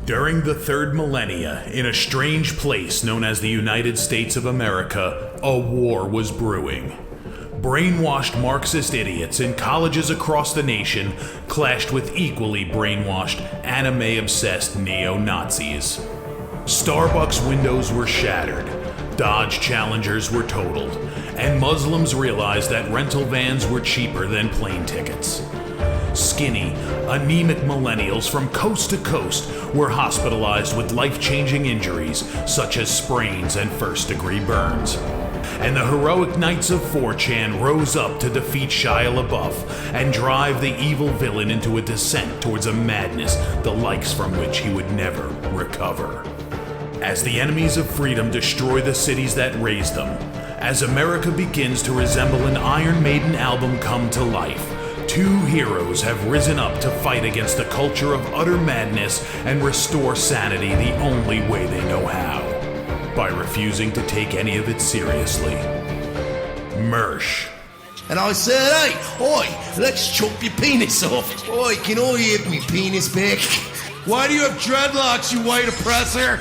During the third millennia, in a strange place known as the United States of America, a war was brewing. Brainwashed Marxist idiots in colleges across the nation clashed with equally brainwashed, anime-obsessed neo-Nazis. Starbucks windows were shattered, Dodge Challengers were totaled, and Muslims realized that rental vans were cheaper than plane tickets. Skinny, anemic millennials from coast to coast were hospitalized with life-changing injuries such as sprains and first-degree burns. And the heroic knights of 4chan rose up to defeat Shia LaBeouf and drive the evil villain into a descent towards a madness the likes from which he would never recover. As the enemies of freedom destroy the cities that raised them, as America begins to resemble an Iron Maiden album come to life, two heroes have risen up to fight against a culture of utter madness and restore sanity the only way they know how, by refusing to take any of it seriously. Mersh. And I said, hey, oi, let's chop your penis off. Oi, can I have me penis back? Why do you have dreadlocks, you white oppressor?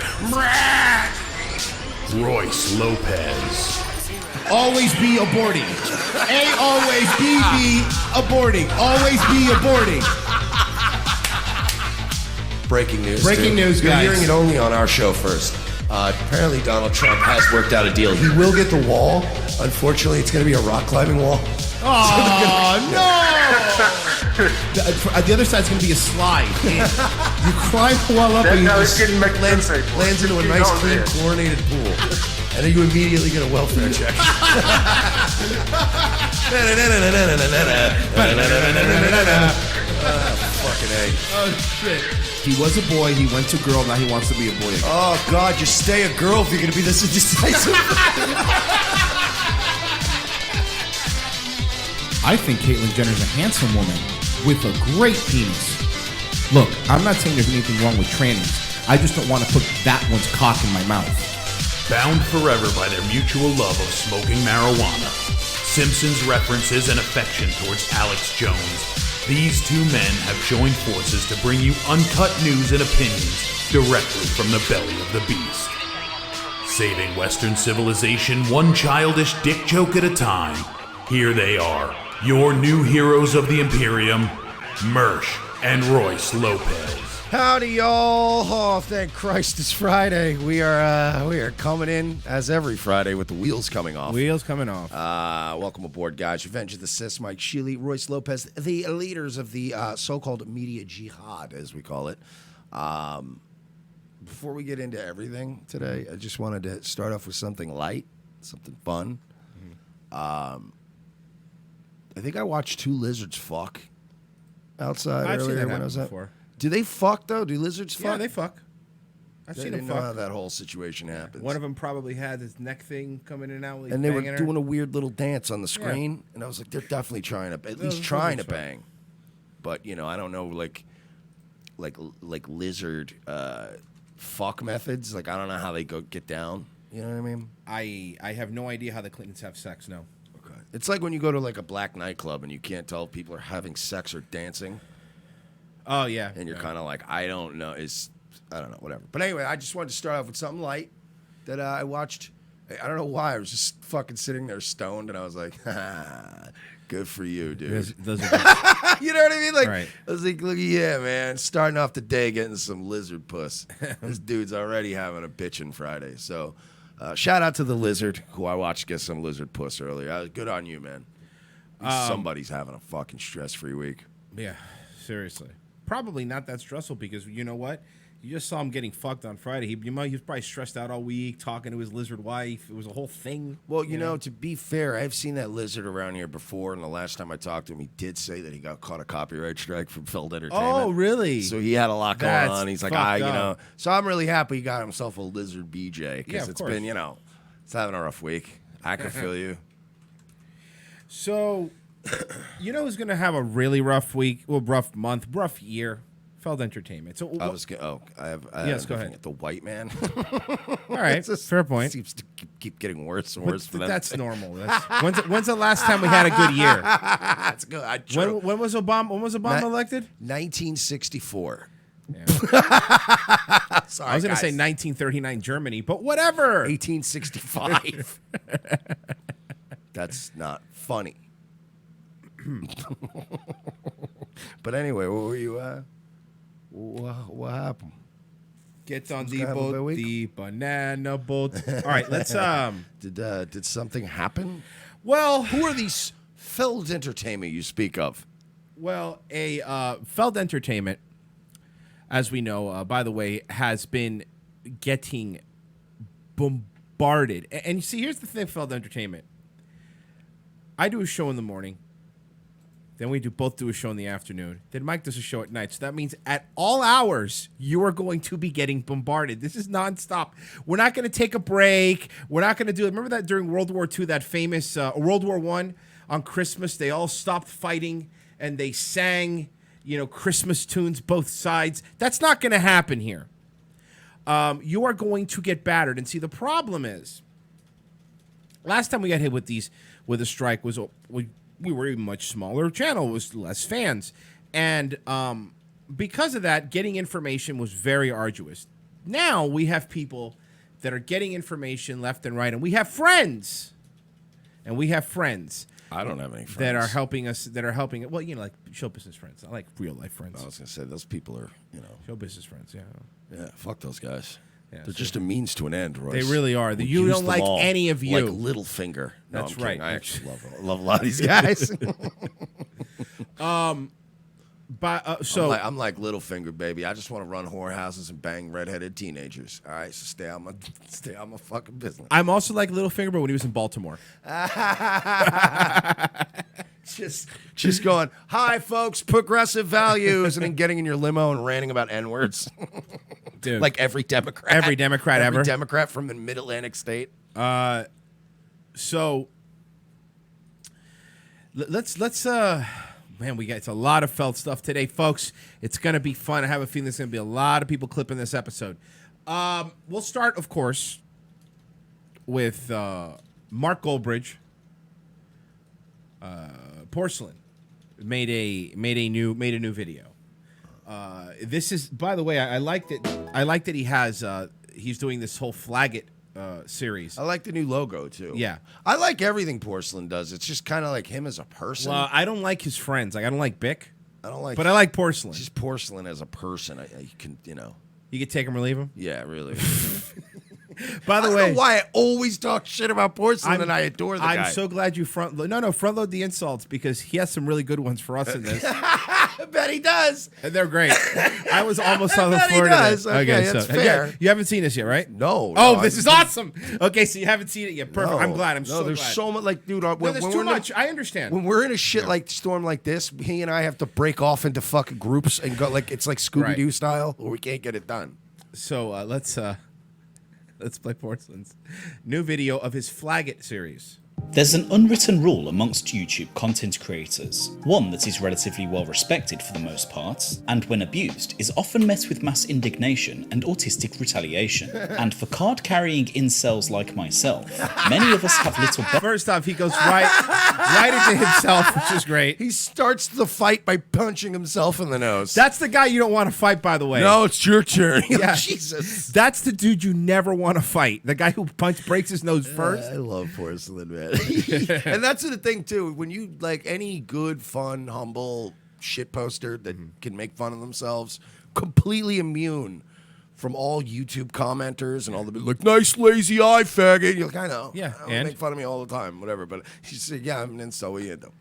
Royce Lopez. Always be aborting. always be aborting. Always be aborting. Breaking news. Breaking news, guys. You're hearing it only on our show first. Apparently Donald Trump has worked out a deal. He will get the wall. Unfortunately, it's going to be a rock climbing wall. Oh, no! The other side's going to be a slide. You climb the wall up and you just lands into a nice, clean, chlorinated pool. And then you immediately get a welfare check. Fucking A. Oh, shit. He was a boy, he went to girl, now he wants to be a boy again. Oh, God, just stay a girl if you're going to be this indecisive. I think Caitlyn Jenner's a handsome woman with a great penis. Look, I'm not saying there's anything wrong with trannies. I just don't want to put that one's cock in my mouth. Bound forever by their mutual love of smoking marijuana, Simpsons references and affection towards Alex Jones, these two men have joined forces to bring you uncut news and opinions directly from the belly of the beast. Saving Western civilization one childish dick joke at a time, here they are, your new heroes of the Imperium, Mersh and Royce Lopez. Howdy, y'all. Oh, thank Christ it's Friday. We are coming in, as every Friday, with the wheels coming off. Welcome aboard, guys. Revenge of the Sis, Mike Sheely, Royce Lopez, the leaders of the so-called media jihad, as we call it. Before we get into everything today, I just wanted to start off with something light, something fun. I think I watched two lizards fuck outside I've seen earlier that when I happen was out. before. Do they fuck, though? Do lizards fuck? Yeah, they fuck. I've I seen didn't them know how fuck. that whole situation happens. One of them probably had his neck thing coming in and out. Like and they were banging her. doing a weird little dance on the screen, and I was like, they're definitely trying to, at least trying to bang. But you know, I don't know, like lizard fuck methods. Like I don't know how they get down. You know what I mean? I have no idea how the Clintons have sex. No. Okay. It's like when you go to like a black nightclub and you can't tell if people are having sex or dancing, Oh yeah. and you're kind of like, I don't know, I don't know, whatever. But anyway, I just wanted to start off with something light that I watched. I don't know why. I was just fucking sitting there stoned, and I was like, good for you, dude. Those are You know what I mean? Like, Right. I was like, look, yeah, man, starting off the day getting some lizard puss. This dude's already having a bitchin' Friday. So, shout out to the lizard who I watched get some lizard puss earlier. Good on you, man. Somebody's having a fucking stress-free week. yeah. Seriously. Probably not that stressful because you know what? You just saw him getting fucked on Friday. He was probably stressed out all week, talking to his lizard wife. It was a whole thing. Well, you know, to be fair, I've seen that lizard around here before, and the last time I talked to him, he did say that he got caught a copyright strike from Feld Entertainment. Oh, really? So he had a lot going That's on. He's like, fucked you know. up. So I'm really happy he got himself a lizard BJ Yeah, because of it's course. been, you know, it's having a rough week. I can feel you. So, you know who's going to have a really rough week, well, rough month, rough year? Feld Entertainment. So I was I have Yes, go ahead. the white man. all right, fair point. Seems to keep getting worse and worse for them. That's normal. When's the last time we had a good year? That's good. When was Obama elected? 1964. Yeah. Sorry, I was going to guys. say 1939 Germany, but whatever. 1865. That's not funny. But anyway, what were you? What happened? Get on gonna the have a bad boat, week? the banana boat. All right, let's. Did something happen? Well, Who are these Feld Entertainment you speak of? a Feld Entertainment, as we know, by the way, has been getting bombarded. And you see, here's the thing, Feld Entertainment. I do a show in the morning. Then we both do a show in the afternoon. Then Mike does a show at night. So that means at all hours, you are going to be getting bombarded. This is nonstop. We're not going to take a break. We're not going to do it. Remember that during World War II, that famous World War I on Christmas, they all stopped fighting and they sang, you know, Christmas tunes, both sides. That's not going to happen here. You are going to get battered. And see, the problem is, last time we got hit with a strike was we were a much smaller channel, was less fans. And because of that, getting information was very arduous. Now we have people that are getting information left and right, and we have friends. I don't have any friends that are helping us, well, you know, like show business friends. I like real life friends. I was gonna say those people are, you know, Show business friends, yeah. yeah, fuck those guys. Yeah, They're so- just a means to an end, Royce. They really are. We You use don't them like all, any of you. Like Littlefinger. No, That's I'm kidding. right. I actually love a lot of these guys. But so I'm like Littlefinger, baby. I just want to run whorehouses and bang redheaded teenagers. All right, so stay on my fucking business. I'm also like Littlefinger, but when he was in Baltimore. Just going, hi, folks, progressive values, and then getting in your limo and ranting about N-words. Dude. Like every Democrat. Every Democrat every ever. Democrat from the mid-Atlantic state. So let's man, it's a lot of Feld stuff today, folks. It's gonna be fun. I have a feeling there's gonna be a lot of people clipping this episode. We'll start, of course, with Mark Goldbridge, Porcelain made a new video. This is, by the way, I like that he has he's doing this whole Flag It series. I like the new logo too. Yeah, I like everything Porcelain does. It's just kind of like him as a person. well, I don't like his friends. Like I don't like Bick. I don't like, but I like Porcelain. Just Porcelain as a person. I can, you could take him or leave him. Yeah, really. By the I way, don't know why I always talk shit about Porcelain and I adore the guy. I'm so glad you front load the insults because he has some really good ones for us in this. I bet he does. And they're great. I was almost on the bet he floor does. today. Okay, that's fair. Yeah, you haven't seen this yet, right? No. Oh, this is awesome. Okay, so you haven't seen it yet. Perfect. No. I'm glad. I'm so there's glad. so much. Like, dude, There's too much. I understand. When we're in a shit like storm like this, he and I have to break off into fucking groups and go like it's like Scooby Doo style, or we can't get it done. So let's play Porcelain's new video of his Flag It series. There's an unwritten rule amongst YouTube content creators, one that is relatively well respected for the most part, and when abused is often met with mass indignation and autistic retaliation. And for card-carrying incels like myself, many of us have little better. First off, he goes right into himself, which is great. He starts the fight by punching himself in the nose. That's the guy you don't want to fight, by the way. No, it's your turn. Yeah. Jesus. That's the dude you never want to fight. The guy who breaks his nose first. I love Porcelain, man. And that's the thing too. When you like any good, fun, humble shit poster that can make fun of themselves, completely immune from all YouTube commenters and all the like nice lazy eye faggot. You're like, I know. Yeah, They and? make fun of me all the time, whatever. But she said, yeah, I'm an incel. Yeah, though.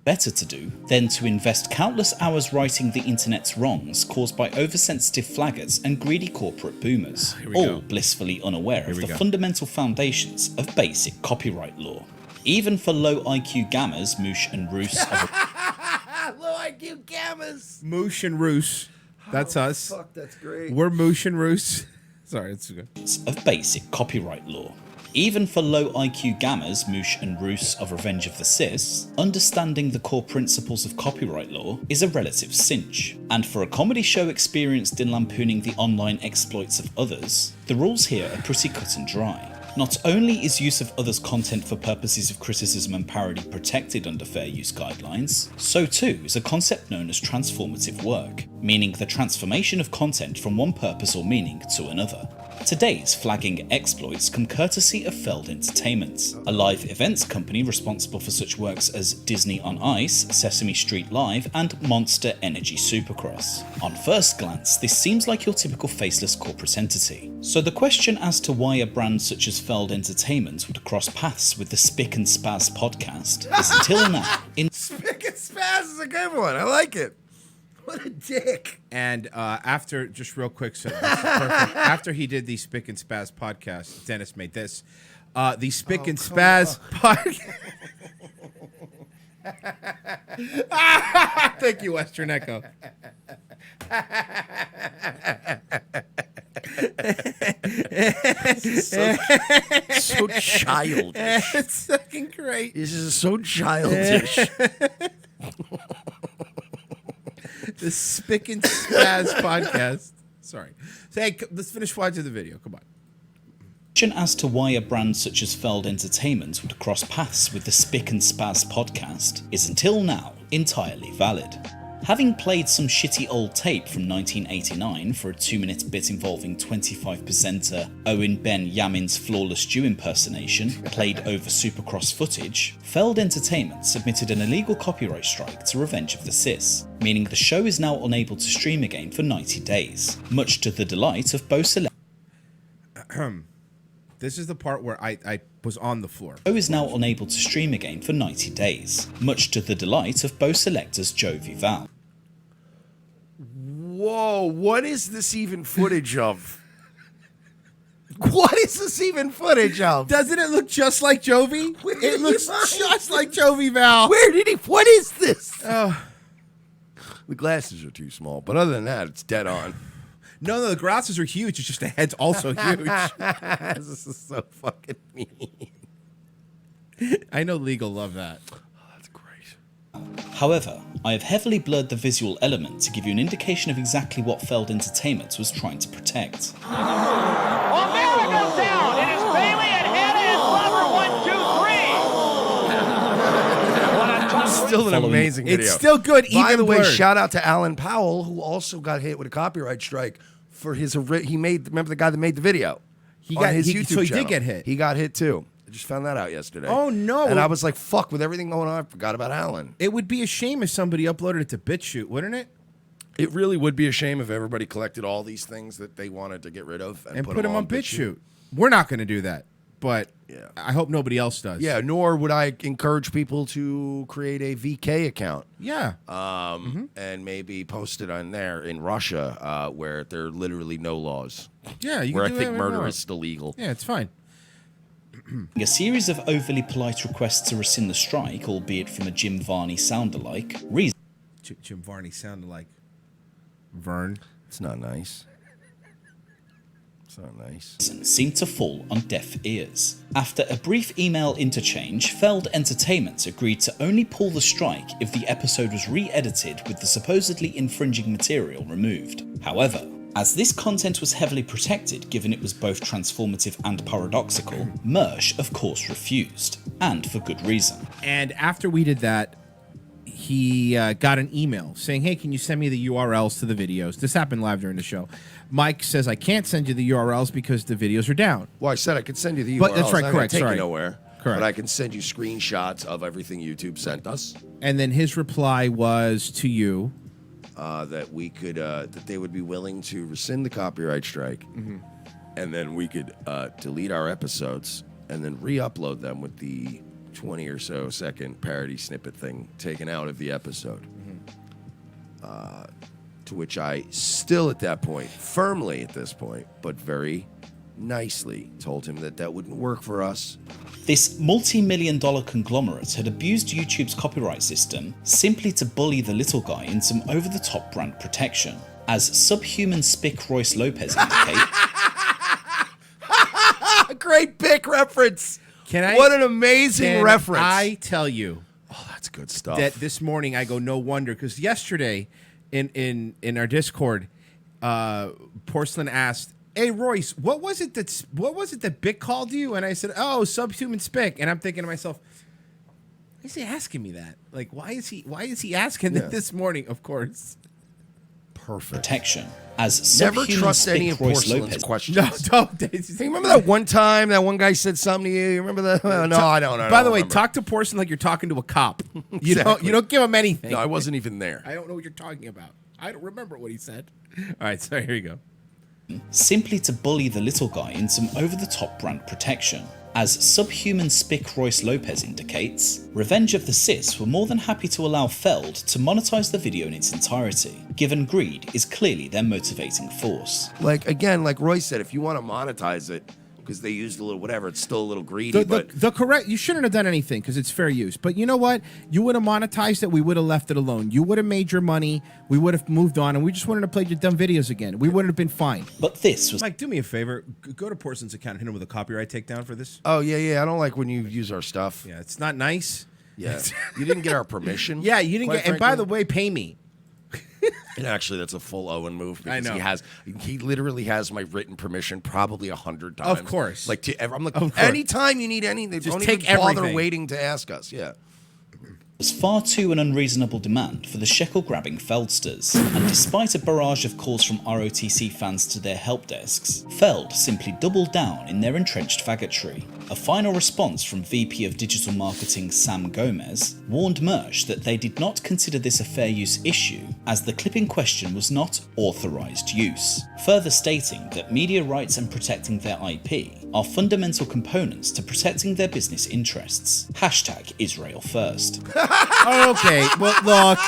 Better to do than to invest countless hours righting the internet's wrongs caused by oversensitive flaggers and greedy corporate boomers, all blissfully unaware of the fundamental foundations of basic copyright law. Even for low IQ gammers, Moosh and Roos Low IQ gammas. Moosh and Roos. That's us. Fuck, that's great. We're Moosh and Roos. Sorry, it's good. of basic copyright law. Even for low IQ gammers, Moosh and Roos of Revenge of the Cis, understanding the core principles of copyright law is a relative cinch. And for a comedy show experienced in lampooning the online exploits of others, the rules here are pretty cut and dry. Not only is use of others' content for purposes of criticism and parody protected under fair use guidelines, so too is a concept known as transformative work, meaning the transformation of content from one purpose or meaning to another. Today's flagging exploits come courtesy of Feld Entertainment, a live events company responsible for such works as Disney on Ice, Sesame Street Live, and Monster Energy Supercross. On first glance, this seems like your typical faceless corporate entity. So the question as to why a brand such as Feld Entertainment would cross paths with the Spick and Spaz podcast is until now Spick and Spaz is a good one. I like it. What a dick. And after, just real quick, so this is perfect. After he did the Spick and Spaz podcast, Dennis made this. The Spick and Spaz podcast. Thank you, Western Echo. So childish. It's fucking great. This is so childish. The Spick and Spaz podcast. Sorry. So, hey, let's finish watching the video. Come on. question as to why a brand such as Feld Entertainment would cross paths with the Spick and Spaz podcast is until now entirely valid. Having played some shitty old tape from 1989 for a 2-minute bit involving 25%er Owen Ben Yamin's Flawless Jew impersonation played over Supercross footage, Feld Entertainment submitted an illegal copyright strike to Revenge of the Cis, meaning the show is now unable to stream again for 90 days, much to the delight of both This is the part where I was on the floor. show is now unable to stream again for 90 days, much to the delight of Bo Selector's Joe Vival. Whoa, what is this even footage of? What is this even footage of? Doesn't it look just like Jovi? It looks just like Jovi Val. Where did he? What is this? The glasses are too small, but other than that, it's dead on. No, the glasses are huge. It's just the head's also huge. This is so fucking mean. I know legal love that. Oh, that's great. However, I have heavily blurred the visual element to give you an indication of exactly what Feld Entertainment was trying to protect. Well, there it goes down. It is Bailey and Hannah and Glover. 1, 2, 3. still an Following- amazing video. It's still good, By even the way, blurred. shout out to Alan Powell, who also got hit with a copyright strike for his. He made. Remember the guy that made the video? He on got- his he- YouTube so he did channel. get hit. He got hit too. I just found that out yesterday. Oh, no. And I was like, "Fuck!" With everything going on, I forgot about Alan. It would be a shame if somebody uploaded it to BitChute, wouldn't it? It really would be a shame if everybody collected all these things that they wanted to get rid of And put them on BitChute. We're not going to do that, but Yeah. I hope nobody else does. Yeah, nor would I encourage people to create a VK account. Yeah. And maybe post it on there in Russia, where there are literally no laws. Yeah, you where I can do think whatever you murder want. is still legal. Yeah, it's fine. A series of overly polite requests to rescind the strike, albeit from a Jim Varney sound-alike, Jim Varney sounded like Vern. It's not nice. It's not nice. seemed to fall on deaf ears. After a brief email interchange, Feld Entertainment agreed to only pull the strike if the episode was re-edited with the supposedly infringing material removed. However, as this content was heavily protected given it was both transformative and paradoxical, Mersh of course refused, and for good reason. And after we did that, he got an email saying, hey, can you send me the URLs to the videos? This happened live during the show. Mike says, I can't send you the URLs because the videos are down. Well, I said I could send you the URLs. But that's right, I'm not gonna correct, take sorry. you nowhere. Correct. But I can send you screenshots of everything YouTube sent us. And then his reply was to you. That we could, that they would be willing to rescind the copyright strike, and then we could delete our episodes and then re-upload them with the 20 or so second parody snippet thing taken out of the episode. To which I still at that point, firmly at this point, but very nicely told him that that wouldn't work for us. This multi-million-dollar conglomerate had abused YouTube's copyright system simply to bully the little guy in some over-the-top brand protection. As subhuman spick Royce Lopez indicate, A great pick reference. Can I? What an amazing Can reference. I tell you Oh, that's good stuff. that this morning I go, no wonder, because yesterday in our Discord, Porcelain asked, "Hey Royce, what was it that Bick called you?" And I said, "Oh, subhuman spick." And I'm thinking to myself, why is he asking me that? Like, why is he asking that this morning? Of course. Perfect. protection. As Never subhuman trust any spick of Royce Porcelain's Lopez questions. No, don't. Hey, remember that one time that one guy said something to you? You remember that? No, I don't. By the way, remember. talk to Porcelain like you're talking to a cop. Exactly. You don't give him anything. No, I wasn't even there. I don't know what you're talking about. I don't remember what he said. All right, so here you go. simply to bully the little guy in some over-the-top brand protection. As subhuman spick Royce Lopez indicates, Revenge of the Sis were more than happy to allow Feld to monetize the video in its entirety, given greed is clearly their motivating force. Like, again, like Roy said, if you want to monetize it, because they used a little whatever, it's still a little greedy, but The correct, you shouldn't have done anything because it's fair use. But you know what? You would have monetized it. We would have left it alone. You would have made your money. We would have moved on, and we just wouldn't have played your dumb videos again. We wouldn't have been fine. But this was Mike, do me a favor. Go to Porcelain's account and hit him with a copyright takedown for this. oh yeah, I don't like when you use our stuff. Yeah, it's not nice. Yeah, you didn't get our permission. Yeah, you didn't quite get. And by frankly. the way, pay me. And actually, that's a full Owen move because I know. he literally has my written permission probably 100 times. Of course. Like I'm like, Of course. anytime you need anything, Just don't take even bother everything. waiting to ask us. Yeah. was far too an unreasonable demand for the shekel-grabbing Feldsters, and despite a barrage of calls from ROTC fans to their help desks, Feld simply doubled down in their entrenched faggotry. A final response from VP of Digital Marketing Sam Gomez warned Mersh that they did not consider this a fair use issue, as the clip in question was not authorised use, further stating that media rights and protecting their IP are fundamental components to protecting their business interests. Hashtag Israel first. Okay, well, look.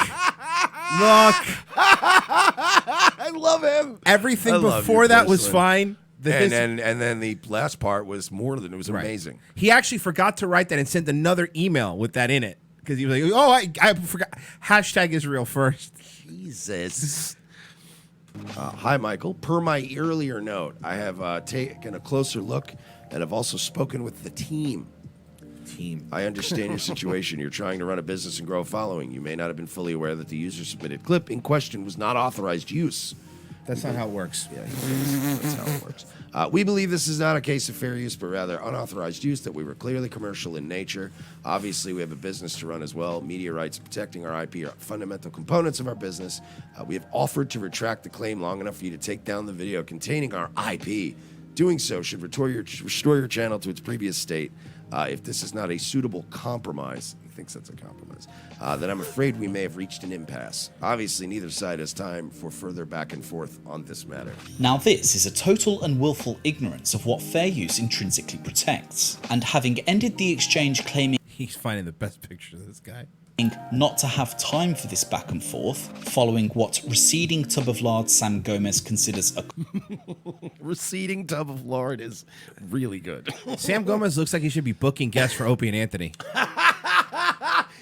I love him. Everything I love before you, that was Porcelain. fine. And then the last part was more than it was amazing. He actually forgot to write that and sent another email with that in it because he was like, "Oh, I forgot." Hashtag Israel first. Jesus. Hi, Michael. Per my earlier note, I have taken a closer look and have also spoken with the team. I understand your situation. You're trying to run a business and grow a following. You may not have been fully aware that the user-submitted clip in question was not authorized use. That's not how it works. Yeah, that's how it works. We believe this is not a case of fair use, but rather unauthorized use, that we were clearly commercial in nature. Obviously, we have a business to run as well. Media rights and protecting our IP are fundamental components of our business. We have offered to retract the claim long enough for you to take down the video containing our IP. Doing so should restore your channel to its previous state. If this is not a suitable compromise, he thinks that's a compromise, then I'm afraid we may have reached an impasse. Obviously, neither side has time for further back and forth on this matter. Now this is a total and willful ignorance of what fair use intrinsically protects, and having ended the exchange claiming He's finding the best picture of this guy. not to have time for this back and forth, following what receding tub of lard Sam Gomez considers a Receding tub of lard is really good. Sam Gomez looks like he should be booking guests for Opie and Anthony.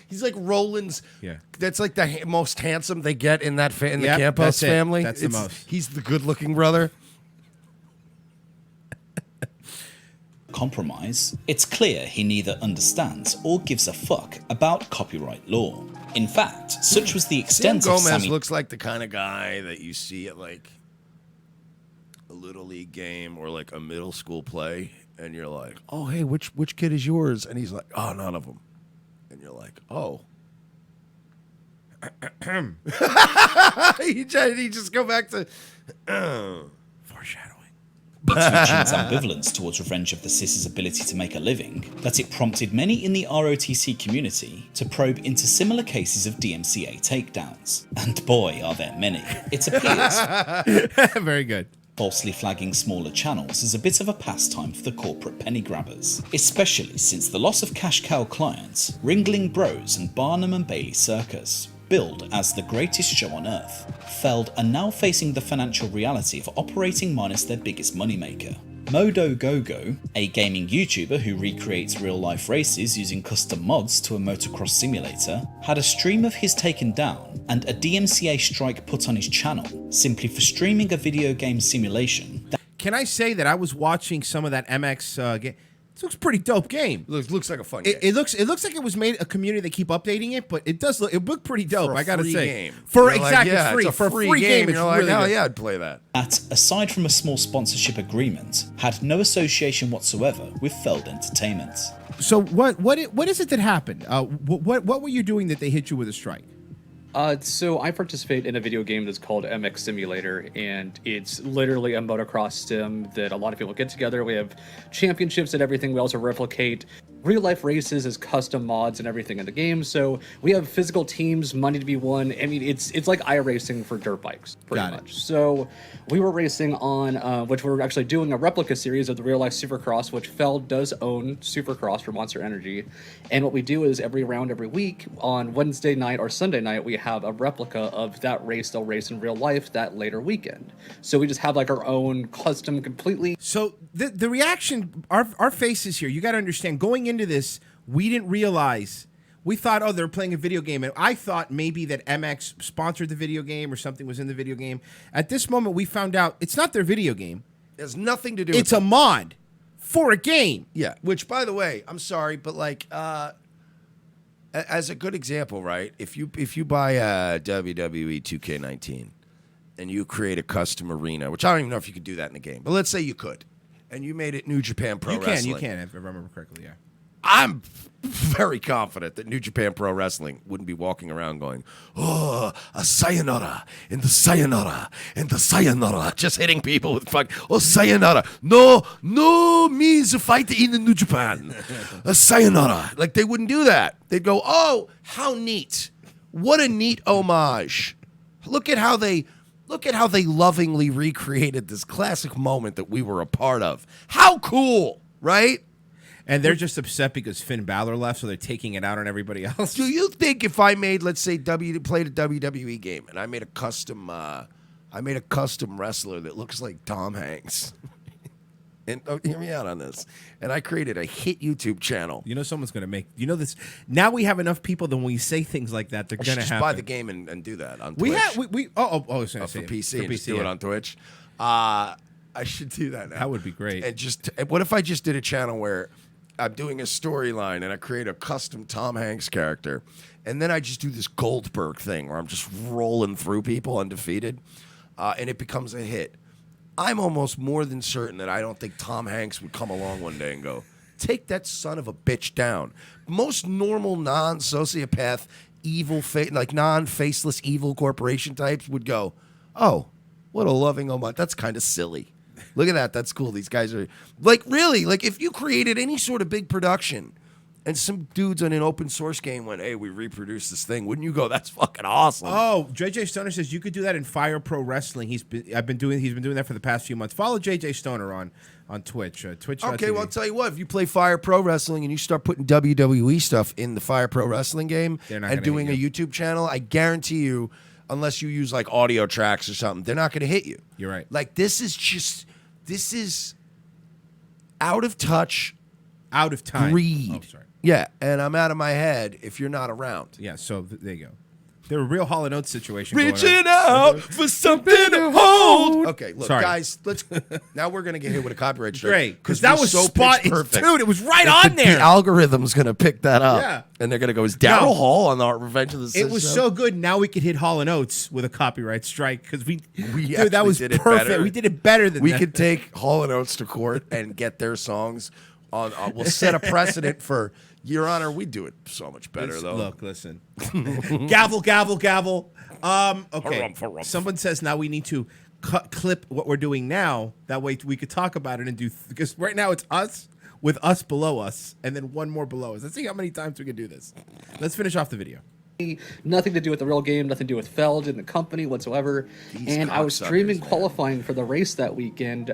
He's like Roland's. Yeah. That's like the most handsome they get in that in the Yep, Campos that's it. family. That's the most. He's the good-looking brother. compromise, it's clear he neither understands or gives a fuck about copyright law. In fact, such was the Sam extent of Gomez Sammy looks like the kind of guy that you see at like a little league game or like a middle school play, and you're like, "Oh, hey, which kid is yours?" And he's like, "Oh, none of them." And you're like, "Oh." he just go back to foreshadowing. But Tuchin's ambivalence towards Revenge of the Sis's ability to make a living, that it prompted many in the ROTC community to probe into similar cases of DMCA takedowns. And boy, are there many. It appears Very good. falsely flagging smaller channels is a bit of a pastime for the corporate penny grabbers, especially since the loss of cash cow clients, Ringling Bros and Barnum and Bailey Circus, billed as the greatest show on earth, Feld are now facing the financial reality of operating minus their biggest moneymaker. Modo Gogo, a gaming YouTuber who recreates real-life races using custom mods to a motocross simulator, had a stream of his taken down and a DMCA strike put on his channel simply for streaming a video game simulation that Can I say that I was watching some of that MX game? This looks pretty dope game. Looks like a fun game. It looks like it was made a community that keep updating it, but it looked pretty dope. For a I gotta free say, game. for You're exactly like, yeah, free it's for a free game, it's You're like, really hell good. yeah, I'd play that. aside from a small sponsorship agreement, had no association whatsoever with Feld Entertainment. So what is it that happened? What were you doing that they hit you with a strike? So I participate in a video game that's called MX Simulator, and it's literally a motocross sim that a lot of people get together. We have championships and everything. We also replicate real life races as custom mods and everything in the game. So we have physical teams, money to be won. I mean, it's like iRacing for dirt bikes, pretty Got it. much. So we were racing on, which we're actually doing a replica series of the real life Supercross, which Feld does own Supercross for Monster Energy. And what we do is every round, every week, on Wednesday night or Sunday night, we have a replica of that race they'll race in real life that later weekend. So we just have like our own custom, completely. So the reaction, our faces here, you got to understand, going into this, we didn't realize, we thought, oh, they're playing a video game. And I thought maybe that MX sponsored the video game or something was in the video game. At this moment, we found out it's not their video game. It has nothing to do It's with a mod for a game. Yeah, which, by the way, I'm sorry, but like, as a good example, right? If you buy WWE 2K19 and you create a custom arena, which I don't even know if you could do that in the game, but let's say you could, and you made it New Japan Pro Wrestling. You can, if I remember correctly, yeah. I'm very confident that New Japan Pro Wrestling wouldn't be walking around going, "Oh, a sayonara, and the sayonara, and the sayonara," just hitting people with fuck, "Oh, sayonara. No means to fight in the New Japan. A sayonara." Like, they wouldn't do that. They'd go, "Oh, how neat. What a neat homage. Look at how they lovingly recreated this classic moment that we were a part of. How cool, right?" And they're just upset because Finn Balor left, so they're taking it out on everybody else. Do you think if I made, let's say, played a WWE game and I made a custom wrestler that looks like Tom Hanks, and hear me out on this, and I created a hit YouTube channel, You know someone's going to make... You know this... Now we have enough people that when we say things like that, they're I going should to just happen. buy the game and do that on Twitch. We have... I was gonna for say PC, for and just do yeah. it on Twitch. I should do that now. That would be great. And what if I just did a channel where I'm doing a storyline and I create a custom Tom Hanks character, and then I just do this Goldberg thing where I'm just rolling through people undefeated. and it becomes a hit, I'm almost more than certain that I don't think Tom Hanks would come along one day and go, take that son of a bitch down. Most normal non-sociopath, evil, like non-faceless evil corporation types would go, oh, what a loving homage. That's kind of silly. Look at that. That's cool. These guys are like, really, like if you created any sort of big production and some dudes on an open source game went, hey, we reproduced this thing, wouldn't you go, that's fucking awesome? Oh, JJ Stoner says you could do that in Fire Pro Wrestling. He's been doing that for the past few months. Follow JJ Stoner on Twitch. Twitch.tv. Okay, well, I'll tell you what. If you play Fire Pro Wrestling and you start putting WWE stuff in the Fire Pro Wrestling game and doing a YouTube channel, I guarantee you, unless you use like audio tracks or something, they're not going to hit you. You're right. Like this is out of touch, out of time. Greed. Oh, sorry. Yeah, and I'm out of my head if you're not around. Yeah, so there you go. They're a real Hall & Oates situation. Reaching out for something to hold. Okay, look, Sorry. guys, now we're going to get hit with a copyright strike. Great, because that was so spot. perfect. Dude, it was right on there. The algorithm's going to pick that up. Yeah. And they're going to go, is Daryl Hall on our Revenge of the Sith It was show? so good. Now we could hit Hall & Oates with a copyright strike because dude, actually that was did it perfect. better. We did it better than we that. could take Hall & Oates to court and get their songs on. We'll set a precedent for, Your Honor, we do it so much better, though. Look, listen. Gavel, gavel, gavel. Okay. Harumph. Someone says now we need to clip what we're doing now. That way we could talk about it and do, because right now it's us with us below us and then one more below us. Let's see how many times we can do this. Let's finish off the video. Nothing to do with the real game, nothing to do with Feld and the company whatsoever. And I was streaming qualifying for the race that weekend.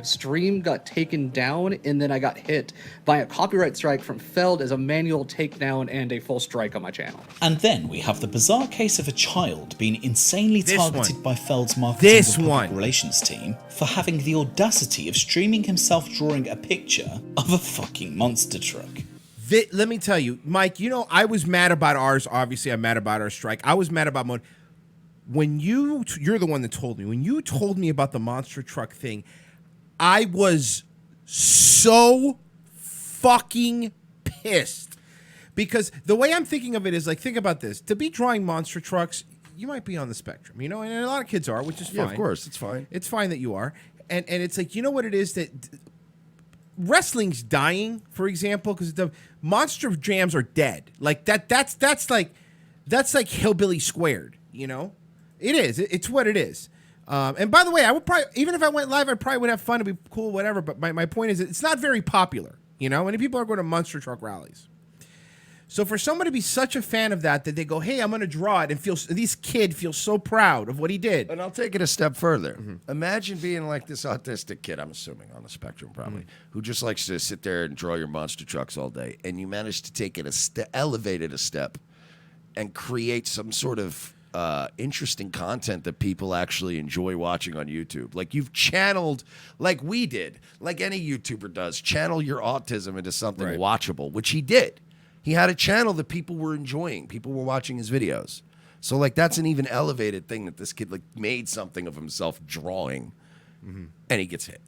Stream got taken down, and then I got hit by a copyright strike from Feld as a manual takedown and a full strike on my channel. And then we have the bizarre case of a child being insanely targeted by Feld's marketing and public relations team for having the audacity of streaming himself drawing a picture of a fucking monster truck. Let me tell you, Mike, you know, I was mad about ours. Obviously, I'm mad about our strike. I was mad about when you're the one that told me. When you told me about the monster truck thing, I was so fucking pissed. Because the way I'm thinking of it is like, think about this. To be drawing monster trucks, you might be on the spectrum, you know, and a lot of kids are, which is fine. Yeah, of course, it's fine. It's fine that you are. And it's like, you know what it is that... Wrestling's dying, for example, because the monster jams are dead. Like that's like hillbilly squared. You know, it is. It's what it is. And by the way, I would probably, even if I went live, I probably would have fun. It'd be cool, whatever. But my point is, it's not very popular. You know, many people are going to monster truck rallies. So for someone to be such a fan of that they go, hey, I'm going to draw it, and this kid feels so proud of what he did. And I'll take it a step further. Imagine being like this autistic kid, I'm assuming on the spectrum probably, who just likes to sit there and draw your monster trucks all day, and you manage to take it elevate it a step and create some sort of interesting content that people actually enjoy watching on YouTube. Like you've channeled, like we did, like any YouTuber does, channel your autism into something watchable, which he did. He had a channel that people were enjoying. People were watching his videos. So, like, that's an even elevated thing that this kid, like, made something of himself drawing, and he gets hit.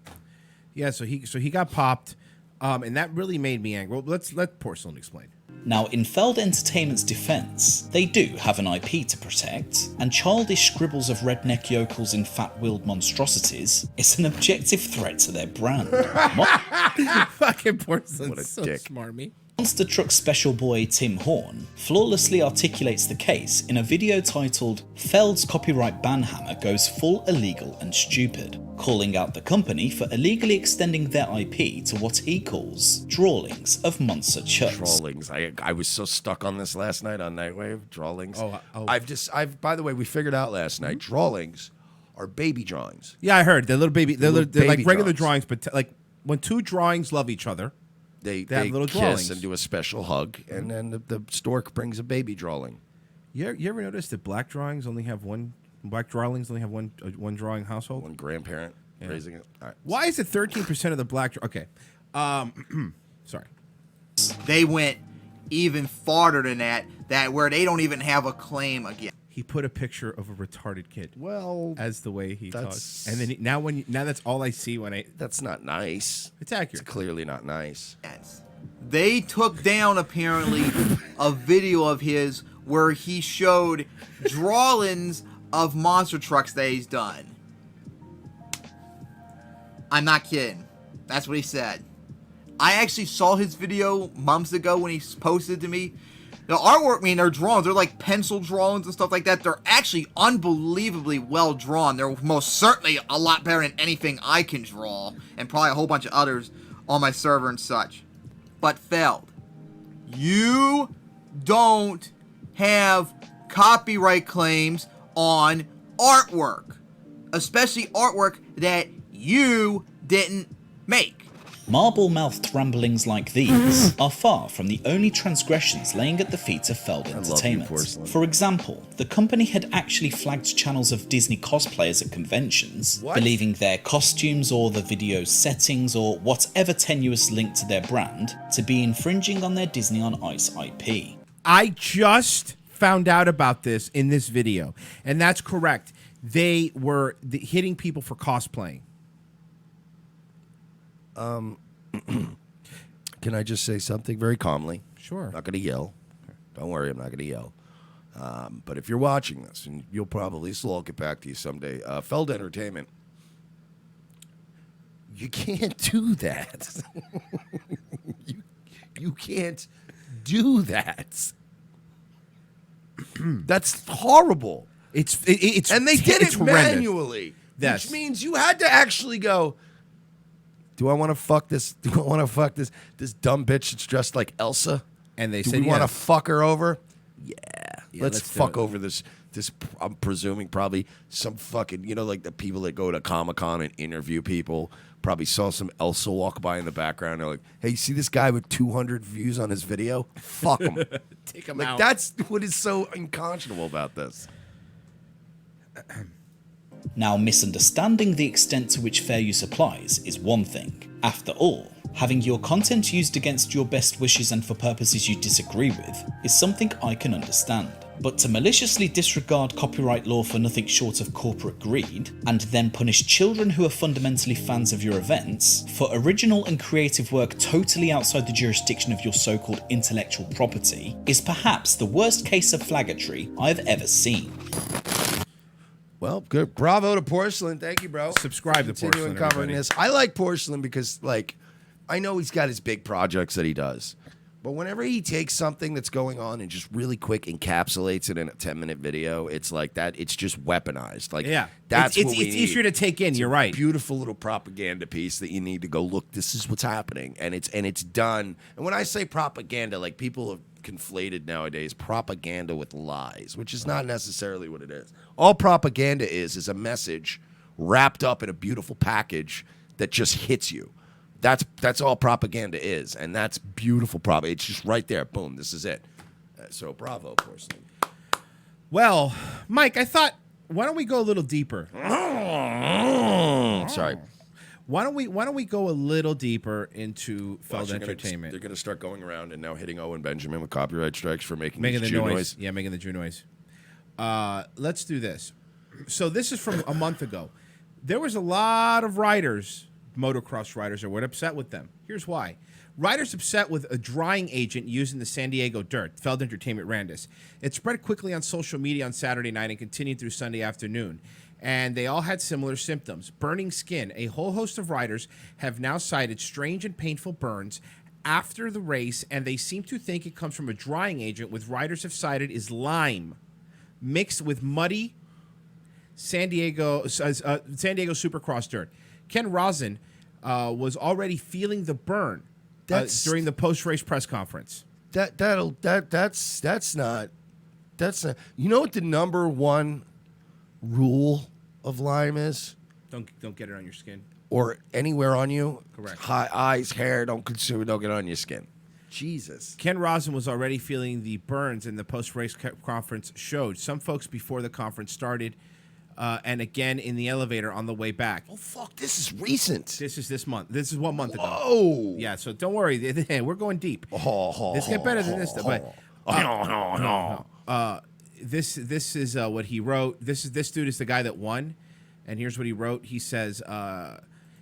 Yeah, so he got popped, and that really made me angry. Well, let Porcelain explain. Now, in Feld Entertainment's defense, they do have an IP to protect, and childish scribbles of redneck yokels in fat-wheeled monstrosities is an objective threat to their brand. Fucking Porcelain, what a so dick. smarmy. Monster Truck special boy Tim Horn flawlessly articulates the case in a video titled Feld's Copyright Banhammer Goes Full Illegal and Stupid, calling out the company for illegally extending their IP to what he calls drawings of monster trucks. Drawings. I was so stuck on this last night on Nightwave. Drawings. Oh. I've by the way, we figured out last night, drawings are baby drawings. Yeah, I heard. They're little baby. They're baby like regular drawings. drawings, but like when two drawings love each other, They have little kiss drawings. and do a special hug, and then the stork brings a baby drawing. You ever notice that black drawings only have one? Black drawings only have one drawing household. One grandparent raising it. All right. Why is it 13% of the black? Okay, sorry. They went even farther than that where they don't even have a claim again. He put a picture of a retarded kid. Well, as the way he that's- talks, and then now that's all I see when I. that's not nice. It's accurate. It's clearly not nice. They took down apparently a video of his where he showed drawings of monster trucks that he's done. I'm not kidding. That's what he said. I actually saw his video months ago when he posted to me. The artwork, I mean, they're drawings. They're like pencil drawings and stuff like that. They're actually unbelievably well drawn. They're most certainly a lot better than anything I can draw, and probably a whole bunch of others on my server and such. But Feld, you don't have copyright claims on artwork, especially artwork that you didn't make. Marble-mouthed ramblings like these are far from the only transgressions laying at the feet of Feld Entertainment. For example, the company had actually flagged channels of Disney cosplayers at conventions, believing their costumes or the video's settings or whatever tenuous link to their brand to be infringing on their Disney on Ice IP. I just found out about this in this video, and that's correct. They were hitting people for cosplaying. Can I just say something very calmly? Sure. I'm not going to yell. Don't worry, I'm not going to yell. But if you're watching this, and you'll probably, so I'll get back to you someday, Feld Entertainment, you can't do that. you can't do that. That's horrible. It's and they did it horrendous. manually, Yes. which means you had to actually go, do I want to fuck this? Do I want to fuck this dumb bitch that's dressed like Elsa? And they do said we want to yes. fuck her over? Yeah, let's let's do fuck it. over this. I'm presuming probably some fucking, like the people that go to Comic-Con and interview people probably saw some Elsa walk by in the background. They're like, hey, you see this guy with 200 views on his video? Fuck him. Take him Like, out. that's what is so unconscionable about this. Now, misunderstanding the extent to which fair use applies is one thing. After all, having your content used against your best wishes and for purposes you disagree with is something I can understand. But to maliciously disregard copyright law for nothing short of corporate greed, and then punish children who are fundamentally fans of your events for original and creative work totally outside the jurisdiction of your so-called intellectual property, is perhaps the worst case of flaggatry I've ever seen. Well, good. Bravo to Porcelain. Thank you, bro. Subscribe to Continuing Porcelain, covering everybody. this. I like Porcelain because, I know he's got his big projects that he does. But whenever he takes something that's going on and just really quick encapsulates it in a 10-minute video, it's like that. It's just weaponized. That's it's what we need. easier to take in. You're right. Beautiful little propaganda piece that you need to go, look, this is what's happening. And it's done. And when I say propaganda, people have conflated nowadays propaganda with lies, which is not necessarily what it is. All propaganda is a message wrapped up in a beautiful package that just hits you. That's all propaganda is, and that's beautiful propaganda. It's just right there. Boom, this is it. So bravo, Porcelain. Well, Mike, I thought, why don't we go a little deeper? Sorry. Why don't we go a little deeper into Feld Entertainment? They're going to start going around and now hitting Owen Benjamin with copyright strikes for making the Jew noise. Yeah, making the Jew noise. Let's do this. So this is from a month ago. There was a lot of riders, motocross riders, were upset with them. Here's why. Riders upset with a drying agent used in the San Diego dirt. Feld Entertainment ran this. It spread quickly on social media on Saturday night and continued through Sunday afternoon. And they all had similar symptoms. Burning skin. A whole host of riders have now cited strange and painful burns after the race, and they seem to think it comes from a drying agent, which riders have cited is lime mixed with muddy San Diego Supercross dirt. Ken Rosen was already feeling the burn during the post-race press conference. That's not. You know what the number one rule of lime is? Don't get it on your skin. Or anywhere on you? Correct. Eyes, hair, don't consume it, don't get it on your skin. Jesus. Ken Rosen was already feeling the burns, and the post-race conference showed. Some folks before the conference started, and again in the elevator on the way back. Oh, fuck, this is recent. This is this month. This is 1 month ago. Oh. Yeah, so don't worry. We're going deep. This get better than this. But this is what he wrote. This dude is the guy that won, and here's what he wrote. He says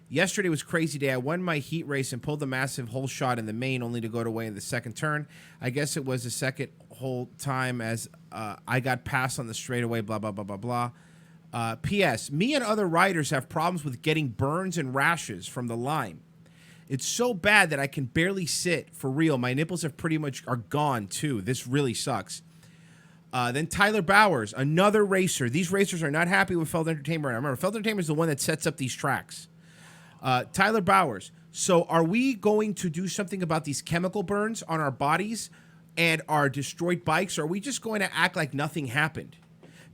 Yesterday was a crazy day. I won my heat race and pulled a massive hole shot in the main, only to go away in the second turn. I guess it was the second whole time as I got passed on the straightaway, blah, blah, blah, blah, blah. P.S. Me and other riders have problems with getting burns and rashes from the lime. It's so bad that I can barely sit. For real, my nipples have pretty much are gone, too. This really sucks. Then Tyler Bowers, another racer. These racers are not happy with Feld Entertainment. Remember, Feld Entertainment is the one that sets up these tracks. Tyler Bowers. So are we going to do something about these chemical burns on our bodies and our destroyed bikes? Or are we just going to act like nothing happened?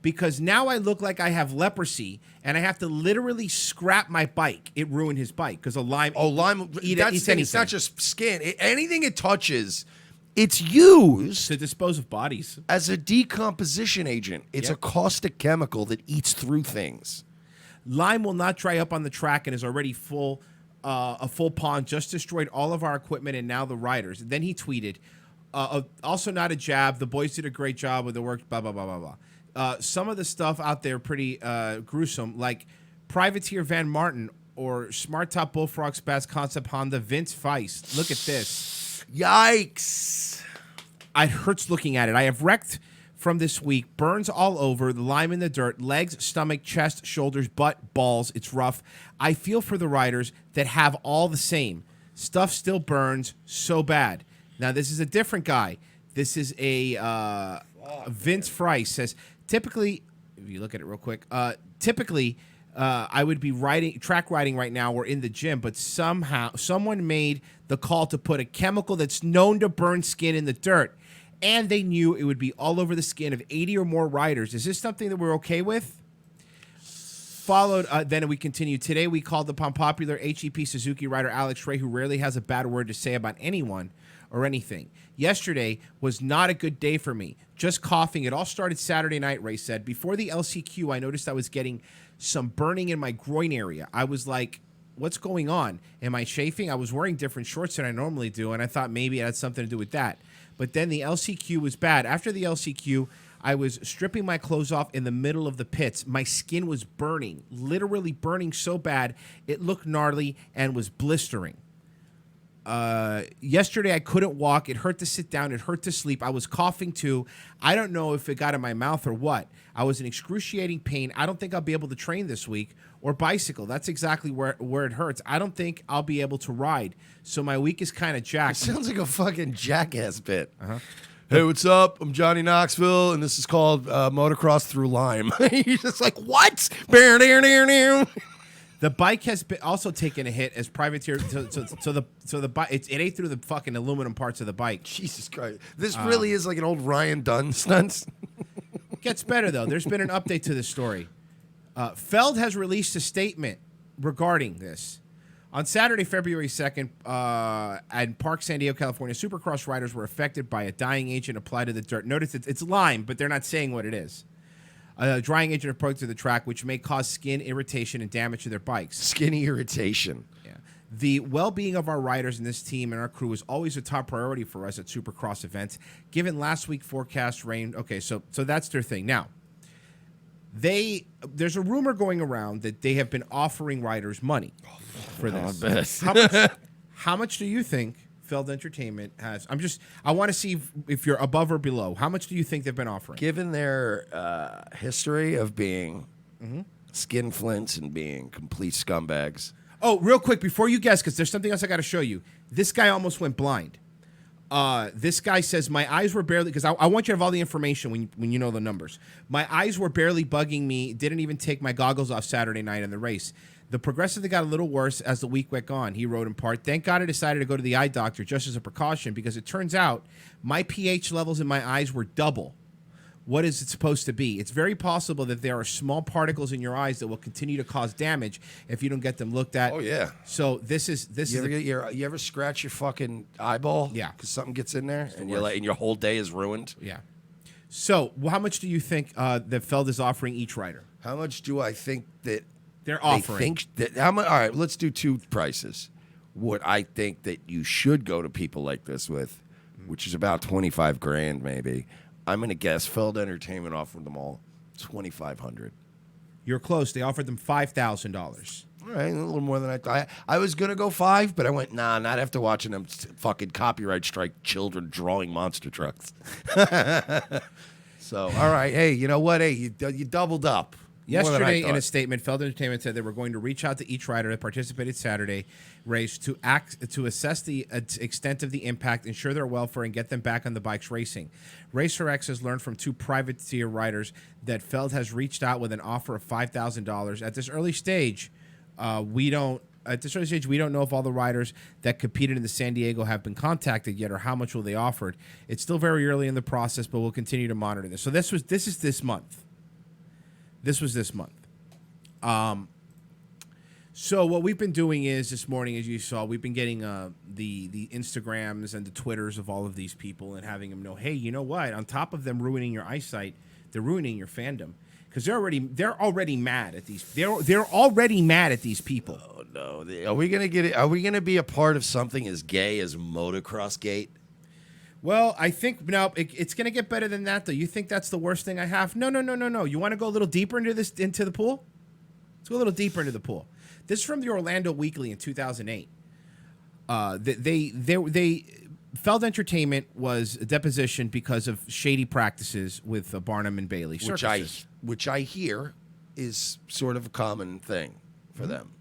Because now I look like I have leprosy and I have to literally scrap my bike. It ruined his bike because of lime. Oh, lime. Eats It's not just skin. Anything it touches, it's used to dispose of bodies as a decomposition agent. It's a caustic chemical that eats through things. Lime will not dry up on the track and is already full. A full pond just destroyed all of our equipment and now the riders. And then he tweeted, also not a jab. The boys did a great job with the work, blah, blah, blah, blah, blah. Some of the stuff out there pretty gruesome, like Privateer Van Martin or Smart Top Bullfrog Spaz Concept Honda Vince Feist. Look at this. Yikes. It hurts looking at it. I have wrecked from this week. Burns all over, the lime in the dirt, legs, stomach, chest, shoulders, butt, balls. It's rough. I feel for the riders that have all the same. Stuff still burns so bad. Now, this is a different guy. This is a Vince Fry says, typically, if you look at it real quick, typically I would be track riding right now or in the gym, but somehow someone made the call to put a chemical that's known to burn skin in the dirt. And they knew it would be all over the skin of 80 or more riders. Is this something that we're okay with? Followed, then we continue. Today we called upon popular HEP Suzuki rider Alex Ray, who rarely has a bad word to say about anyone or anything. Yesterday was not a good day for me. Just coughing. It all started Saturday night, Ray said. Before the LCQ, I noticed I was getting some burning in my groin area. I was like, what's going on? Am I chafing? I was wearing different shorts than I normally do, and I thought maybe it had something to do with that. But then the LCQ was bad. After the LCQ, I was stripping my clothes off in the middle of the pits. My skin was burning, literally burning so bad, it looked gnarly and was blistering. Yesterday, I couldn't walk. It hurt to sit down. It hurt to sleep. I was coughing too. I don't know if it got in my mouth or what. I was in excruciating pain. I don't think I'll be able to train this week or bicycle. That's exactly where it hurts. I don't think I'll be able to ride. So my week is kind of jacked. It sounds like a fucking Jackass bit. Hey, what's up? I'm Johnny Knoxville, and this is called Motocross Through Lime. You're just like, what? The bike has been also taken a hit as privateer. So the bike it ate through the fucking aluminum parts of the bike. Jesus Christ! This really is like an old Ryan Dunn stunt. Gets better though. There's been an update to this story. Feld has released a statement regarding this. On Saturday, February 2nd, at Park San Diego, California, Supercross riders were affected by a dyeing agent applied to the dirt. Notice it's lime, but they're not saying what it is. A drying agent applied to the track, which may cause skin irritation and damage to their bikes. Skin irritation. Yeah. The well-being of our riders and this team and our crew is always a top priority for us at Supercross events. Given last week's forecast rain, okay, so that's their thing. Now, there's a rumor going around that they have been offering riders money for this. How much do you think Feld Entertainment has? I want to see if you're above or below. How much do you think they've been offering? Given their history of being skinflints and being complete scumbags. Oh, real quick, before you guess, because there's something else I got to show you. This guy almost went blind. This guy says, my eyes were barely, because I want you to have all the information when you know the numbers. My eyes were barely bugging me. Didn't even take my goggles off Saturday night in the race. The progressive got a little worse as the week went on, he wrote in part. Thank God I decided to go to the eye doctor just as a precaution, because it turns out my pH levels in my eyes were double. What is it supposed to be? It's very possible that there are small particles in your eyes that will continue to cause damage if you don't get them looked at. Oh, yeah. So this is you ever scratch your fucking eyeball? Yeah. Because something gets in there and your whole day is ruined? Yeah. So how much do you think that Feld is offering each rider? How much do I think that they're offering? All right, let's do two prices. What I think that you should go to people like this with, which is about $25,000 maybe. I'm going to guess Feld Entertainment offered them all $2,500. You're close. They offered them $5,000. All right, a little more than I thought. I was going to go 5, but I went, nah, not after watching them fucking copyright strike children drawing monster trucks. So, all right. Hey, you know what? Hey, you doubled up. Yesterday, in a statement, Feld Entertainment said they were going to reach out to each rider that participated Saturday race to assess the extent of the impact, ensure their welfare, and get them back on the bikes racing. Racer X has learned from 2 privateer riders that Feld has reached out with an offer of $5,000. At this early stage, we don't know if all the riders that competed in the San Diego have been contacted yet, or how much will they offer. It's still very early in the process, but we'll continue to monitor this. So this is this month. This was this month. So what we've been doing is this morning, as you saw, we've been getting the Instagrams and the Twitters of all of these people and having them know, hey, you know what? On top of them ruining your eyesight, they're ruining your fandom, because they're already mad at these. They're already mad at these people. Oh no! Are we gonna be a part of something as gay as Motocross Gate? Well, I think it's going to get better than that, though. You think that's the worst thing I have? No. You want to go a little deeper into the pool? Let's go a little deeper into the pool. This is from the Orlando Weekly in 2008. Feld Entertainment was depositioned because of shady practices with Barnum and Bailey circuses. Which I hear is sort of a common thing for them.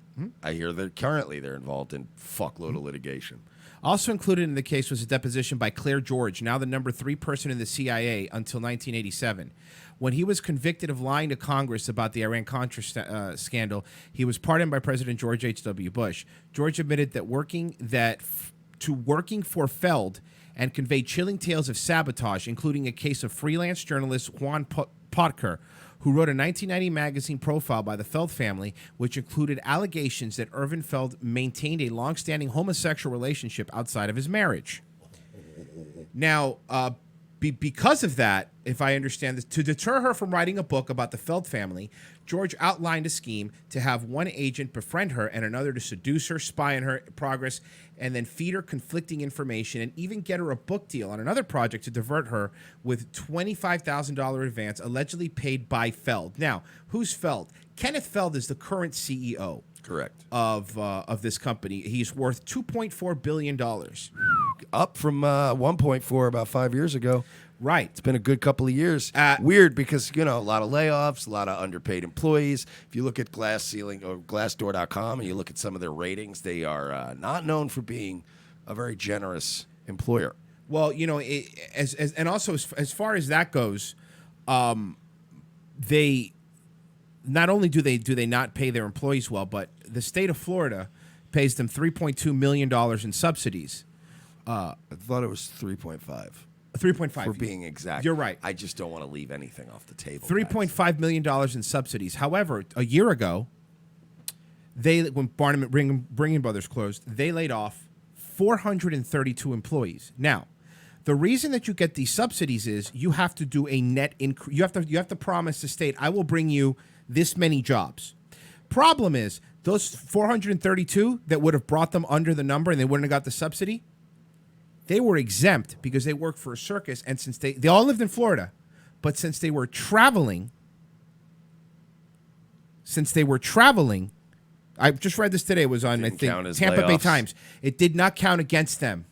I hear that currently they're involved in fuckload of litigation. Also included in the case was a deposition by Claire George, now the number 3 person in the CIA until 1987. When he was convicted of lying to Congress about the Iran-Contra scandal, he was pardoned by President George H.W. Bush. George admitted that working for Feld and conveyed chilling tales of sabotage, including a case of freelance journalist Juan Potker, who wrote a 1990 magazine profile by the Feld family, which included allegations that Irvin Feld maintained a long-standing homosexual relationship outside of his marriage. Now, because of that, if I understand this, to deter her from writing a book about the Feld family, George outlined a scheme to have one agent befriend her and another to seduce her, spy on her progress, and then feed her conflicting information and even get her a book deal on another project to divert her with $25,000 advance allegedly paid by Feld. Now, who's Feld? Kenneth Feld is the current CEO. Correct. Of this company. He's worth $2.4 billion. Up from 1.4 about 5 years ago. Right. It's been a good couple of years. Weird because, a lot of layoffs, a lot of underpaid employees. If you look at Glassceiling or Glassdoor.com and you look at some of their ratings, they are not known for being a very generous employer. Well, and also as far as that goes, they not only do they not pay their employees well, but the state of Florida pays them $3.2 million in subsidies. I thought it was 3.5. 3.5. For being exact. You're right. I just don't want to leave anything off the table. $3.5 million in subsidies. However, a year ago, when Barnum and Ringling Brothers closed, they laid off 432 employees. Now, the reason that you get these subsidies is you have to do a net increase. You have to promise the state, I will bring you this many jobs. Problem is, those 432 that would have brought them under the number and they wouldn't have got the subsidy, they were exempt because they worked for a circus, and since they all lived in Florida, but since they were traveling, I just read this today. It was on, I think, Tampa Bay Times. It did not count against them.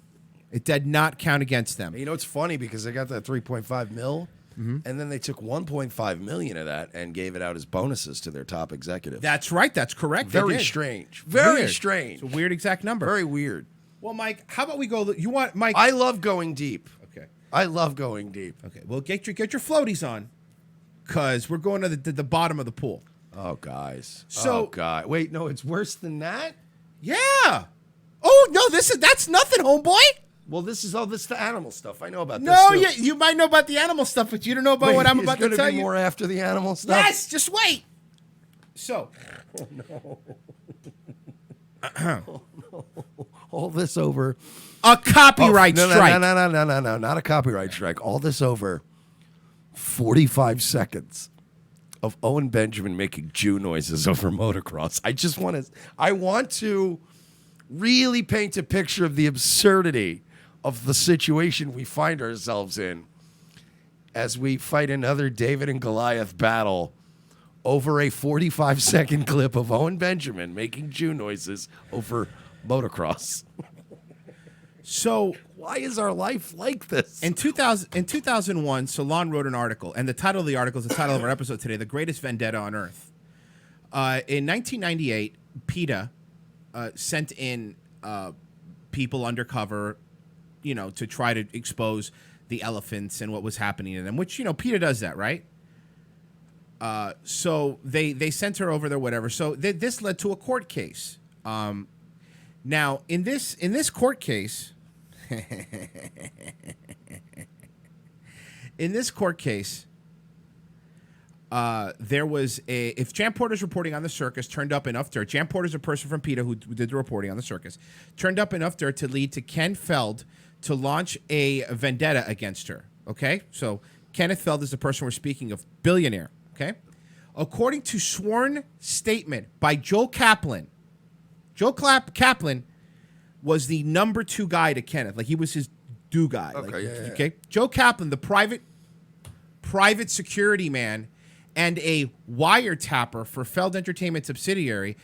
It did not count against them. It's funny because they got that 3.5 mil, and then they took 1.5 million of that and gave it out as bonuses to their top executives. That's right. That's correct. Very strange. Very strange. It's a weird exact number. Very weird. Well, Mike, how about we go? You want Mike? I love going deep. Okay. I love going deep. Okay. Well, get your floaties on, because we're going to the bottom of the pool. Oh, guys. So, God. Wait, no, it's worse than that? Yeah. Oh no, that's nothing, homeboy. Well, this is the animal stuff. I know about this. No, you might know about the animal stuff, but you don't know about what I'm about to tell you. More after the animal stuff. Yes, just wait. So. Oh no. Oh no. All this over a copyright strike. No, not a copyright strike. All this over 45 seconds of Owen Benjamin making Jew noises over motocross. I want to really paint a picture of the absurdity of the situation we find ourselves in as we fight another David and Goliath battle over a 45-second clip of Owen Benjamin making Jew noises over motocross. So why is our life like this? in 2001, Salon wrote an article, and the title of the article is the title of our episode today, The Greatest Vendetta on Earth. In 1998, PETA sent in people undercover, to try to expose the elephants and what was happening to them, which, PETA does that, right? So they sent her over there, whatever. So this led to a court case. Now, in this court case, there was if Jan Porter's reporting on the circus turned up enough dirt, Jan Porter's a person from PETA who did the reporting on the circus, turned up enough dirt to lead to Ken Feld to launch a vendetta against her. Okay, so Kenneth Feld is the person we're speaking of, billionaire. Okay, according to sworn statement by Joe Kaplan, Kaplan was the number 2 guy to Kenneth. Like, he was his do guy. Okay, Okay. Joe Kaplan, the private security man and a wiretapper for Feld Entertainment subsidiary,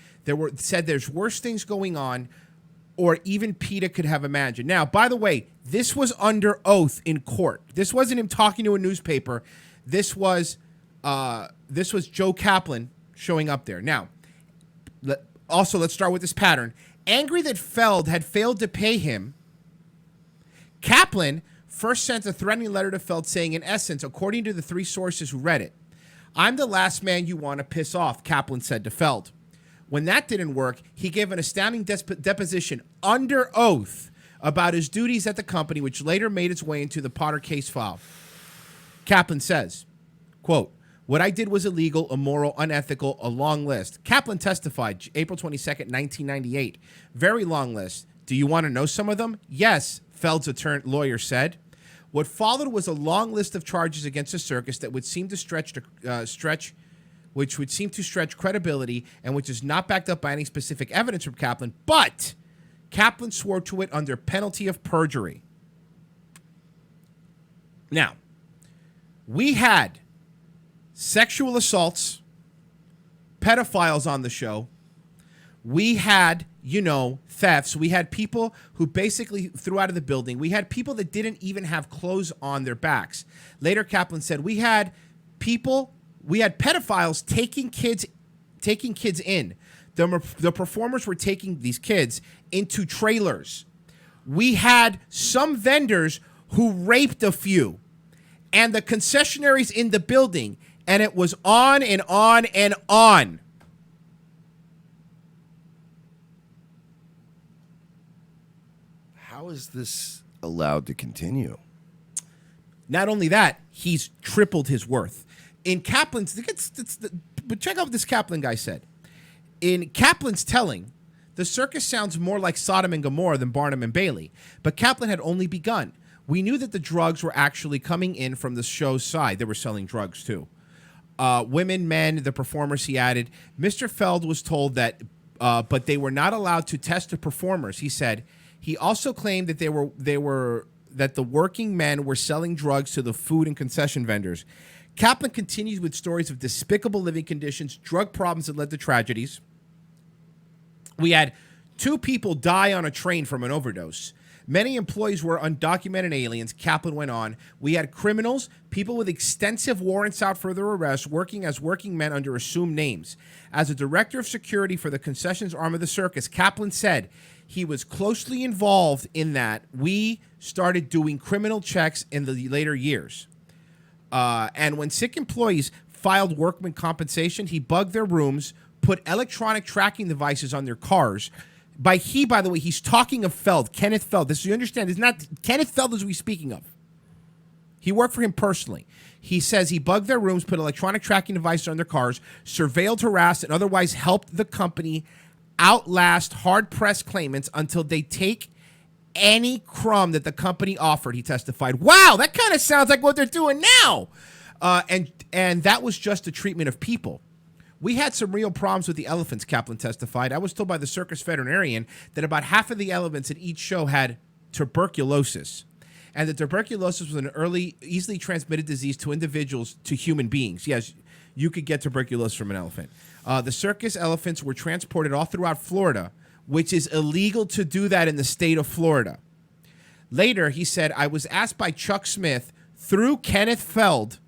said there's worse things going on or even PETA could have imagined. Now, by the way, this was under oath in court. This wasn't him talking to a newspaper. This was Joe Kaplan showing up there. Now, let's start with this pattern. Angry that Feld had failed to pay him, Kaplan first sent a threatening letter to Feld saying, in essence, according to the 3 sources who read it, "I'm the last man you want to piss off," Kaplan said to Feld. When that didn't work, he gave an astounding deposition under oath about his duties at the company, which later made its way into the Potter case file. Kaplan says, quote, "What I did was illegal, immoral, unethical, a long list." Kaplan testified April 22nd, 1998. Very long list. Do you want to know some of them? Yes, Feld's lawyer said. What followed was a long list of charges against the circus that would seem to stretch credibility and which is not backed up by any specific evidence from Kaplan, but Kaplan swore to it under penalty of perjury. Now, we had sexual assaults, pedophiles on the show. We had, thefts. We had people who basically threw out of the building. We had people that didn't even have clothes on their backs. Later, Kaplan said we had pedophiles taking kids in. The performers were taking these kids into trailers. We had some vendors who raped a few, and the concessionaries in the building. And it was on and on and on. How is this allowed to continue? Not only that, he's tripled his worth. In Kaplan's, but check out what this Kaplan guy said. In Kaplan's telling, the circus sounds more like Sodom and Gomorrah than Barnum and Bailey. But Kaplan had only begun. We knew that the drugs were actually coming in from the show's side. They were selling drugs too. Women, men, the performers, he added. Mr. Feld was told that, but they were not allowed to test the performers, he said. He also claimed that that the working men were selling drugs to the food and concession vendors. Kaplan continues with stories of despicable living conditions, drug problems that led to tragedies. We had 2 people die on a train from an overdose. Many employees were undocumented aliens, Kaplan went on. We had criminals, people with extensive warrants out for their arrest, working as working men under assumed names. As a director of security for the concessions arm of the circus, Kaplan said he was closely involved in that. We started doing criminal checks in the later years. And when sick employees filed workman compensation, he bugged their rooms, put electronic tracking devices on their cars. By the way, he's talking of Feld, Kenneth Feld. This, you understand, is not Kenneth Feld as we're speaking of. He worked for him personally. He says he bugged their rooms, put electronic tracking devices on their cars, surveilled, harassed, and otherwise helped the company outlast hard-pressed claimants until they take any crumb that the company offered, he testified. Wow, that kind of sounds like what they're doing now. And that was just the treatment of people. We had some real problems with the elephants, Kaplan testified. I was told by the circus veterinarian that about half of the elephants at each show had tuberculosis. And that tuberculosis was an early, easily transmitted disease to individuals, to human beings. Yes, you could get tuberculosis from an elephant. The circus elephants were transported all throughout Florida, which is illegal to do that in the state of Florida. Later, he said, I was asked by Chuck Smith through Kenneth Feld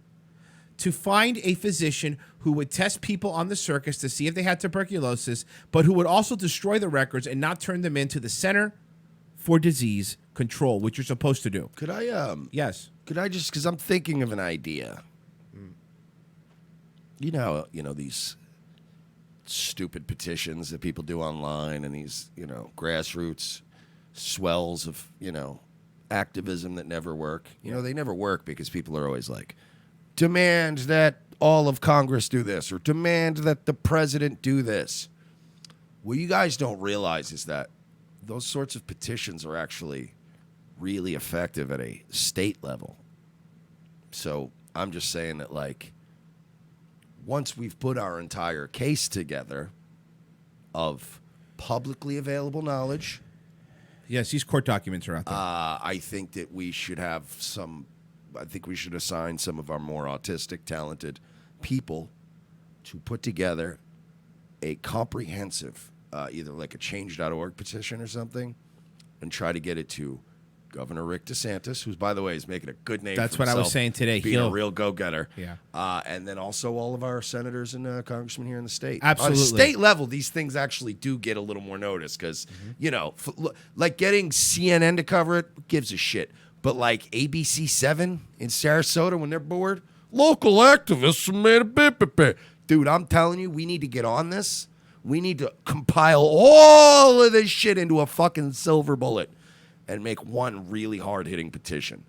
to find a physician who would test people on the circus to see if they had tuberculosis, but who would also destroy the records and not turn them into the Center for Disease Control, which you're supposed to do. Could I, Yes. Could I just, because I'm thinking of an idea. You know, these stupid petitions that people do online and these, grassroots swells of, activism that never work. They never work because people are always like, demand that all of Congress do this or demand that the president do this. What you guys don't realize is that those sorts of petitions are actually really effective at a state level. So I'm just saying that, like, once we've put our entire case together of publicly available knowledge. Yes, these court documents are out there. I think that we should assign some of our more autistic, talented people to put together a comprehensive, either like a change.org petition or something, and try to get it to Governor Rick DeSantis, who's, by the way, is making a good name That's for what I was himself, saying today. being a real go-getter. Yeah. And then also all of our senators and congressmen here in the state. Absolutely. On a state level, these things actually do get a little more notice because, like getting CNN to cover it, who gives a shit. But like ABC 7 in Sarasota, when they're bored, local activists made a bit. Dude, I'm telling you, we need to get on this. We need to compile all of this shit into a fucking silver bullet and make one really hard-hitting petition.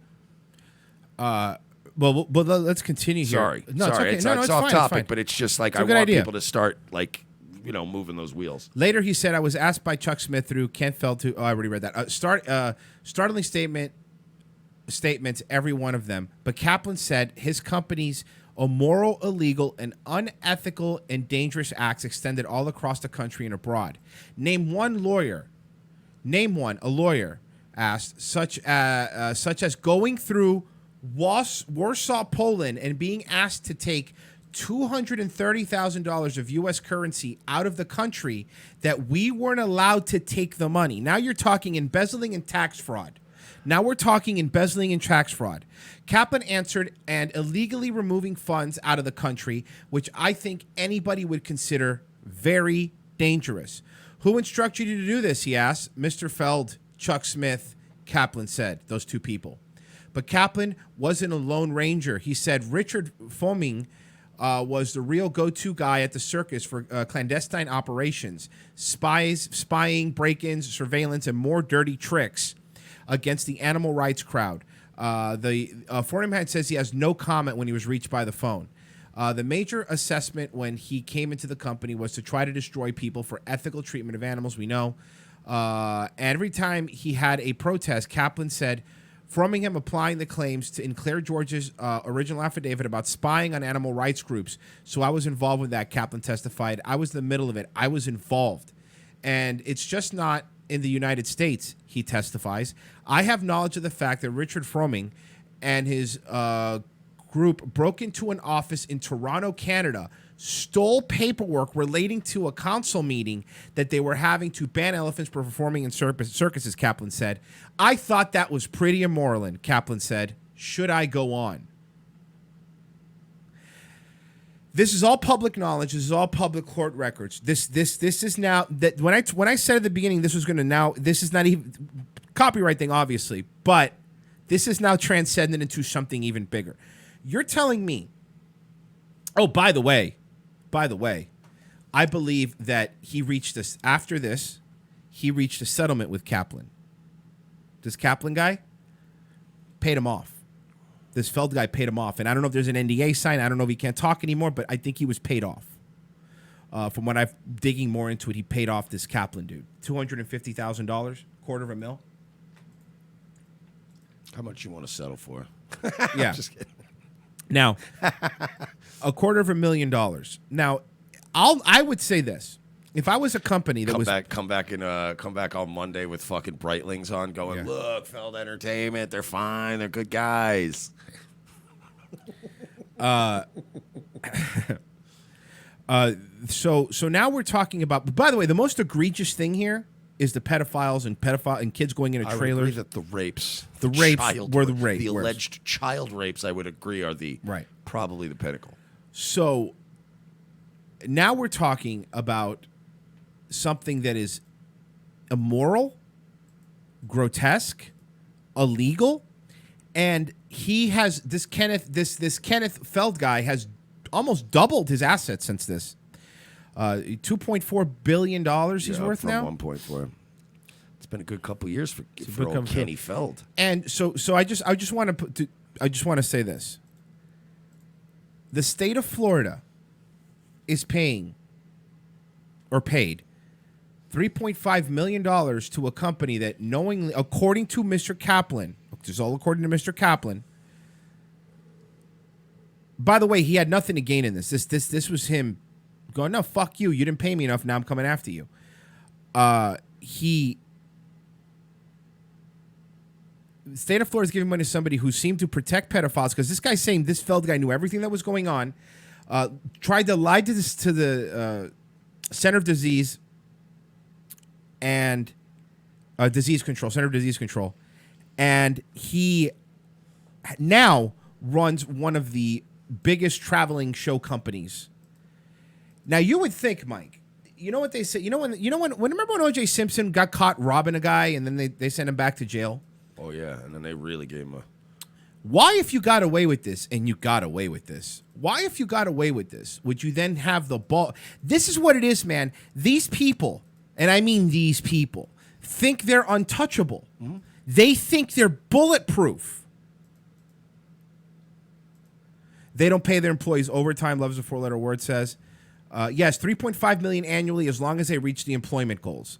Well, let's continue here. Sorry. No, it's okay. It's No, off fine, it's topic, fine. but it's just like It's a I good want idea. people to start, like, moving those wheels. Later, he said, I was asked by Chuck Smith through Kent Feld to... Oh, I already read that. Startling statements, every one of them. But Kaplan said his company's immoral, illegal, and unethical and dangerous acts extended all across the country and abroad. Name one, a lawyer asked, such as going through Warsaw, Poland, and being asked to take $230,000 of U.S. currency out of the country that we weren't allowed to take the money. Now you're talking embezzling and tax fraud. Kaplan answered, and illegally removing funds out of the country, which I think anybody would consider very dangerous. Who instructed you to do this, he asked. Mr. Feld, Chuck Smith, Kaplan said, those two people. But Kaplan wasn't a lone ranger. He said Richard Foming was the real go-to guy at the circus for clandestine operations, spying, break-ins, surveillance, and more dirty tricks against the animal rights crowd. The foreign man says he has no comment when he was reached by the phone. The major assessment when he came into the company was to try to destroy people for ethical treatment of animals, we know. Every time he had a protest, Kaplan said, Framingham applying the claims in Claire George's original affidavit about spying on animal rights groups. So I was involved with that, Kaplan testified. I was in the middle of it. I was involved. And it's just not in the United States, he testifies. I have knowledge of the fact that Richard Fromming and his group broke into an office in Toronto, Canada, stole paperwork relating to a council meeting that they were having to ban elephants from performing in circuses, Kaplan said. I thought that was pretty immoral, Kaplan said. Should I go on? This is all public knowledge. This is all public court records. This is now that when I said at the beginning this was going to now, this is not even copyright thing, obviously, but this is now transcended into something even bigger. You're telling me, oh, by the way, I believe that he reached this after this. He reached a settlement with Kaplan. This Kaplan guy paid him off. This Feld guy paid him off. And I don't know if there's an NDA sign. I don't know if he can't talk anymore, but I think he was paid off. From what I'm digging more into it, he paid off this Kaplan dude. $250,000, $250,000. How much you want to settle for? Yeah. Just kidding. Now, $250,000. Now, I would say this. If I was a company that come back on Monday with fucking Breitlings on, going, look, Feld Entertainment, they're fine, they're good guys. So now we're talking about. By the way, the most egregious thing here is the pedophiles and kids going into I would trailers. agree that the rapes, the alleged child rapes, I would agree are probably the pinnacle. So now we're talking about something that is immoral, grotesque, illegal, and he has this Kenneth Feld guy has almost doubled his assets since this. $2.4 billion he's worth from now. 1.4. It's been a good couple years for old Kenny Feld. And so I just want to say this. The state of Florida is paid $3.5 million to a company that knowingly, according to Mr. Kaplan, this is all according to Mr. Kaplan. By the way, he had nothing to gain in this. This was him going, no, fuck you. You didn't pay me enough. Now I'm coming after you. The state of Florida is giving money to somebody who seemed to protect pedophiles because this guy's saying this Feld guy knew everything that was going on, tried to lie to the Center of Disease and Disease Control, Center of Disease Control, and he now runs one of the biggest traveling show companies. Now you would think, Mike, you know what they say? Remember when O.J. Simpson got caught robbing a guy and then they sent him back to jail? Oh yeah, and then they really gave him a. Why, if you got away with this, and you got away with this, why, if you got away with this, would you then have the ball? This is what it is, man. These people, and I mean these people, think they're untouchable. Mm-hmm. They think they're bulletproof. They don't pay their employees overtime. Love is a four-letter word. Says, yes, $3.5 million annually as long as they reach the employment goals.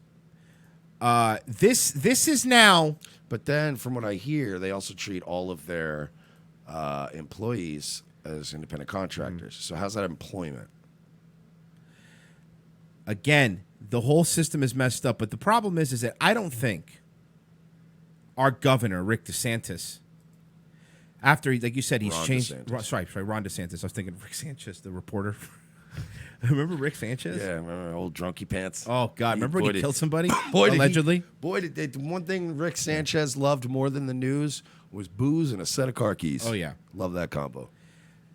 This is now. But then, from what I hear, they also treat all of their employees as independent contractors. So how's that employment? Again, the whole system is messed up. But the problem is that I don't think our governor, Rick DeSantis, after, like you said, he's changed. Sorry, Ron DeSantis. I was thinking Rick Sanchez, the reporter. Remember Rick Sanchez? Yeah, remember old drunky pants. Oh God, remember when he killed somebody? Allegedly. The one thing Rick Sanchez loved more than the news was booze and a set of car keys. Oh yeah, love that combo.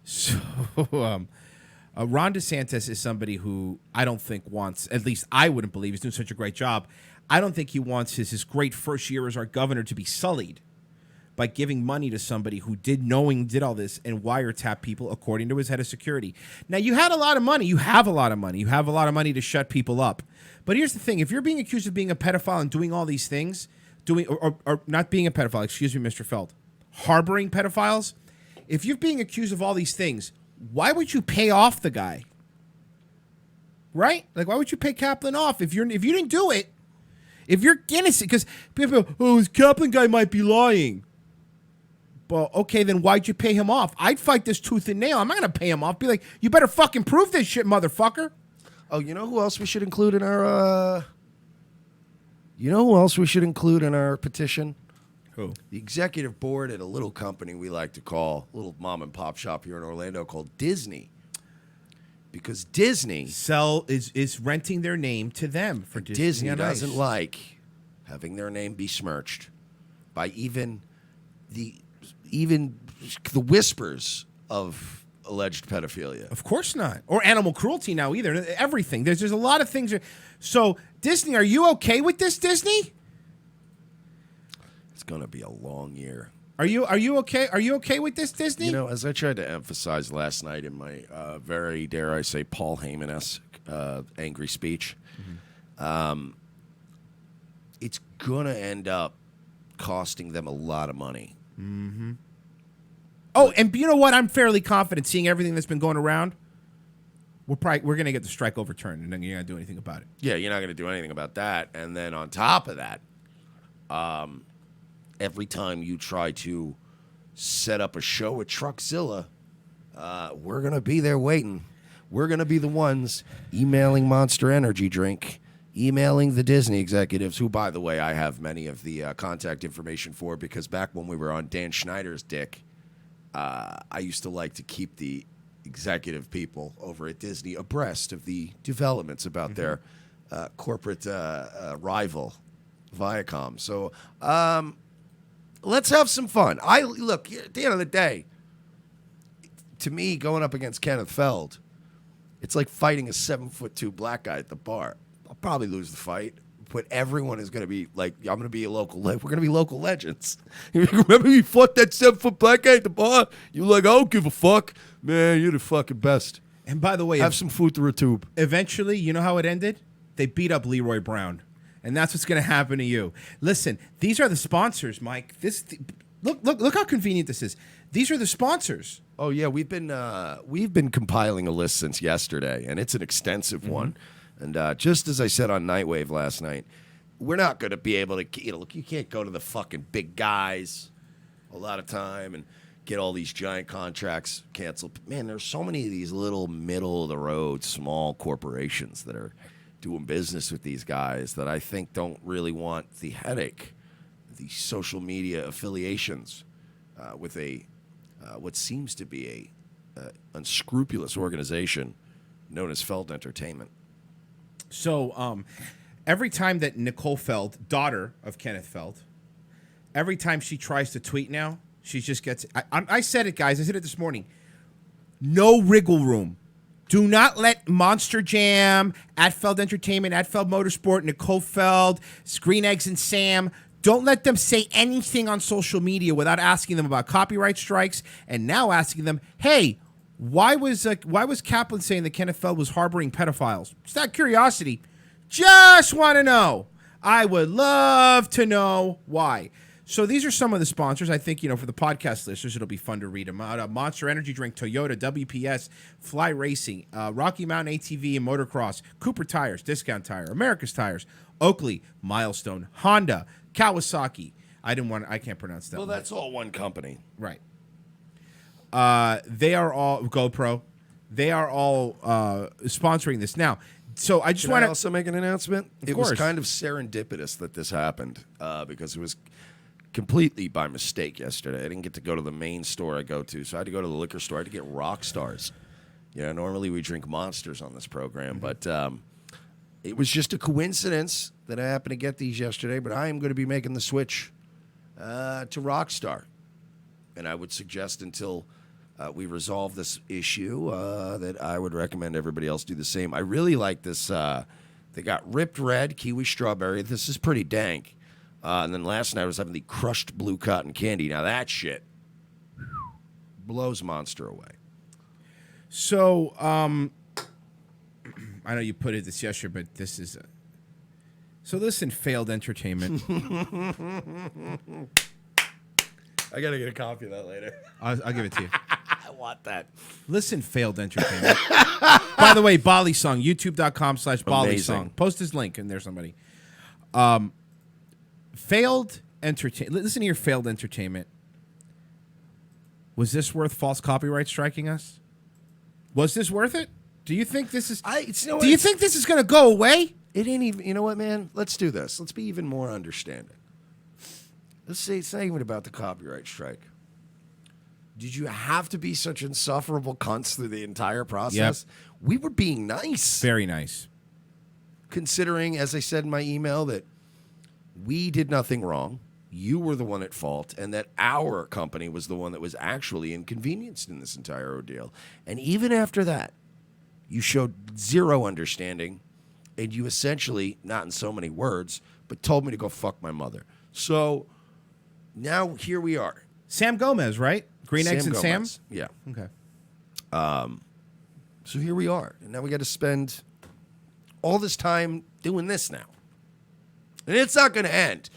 So, Ron DeSantis is somebody who I don't think wants. At least I wouldn't believe he's doing such a great job. I don't think he wants his great first year as our governor to be sullied by giving money to somebody who did all this and wiretap people according to his head of security. Now, you had a lot of money. You have a lot of money. You have a lot of money to shut people up. But here's the thing. If you're being accused of being a pedophile and doing all these things, or not being a pedophile, excuse me, Mr. Feld, harboring pedophiles, if you're being accused of all these things, why would you pay off the guy? Right? Like, why would you pay Kaplan off if you didn't do it? If you're innocent, because people go, this Kaplan guy might be lying. Well, okay, then why'd you pay him off? I'd fight this tooth and nail. I'm not going to pay him off. Be like, you better fucking prove this shit, motherfucker. Oh, you know who else we should include in our... You know who else we should include in our petition? Who? The executive board at a little company we like to call, a little mom and pop shop here in Orlando called Disney. Because Disney... is renting their name to them for Disney. Disney doesn't like having their name besmirched by even the whispers of alleged pedophilia. Of course not. Or animal cruelty now either. Everything. There's a lot of things. So, Disney, are you okay with this, Disney? It's going to be a long year. Are you okay? Are you okay with this, Disney? You know, as I tried to emphasize last night in my very, dare I say, Paul Heyman-esque angry speech, it's going to end up costing them a lot of money. Mm-hmm. Oh, and you know what? I'm fairly confident, seeing everything that's been going around, we're going to get the strike overturned, and then you're not going to do anything about it. Yeah, you're not going to do anything about that. And then on top of that, every time you try to set up a show at Truckzilla, we're going to be there waiting. We're going to be the ones emailing Monster Energy drink, emailing the Disney executives, who, by the way, I have many of the contact information for, because back when we were on Dan Schneider's dick, I used to like to keep the executive people over at Disney abreast of the developments about their corporate rival, Viacom. So let's have some fun. Look, at the end of the day, to me, going up against Kenneth Feld, it's like fighting a 7'2" black guy at the bar. I'll probably lose the fight, but everyone is going to be like, I'm going to be a local. We're going to be local legends. Remember you fought that 7' black guy at the bar? You're like, I don't give a fuck, man. You're the fucking best. And by the way, have some food through a tube. Eventually, you know how it ended? They beat up Leroy Brown, and that's what's going to happen to you. Listen, these are the sponsors, Mike. Look how convenient this is. These are the sponsors. Oh yeah, we've been compiling a list since yesterday, and it's an extensive one. And just as I said on Nightwave last night, we're not going to be able to. Look, you can't go to the fucking big guys a lot of time and get all these giant contracts canceled. Man, there's so many of these little middle of the road small corporations that are doing business with these guys that I think don't really want the headache, the social media affiliations with a what seems to be a unscrupulous organization known as Feld Entertainment. So every time that Nicole Feld, daughter of Kenneth Feld, every time she tries to tweet now, she just gets. I said it, guys. I said it this morning. No wriggle room. Do not let Monster Jam, at Feld Entertainment, at Feld Motorsport, Nicole Feld, Green Eggs and Sam. Don't let them say anything on social media without asking them about copyright strikes, and now asking them, hey, why was Kaplan saying that Kenneth Feld was harboring pedophiles? Just out of curiosity. Just want to know. I would love to know why. So these are some of the sponsors. I think, for the podcast listeners, it'll be fun to read them out. Monster Energy Drink, Toyota, WPS, Fly Racing, Rocky Mountain ATV and Motocross, Cooper Tires, Discount Tire, America's Tires, Oakley, Milestone, Honda, Kawasaki. I can't pronounce that. Well, that's all one company. Right. They are all GoPro. They are all sponsoring this now. So I just want to also make an announcement. It course. was kind of serendipitous that this happened because it was completely by mistake yesterday. I didn't get to go to the main store I go to, so I had to go to the liquor store. I had to get Rock Stars. Yeah, normally we drink Monsters on this program, but it was just a coincidence that I happened to get these yesterday. But I am going to be making the switch to Rockstar, and I would suggest until we resolve this issue that I would recommend everybody else do the same. I really like this. They got Ripped Red, Kiwi Strawberry. This is pretty dank. And then last night I was having the Crushed Blue Cotton Candy. Now that shit blows Monster away. So, I know you put it this yesterday, but this is so listen, Failed Entertainment. I got to get a copy of that later. I'll give it to you. I want that. Listen, Failed Entertainment. By the way, Bali Song, youtube.com/Bali Song. Post his link in there, somebody. Failed Entertainment. Listen here, Failed Entertainment. Was this worth false copyright striking us? Was this worth it? Do you think this is? Do you think this is going to go away? It ain't even. You know what, man? Let's do this. Let's be even more understanding. Let's say it's not even about the copyright strike. Did you have to be such insufferable cunts through the entire process? Yep. We were being nice. Very nice. Considering, as I said in my email, that we did nothing wrong. You were the one at fault, and that our company was the one that was actually inconvenienced in this entire ordeal. And even after that, you showed zero understanding, and you essentially, not in so many words, but told me to go fuck my mother. So now here we are. Sam Gomez, right? Green Eggs and Sam? Yeah. Okay. So here we are. And now we got to spend all this time doing this now. And it's not going to end.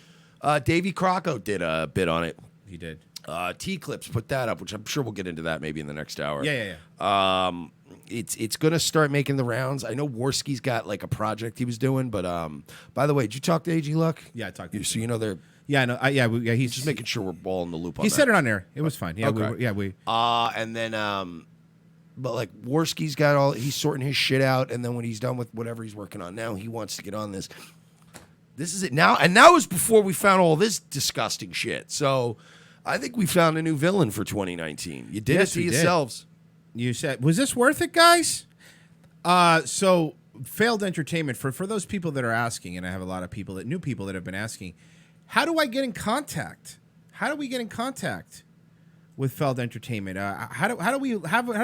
Davey Crocco did a bit on it. He did. T-Clips put that up, which I'm sure we'll get into that maybe in the next hour. Yeah. It's going to start making the rounds. I know Worski's got like a project he was doing, but by the way, did you talk to AG Luck? Yeah, I talked to him. So you know they're... Yeah, I know. He's just making sure we're all in the loop on that. He said it on there. It was fine. Yeah, okay. And then, but like Worski's got all... He's sorting his shit out, and then when he's done with whatever he's working on now, he wants to get on this. This is it now. And that was before we found all this disgusting shit. So I think we found a new villain for 2019. You did it to yourselves. You said, was this worth it, guys? So Failed Entertainment, for those people that are asking, and I have a lot of new people that have been asking, how do I get in contact? How do we get in contact with Feld Entertainment? How do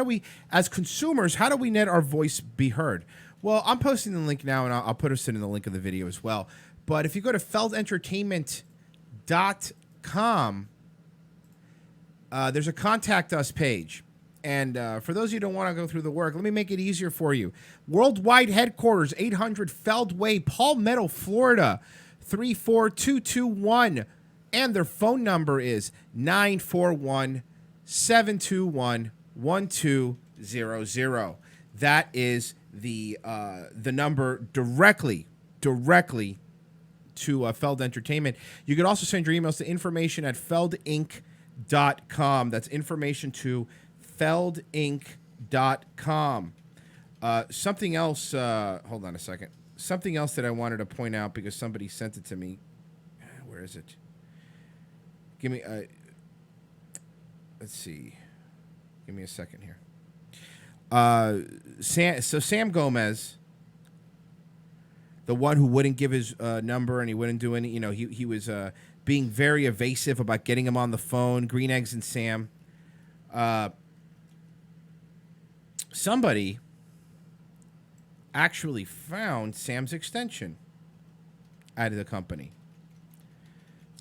we, as consumers, how do we let our voice be heard? Well, I'm posting the link now, and I'll put us in the link of the video as well. But if you go to feldentertainment.com, there's a contact us page. And for those of you who don't want to go through the work, let me make it easier for you. Worldwide headquarters, 800 Feld Way, Palmetto, Florida, 34221. And their phone number is 941-721-1200. That is the number directly to Feld Entertainment. You can also send your emails to information@feldinc.com. That's information to feldinc.com. Something else, hold on a second. Something else that I wanted to point out because somebody sent it to me. Where is it? Give me let's see. Give me a second here. Sam Gomez, the one who wouldn't give his number and he wouldn't do any, he was being very evasive about getting him on the phone. Green Eggs and Sam. Somebody actually found Sam's extension out of the company.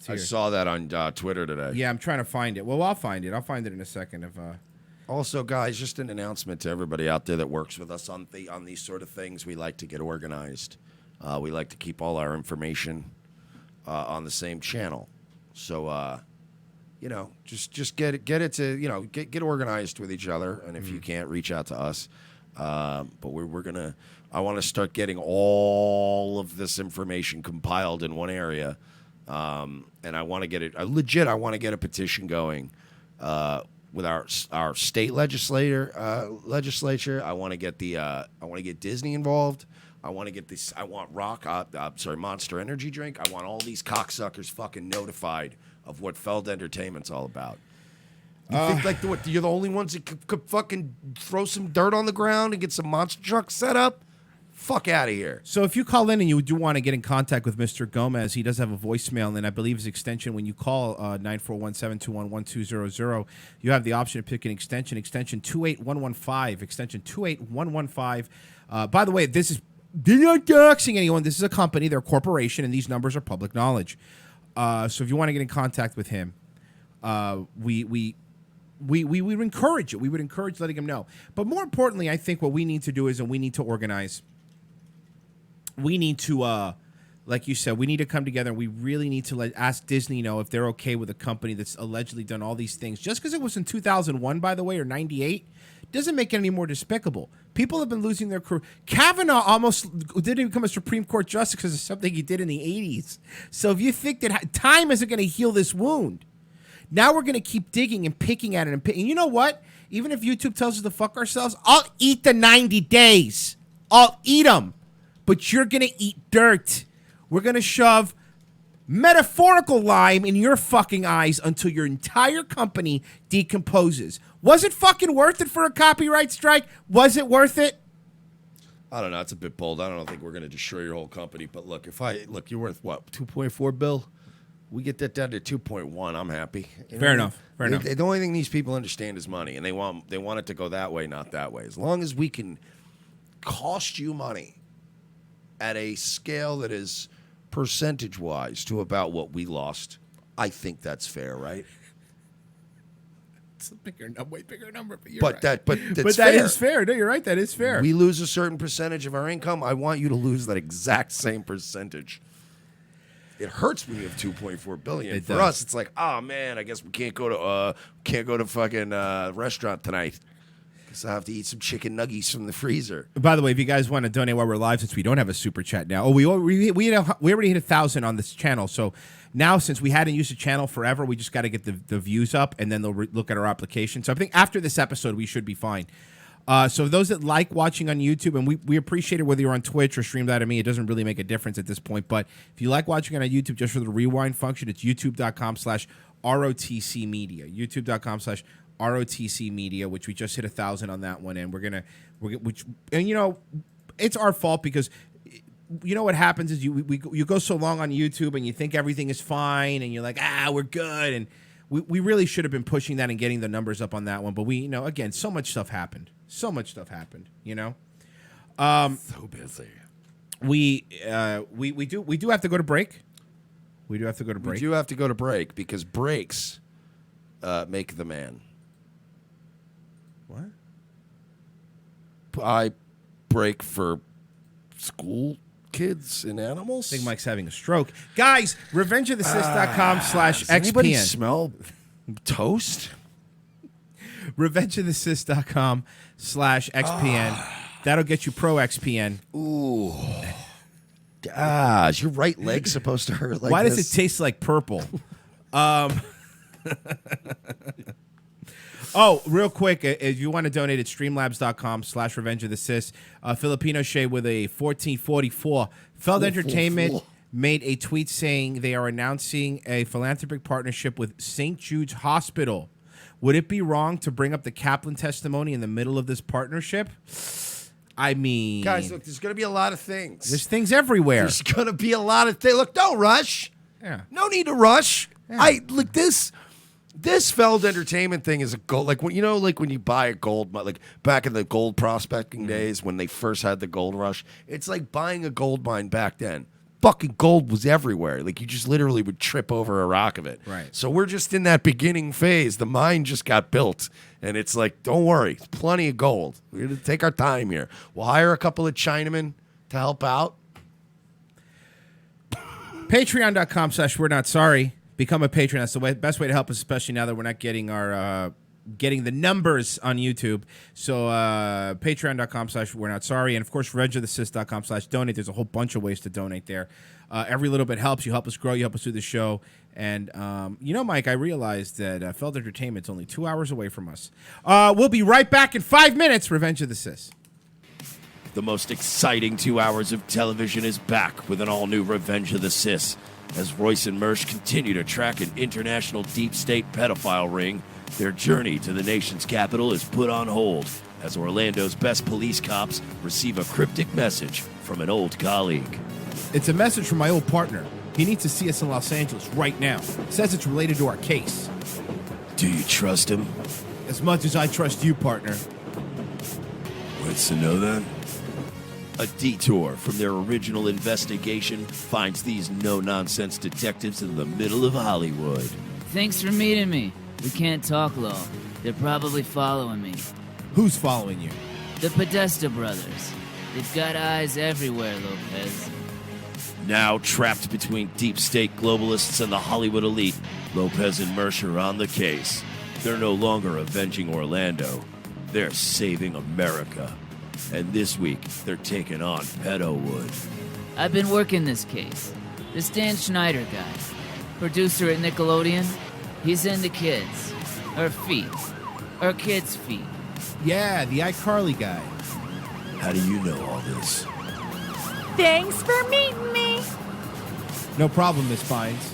I saw that on Twitter today. Yeah, I'm trying to find it. Well, I'll find it. I'll find it in a second. Also, guys, just an announcement to everybody out there that works with us on these sort of things. We like to get organized. We like to keep all our information on the same channel. So, just get it to get organized with each other. And if you can't, reach out to us. But we're gonna. I want to start getting all of this information compiled in one area. And I want to get it legit. I want to get a petition going with our state legislature. I want to get get Disney involved. I want to get this. I want Monster Energy drink. I want all these cocksuckers fucking notified of what Feld Entertainment's all about. You think you're the only ones that could fucking throw some dirt on the ground and get some monster trucks set up? Fuck out of here. So if you call in and you do want to get in contact with Mr. Gomez, he does have a voicemail, and I believe his extension, when you call 941-721-1200, you have the option to pick an extension 28115, extension 28115. By the way, they're not doxing anyone. This is a company, they're a corporation, and these numbers are public knowledge. So if you want to get in contact with him, we would encourage it. We would encourage letting him know. But more importantly, I think what we need to do is, and we need to organize. We need to, like you said, we need to come together, and we really need to ask Disney if they're okay with a company that's allegedly done all these things. Just because it was in 2001, by the way, or 98, doesn't make it any more despicable. People have been losing their career. Kavanaugh almost didn't become a Supreme Court justice because of something he did in the 80s. So if you think that time isn't going to heal this wound, now we're going to keep digging and picking at it. And you know what? Even if YouTube tells us to fuck ourselves, I'll eat the 90 days. I'll eat them. But you're going to eat dirt. We're going to shove metaphorical lime in your fucking eyes until your entire company decomposes. Was it fucking worth it for a copyright strike? Was it worth it? I don't know. It's a bit bold. I don't think we're going to destroy your whole company. But look, you're worth what? 2.4 bill? We get that down to 2.1. I'm happy. Fair enough. The only thing these people understand is money, and they want it to go that way, not that way. As long as we can cost you money at a scale that is percentage-wise to about what we lost, I think that's fair, right? It's a way bigger number, but you're right. But that fair. Is fair. No, you're right. That is fair. We lose a certain percentage of our income. I want you to lose that exact same percentage. It hurts when you have 2.4 billion. For us, it's like, oh man, I guess we can't go to fucking restaurant tonight. Guess I have to eat some chicken nuggies from the freezer. By the way, if you guys want to donate while we're live, since we don't have a super chat now, we already hit 1,000 on this channel. So now, since we hadn't used the channel forever, we just got to get the views up, and then they'll look at our application. So I think after this episode, we should be fine. So those that like watching on YouTube, and we appreciate it whether you're on Twitch or stream that to me, it doesn't really make a difference at this point. But if you like watching on YouTube just for the rewind function, it's youtube.com/ROTC Media. YouTube.com/ROTC ROTC Media, which we just hit 1,000 on that one, and it's our fault because you know what happens is you go so long on YouTube and you think everything is fine and you're like, we're good, and we really should have been pushing that and getting the numbers up on that one, but again, so much stuff happened, so so busy. We do have to go to break. We do have to go to break because breaks make the man. What? I break for school kids and animals. I think Mike's having a stroke. Guys, revengeofthesis.com/XPN. Does anybody smell toast? revengeofthesis.com/XPN. That'll get you pro XPN. Ooh. Is your right leg supposed to hurt like Why this? does it taste like purple? Oh, real quick, if you want to donate, it's streamlabs.com/revengeofthesis. Filipino Shea with a 1444. Feld Entertainment made a tweet saying they are announcing a philanthropic partnership with St. Jude's Hospital. Would it be wrong to bring up the Kaplan testimony in the middle of this partnership? I mean... Guys, look, there's going to be a lot of things. There's things everywhere. There's going to be a lot of things. Look, don't rush. Yeah. No need to rush. Yeah. Look, this Feld Entertainment thing is a gold. Like when you buy a gold, like back in the gold prospecting days when they first had the gold rush, it's like buying a gold mine back then. Fucking gold was everywhere. Like you just literally would trip over a rock of it. Right. So we're just in that beginning phase. The mine just got built, and it's like, don't worry, it's plenty of gold. We're gonna take our time here. We'll hire a couple of Chinamen to help out. Patreon.com/we're not sorry. Become a patron. That's the best way to help us, especially now that we're not getting our getting the numbers on YouTube. So patreon.com/we're not sorry. And of course, revengeofthesis.com/donate. There's a whole bunch of ways to donate there. Every little bit helps. You help us grow. You help us do the show. And, Mike, I realized that Feld Entertainment's only 2 hours away from us. We'll be right back in 5 minutes. Revenge of the Sis. The most exciting 2 hours of television is back with an all-new Revenge of the Sis. As Royce and Mersch continue to track an international deep state pedophile ring, their journey to the nation's capital is put on hold as Orlando's best police cops receive a cryptic message from an old colleague. It's a message from my old partner. He needs to see us in Los Angeles right now. Says it's related to our case. Do you trust him? As much as I trust you, partner. What's to know then? A detour from their original investigation finds these no-nonsense detectives in the middle of Hollywood. Thanks for meeting me. We can't talk low. They're probably following me. Who's following you? The Podesta brothers. They've got eyes everywhere, Lopez. Now trapped between deep state globalists and the Hollywood elite, Lopez and Mersch are on the case. They're no longer avenging Orlando. They're saving America. And this week, they're taking on Pedowood. I've been working this case. This Dan Schneider guy, producer at Nickelodeon, he's into kids. Or feet. Or kids' feet. Yeah, the iCarly guy. How do you know all this? Thanks for meeting me. No problem, Miss Bynes.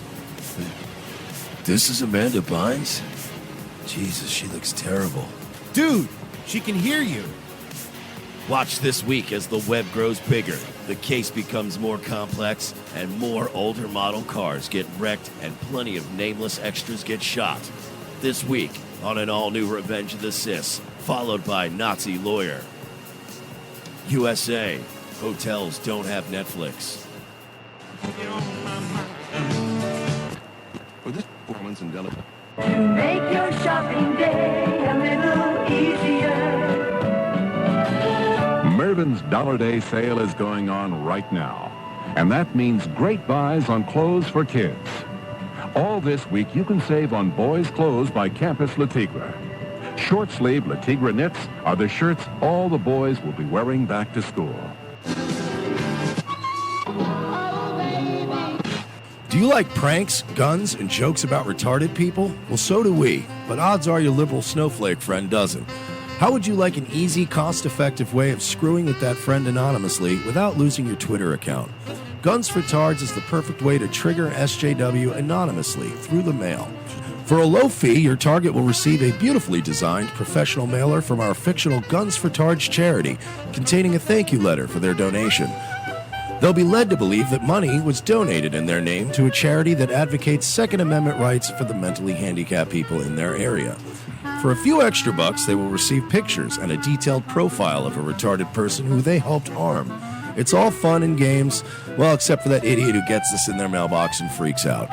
This is Amanda Bynes? Jesus, she looks terrible. Dude, she can hear you. Watch this week as the web grows bigger, the case becomes more complex, and more older model cars get wrecked and plenty of nameless extras get shot. This week on an all-new Revenge of the Sis, followed by Nazi Lawyer. USA, hotels don't have Netflix. For this performance in Delaware. To make your shopping day a little easier. Mervyn's Dollar Day sale is going on right now, and that means great buys on clothes for kids. All this week, you can save on boys' clothes by Campus Le Tigre. Short-sleeve Le Tigre knits are the shirts all the boys will be wearing back to school. Do you like pranks, guns, and jokes about retarded people? Well, so do we, but odds are your liberal snowflake friend doesn't. How would you like an easy, cost-effective way of screwing with that friend anonymously without losing your Twitter account? Guns for Tards is the perfect way to trigger SJW anonymously through the mail. For a low fee, your target will receive a beautifully designed professional mailer from our fictional Guns for Targe charity, containing a thank you letter for their donation. They'll be led to believe that money was donated in their name to a charity that advocates Second Amendment rights for the mentally handicapped people in their area. For a few extra bucks, they will receive pictures and a detailed profile of a retarded person who they helped harm. It's all fun and games, well, except for that idiot who gets this in their mailbox and freaks out.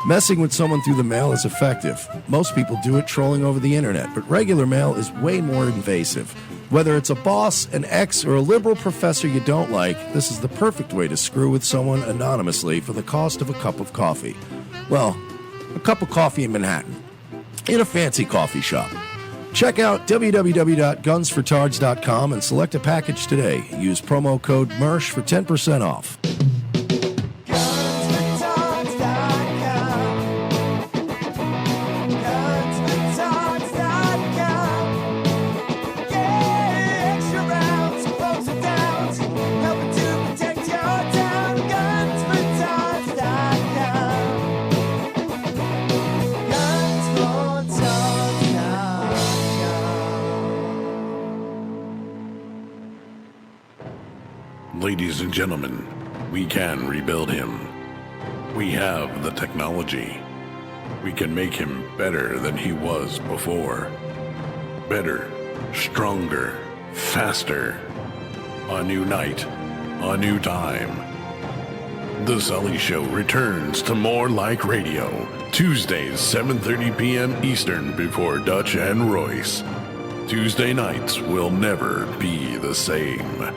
Messing with someone through the mail is effective. Most people do it trolling over the internet, but regular mail is way more invasive. Whether it's a boss, an ex, or a liberal professor you don't like, this is the perfect way to screw with someone anonymously for the cost of a cup of coffee. Well, a cup of coffee in Manhattan, in a fancy coffee shop. Check out www.gunsfortards.com and select a package today. Use promo code MERSH for 10% off. Ladies and gentlemen, we can rebuild him. We have the technology. We can make him better than he was before. Better, stronger, faster. A new night, a new time. The Sully Show returns to More Like Radio, Tuesdays, 7:30 p.m. Eastern before Dutch and Royce. Tuesday nights will never be the same.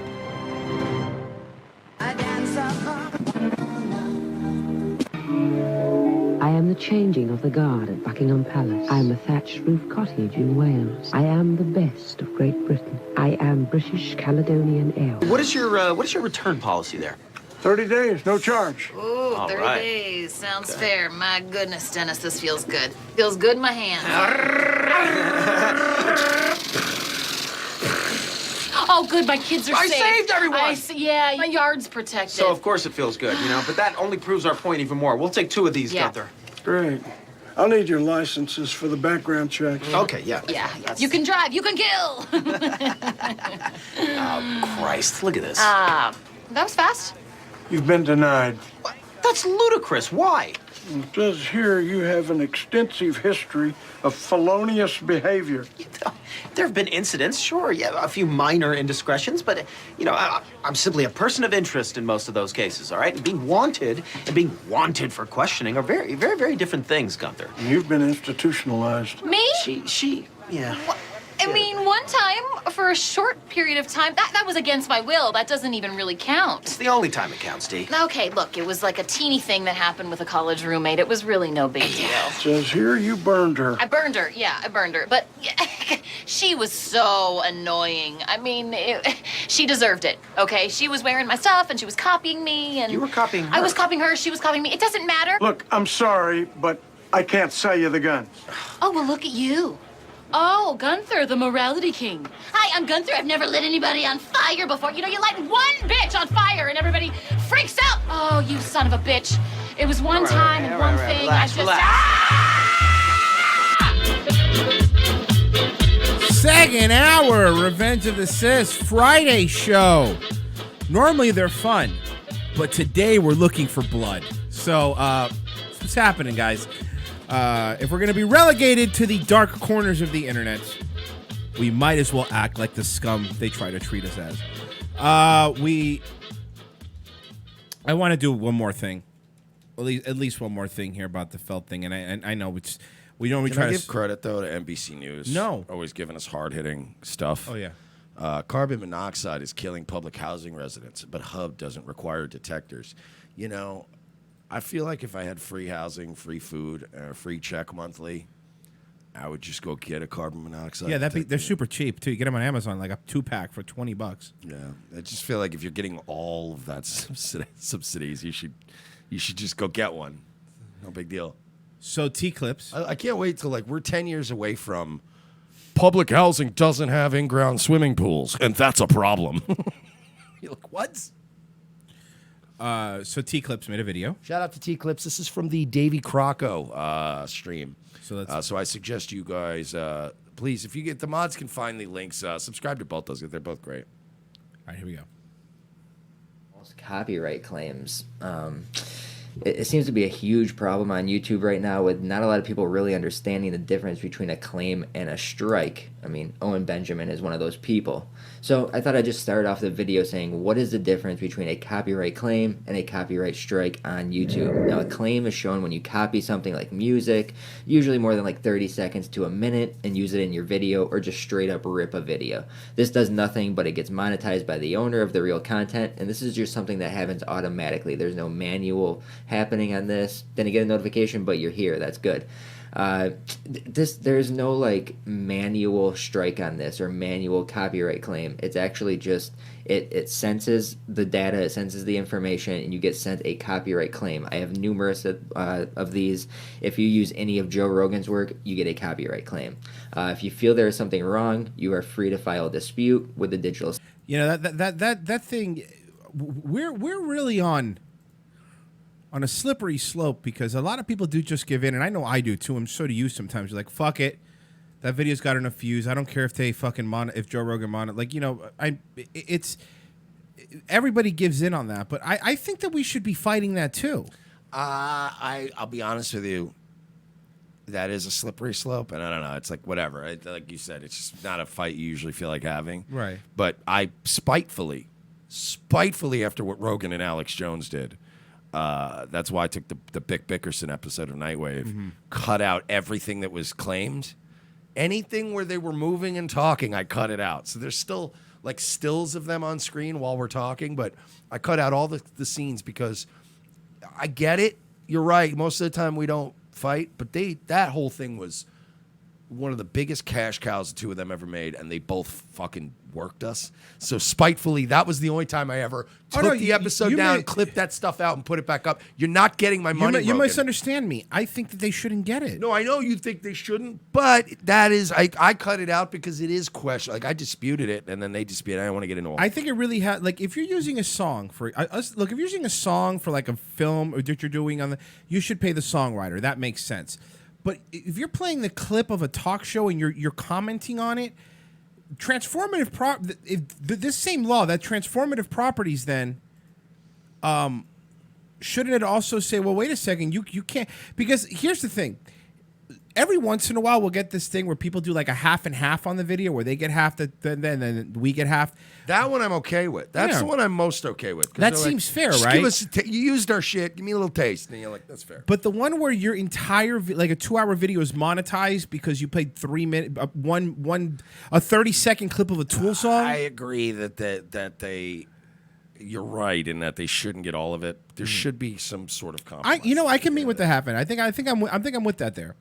I am the changing of the guard at Buckingham Palace. I am a thatched roof cottage in Wales. I am the best of Great Britain. I am British Caledonian Ale. What is your return policy there? 30 days, no charge. Ooh, 30 days. Sounds fair. My goodness, Dennis, this feels good. Feels good in my hands. Oh, good, my kids are I safe. saved everyone! Yeah, my yard's protected. So, of course it feels good, but that only proves our point even more. We'll take 2 of these, Gunther. Great. I'll need your licenses for the background checks. Okay, yeah. Yeah, you can drive, you can kill. Oh, Christ, look at this. That was fast. You've been denied. What? That's ludicrous. Why? It says here you have an extensive history of felonious behavior. There have been incidents, sure, a few minor indiscretions, but, I'm simply a person of interest in most of those cases, all right? And being wanted for questioning are very, very, very different things, Gunther. You've been institutionalized. Me? Yeah. I mean, one time, for a short period of time, that was against my will. That doesn't even really count. It's the only time it counts, Dee. Okay, look, it was like a teeny thing that happened with a college roommate. It was really no big deal. It says here you burned her. I burned her, But she was so annoying. I mean, she deserved it, okay? She was wearing my stuff, and she was copying me, and... You were copying her. I was copying her, she was copying me. It doesn't matter. Look, I'm sorry, but I can't sell you the guns. Oh, well, look at you. Oh, Gunther, the morality king. Hi, I'm Gunther. I've never lit anybody on fire before. You light one bitch on fire and everybody freaks out. Oh, you son of a bitch. It was one time and one thing. Second hour, Revenge of the Sis Friday show. Normally they're fun, but today we're looking for blood. So, what's happening, guys? If we're going to be relegated to the dark corners of the internet, we might as well act like the scum they try to treat us as. I want to do one more thing. At least one more thing here about the Feld thing. And I know we don't Can I give credit, though, to NBC News? No. Always giving us hard-hitting stuff. Oh, yeah. Carbon monoxide is killing public housing residents, but HUB doesn't require detectors. I feel like if I had free housing, free food, and a free check monthly, I would just go get a carbon monoxide. Yeah, they're super cheap too. You get them on Amazon, like a 2-pack for $20. Yeah, I just feel like if you're getting all of that subsidies, you should just go get one. No big deal. So T-Clips. I can't wait till we're 10 years away from public housing doesn't have in-ground swimming pools, and that's a problem. You're like, what? So T-Clips made a video. Shout out to T-Clips. This is from the Davy Crocco stream. So I suggest you guys, please, if you get the mods can find the links, subscribe to both those. They're both great. All right, here we go. Copyright claims. It seems to be a huge problem on YouTube right now with not a lot of people really understanding the difference between a claim and a strike. I mean, Owen Benjamin is one of those people. So I thought I'd just start off the video saying, what is the difference between a copyright claim and a copyright strike on YouTube? Now, a claim is shown when you copy something like music, usually more than like 30 seconds to a minute, and use it in your video, or just straight up rip a video. This does nothing, but it gets monetized by the owner of the real content, and this is just something that happens automatically. There's no manual happening on this. Then you get a notification, but you're here. That's good. There's no like manual strike on this or manual copyright claim. It's actually just it senses the data, it senses the information, and you get sent a copyright claim. I have numerous of these. If you use any of Joe Rogan's work, you get a copyright claim. If you feel there is something wrong, you are free to file a dispute with the digital. You know that thing. We're really on a slippery slope, because a lot of people do just give in, and I know I do too. I'm so do you sometimes. You're like, fuck it, that video's got enough views. I don't care if they fucking if Joe Rogan like, you know, it's everybody gives in on that, but I think that we should be fighting that too. I'll be honest with you. That is a slippery slope, and I don't know. It's like whatever. Like you said, it's just not a fight you usually feel like having. Right. But I spitefully after what Rogan and Alex Jones did. That's why I took the Bick Bickerson episode of Nightwave, cut out everything that was claimed. Anything where they were moving and talking, I cut it out. So there's still like stills of them on screen while we're talking, but I cut out all the scenes because I get it. You're right. Most of the time we don't fight, but that whole thing was one of the biggest cash cows the two of them ever made, and they both fucking worked us. So spitefully, that was the only time I ever took the episode down, clipped that stuff out, and put it back up. You're not getting my money, You misunderstand me. I think that they shouldn't get it. No, I know you think they shouldn't, but that is, I cut it out because it is question. Like, I disputed it, and then they disputed it. I don't want to get into all. I think it really had, like, if you're using a song for, if you're using a song for like a film or that you're doing you should pay the songwriter. That makes sense. But if you're playing the clip of a talk show and you're commenting on it, this same law, that transformative properties, then shouldn't it also say, well, wait a second, you can't, because here's the thing. Every once in a while, we'll get this thing where people do like a half and half on the video, where they get half, then we get half. That one I'm okay with. That's the one I'm most okay with. That seems fair, right? You used our shit. Give me a little taste. And you're like, that's fair. But the one where your entire, like a 2-hour video is monetized because you played 3 minutes, a 30-second clip of a Tool song. I agree that they, you're right in that they shouldn't get all of it. There should be some sort of compromise. I can meet with that happen. I think I'm with that there.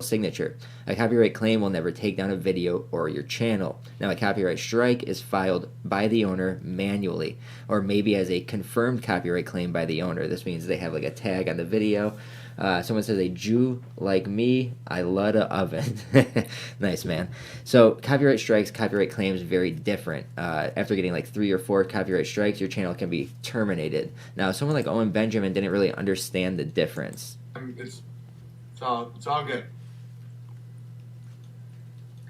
Signature. A copyright claim will never take down a video or your channel. Now, a copyright strike is filed by the owner manually, or maybe as a confirmed copyright claim by the owner. This means they have like a tag on the video. Someone says, a Jew like me, I love a oven. Nice, man. So copyright strikes, copyright claims, very different. After getting like 3 or 4 copyright strikes, your channel can be terminated. Now, someone like Owen Benjamin didn't really understand the difference. It's all good.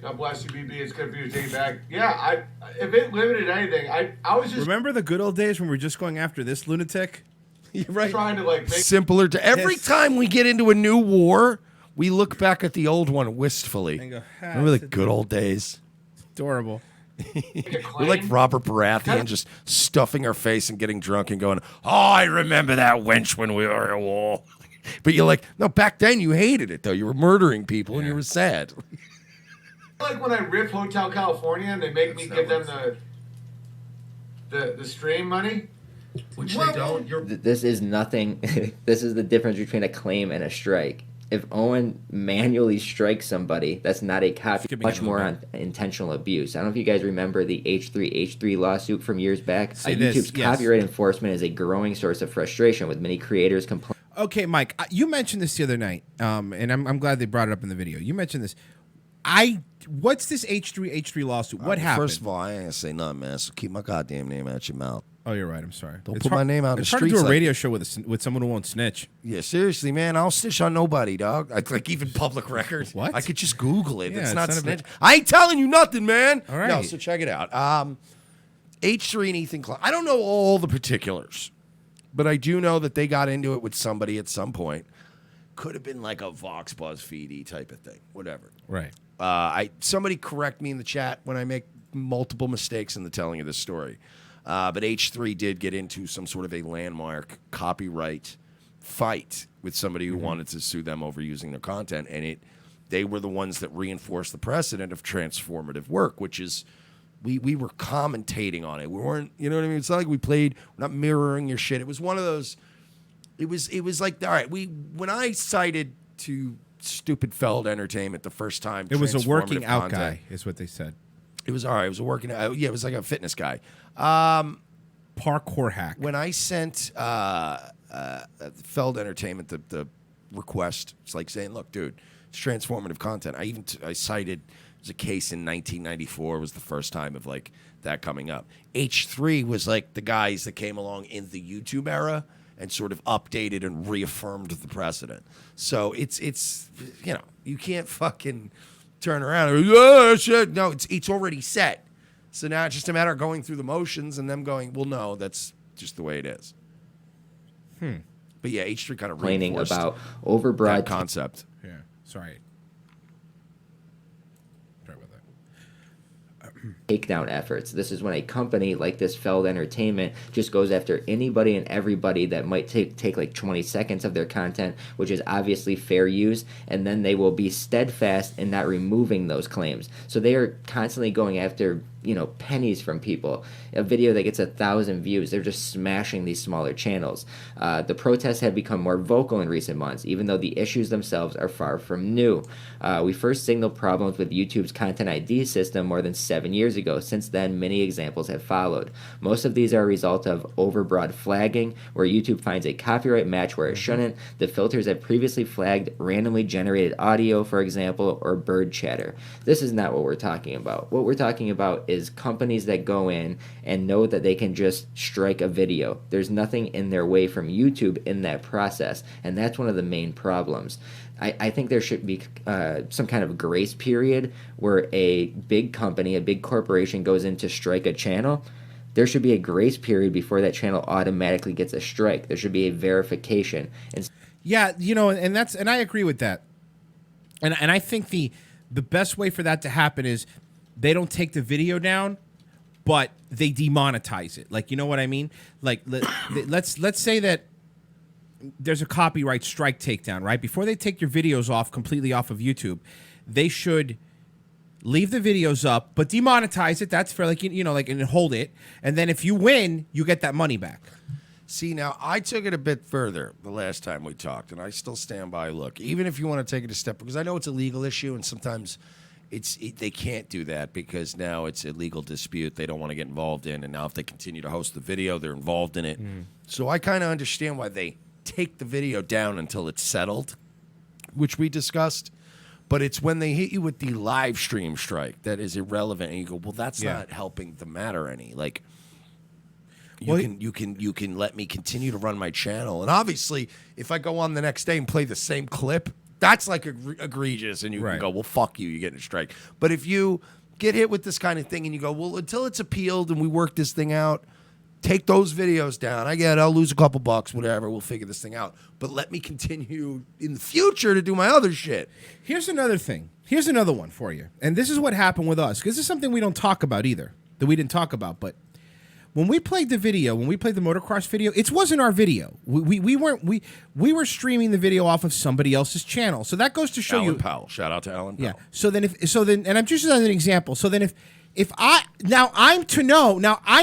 God bless you, BB. It's good for you to take it back. Yeah, if it limited anything, I was just... Remember the good old days when we were just going after this lunatic? You're right. Trying to like make simpler to every time we get into a new war, we look back at the old one wistfully. And go, remember the good old days? Adorable. We're like Robert Baratheon, just stuffing our face and getting drunk and going, oh, I remember that wench when we were at war. But you're like, no, back then you hated it, though. You were murdering people and you were sad. Like when I rip Hotel California and they make me give them the stream money, which they don't. This is nothing. This is the difference between a claim and a strike. If Owen manually strikes somebody, that's not a copy. Much more on intentional abuse. I don't know if you guys remember the H3H3 lawsuit from years back. YouTube's copyright enforcement is a growing source of frustration, with many creators complaining. Okay, Mike, you mentioned this the other night, and I'm glad they brought it up in the video. You mentioned this. What's this H3H3 lawsuit? What happened? First of all, I ain't gonna say nothing, man. So keep my goddamn name out your mouth. Oh, you're right. I'm sorry. Don't put my name out in the It's hard to streets do a like- radio show with someone who won't snitch. Yeah, seriously, man. I'll snitch on nobody, dog. Like even public records. What? I could just Google it. Yeah, it's it's not not a snitch. bit- I ain't telling you nothing, man. All right. No, so check it out. H3 and Ethan Klein. I don't know all the particulars, but I do know that they got into it with somebody at some point. Could have been like a Vox BuzzFeedy type of thing. Whatever. Right. Somebody correct me in the chat when I make multiple mistakes in the telling of this story. But H3 did get into some sort of a landmark copyright fight with somebody who wanted to sue them over using their content, and they were the ones that reinforced the precedent of transformative work, which is we were commentating on it. We weren't, you know what I mean? It's not like we're not mirroring your shit. It was one of those. It was like, all right, when I cited to stupid Feld Entertainment the first time, It was a working transformative out content, guy, is what they said. It was all right. It was a working out. Yeah, it was like a fitness guy. Parkour hack. When I sent Feld Entertainment the request, it's like saying, look, dude, it's transformative content. I cited, there's a case in 1994 was the first time of like that coming up. H3 was like the guys that came along in the YouTube era and sort of updated and reaffirmed the precedent. So it's you know, you can't fucking turn around and oh, shit. No, it's already set. So now it's just a matter of going through the motions and them going, well, no, that's just the way it is. But yeah, H3 kind of Complaining reinforced about overbroad that concept. Yeah. Sorry. takedown efforts. This is when a company like this Feld Entertainment just goes after anybody and everybody that might take like 20 seconds of their content, which is obviously fair use, and then they will be steadfast in not removing those claims. So they are constantly going after, you know, pennies from people. A video that gets 1,000 views, they're just smashing these smaller channels. The protests have become more vocal in recent months, even though the issues themselves are far from new. We first signaled problems with YouTube's content ID system more than 7 years ago. Since then, many examples have followed. Most of these are a result of overbroad flagging, where YouTube finds a copyright match where it shouldn't. The filters have previously flagged randomly generated audio, for example, or bird chatter. This is not what we're talking about. What we're talking about is companies that go in and know that they can just strike a video. There's nothing in their way from YouTube in that process, and that's one of the main problems. I think there should be some kind of grace period where a big company, a big corporation goes in to strike a channel. There should be a grace period before that channel automatically gets a strike. There should be a verification. Yeah, you know, and I agree with that. And I think the best way for that to happen is they don't take the video down, but they demonetize it. Like, you know what I mean? Like, let's say that there's a copyright strike takedown, right? Before they take your videos off completely off of YouTube, they should leave the videos up, but demonetize it. That's fair, like, you know, like, and hold it. And then if you win, you get that money back. See, now, I took it a bit further the last time we talked, and I still stand by, look, even if you want to take it a step, because I know it's a legal issue, and sometimes they can't do that because now it's a legal dispute they don't want to get involved in, and now if they continue to host the video, they're involved in it. So I kind of understand why they take the video down until it's settled, which we discussed. But it's when they hit you with the live stream strike that is irrelevant, and you go, well, that's not helping the matter any. Like, you can let me continue to run my channel, and obviously, if I go on the next day and play the same clip, that's like egregious, and you can go, well, fuck you, you're getting a strike. But if you get hit with this kind of thing, and you go, well, until it's appealed and we work this thing out, take those videos down. I get it. I'll lose a couple bucks, whatever. We'll figure this thing out. But let me continue in the future to do my other shit. Here's another thing. Here's another one for you. And this is what happened with us, because this is something we don't talk about either, that we didn't talk about. But when we played the video, when we played the motocross video, it wasn't our video. We were streaming the video off of somebody else's channel. So that goes to show Alan Powell. Shout out to Alan Powell. Yeah. So then, and I'm just as an example. So then if I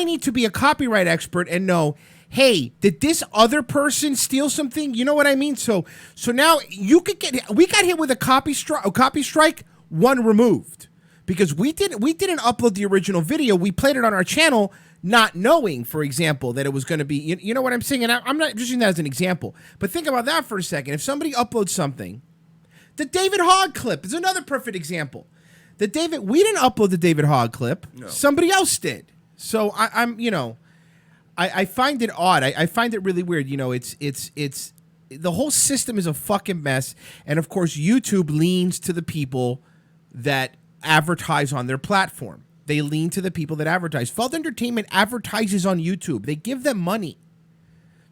need to be a copyright expert and know, hey, did this other person steal something? You know what I mean? So now we got hit with a copy strike, one removed, because we didn't upload the original video. We played it on our channel, not knowing, for example, that it was going to be, you know what I'm saying? And I'm not just using that as an example, but think about that for a second. If somebody uploads something, the David Hogg clip is another perfect example. We didn't upload the David Hogg clip. No. Somebody else did. So I'm I find it odd. I find it really weird. You know, it's the whole system is a fucking mess, and of course, YouTube leans to the people that advertise on their platform. They lean to the people that advertise. Feld Entertainment advertises on YouTube. They give them money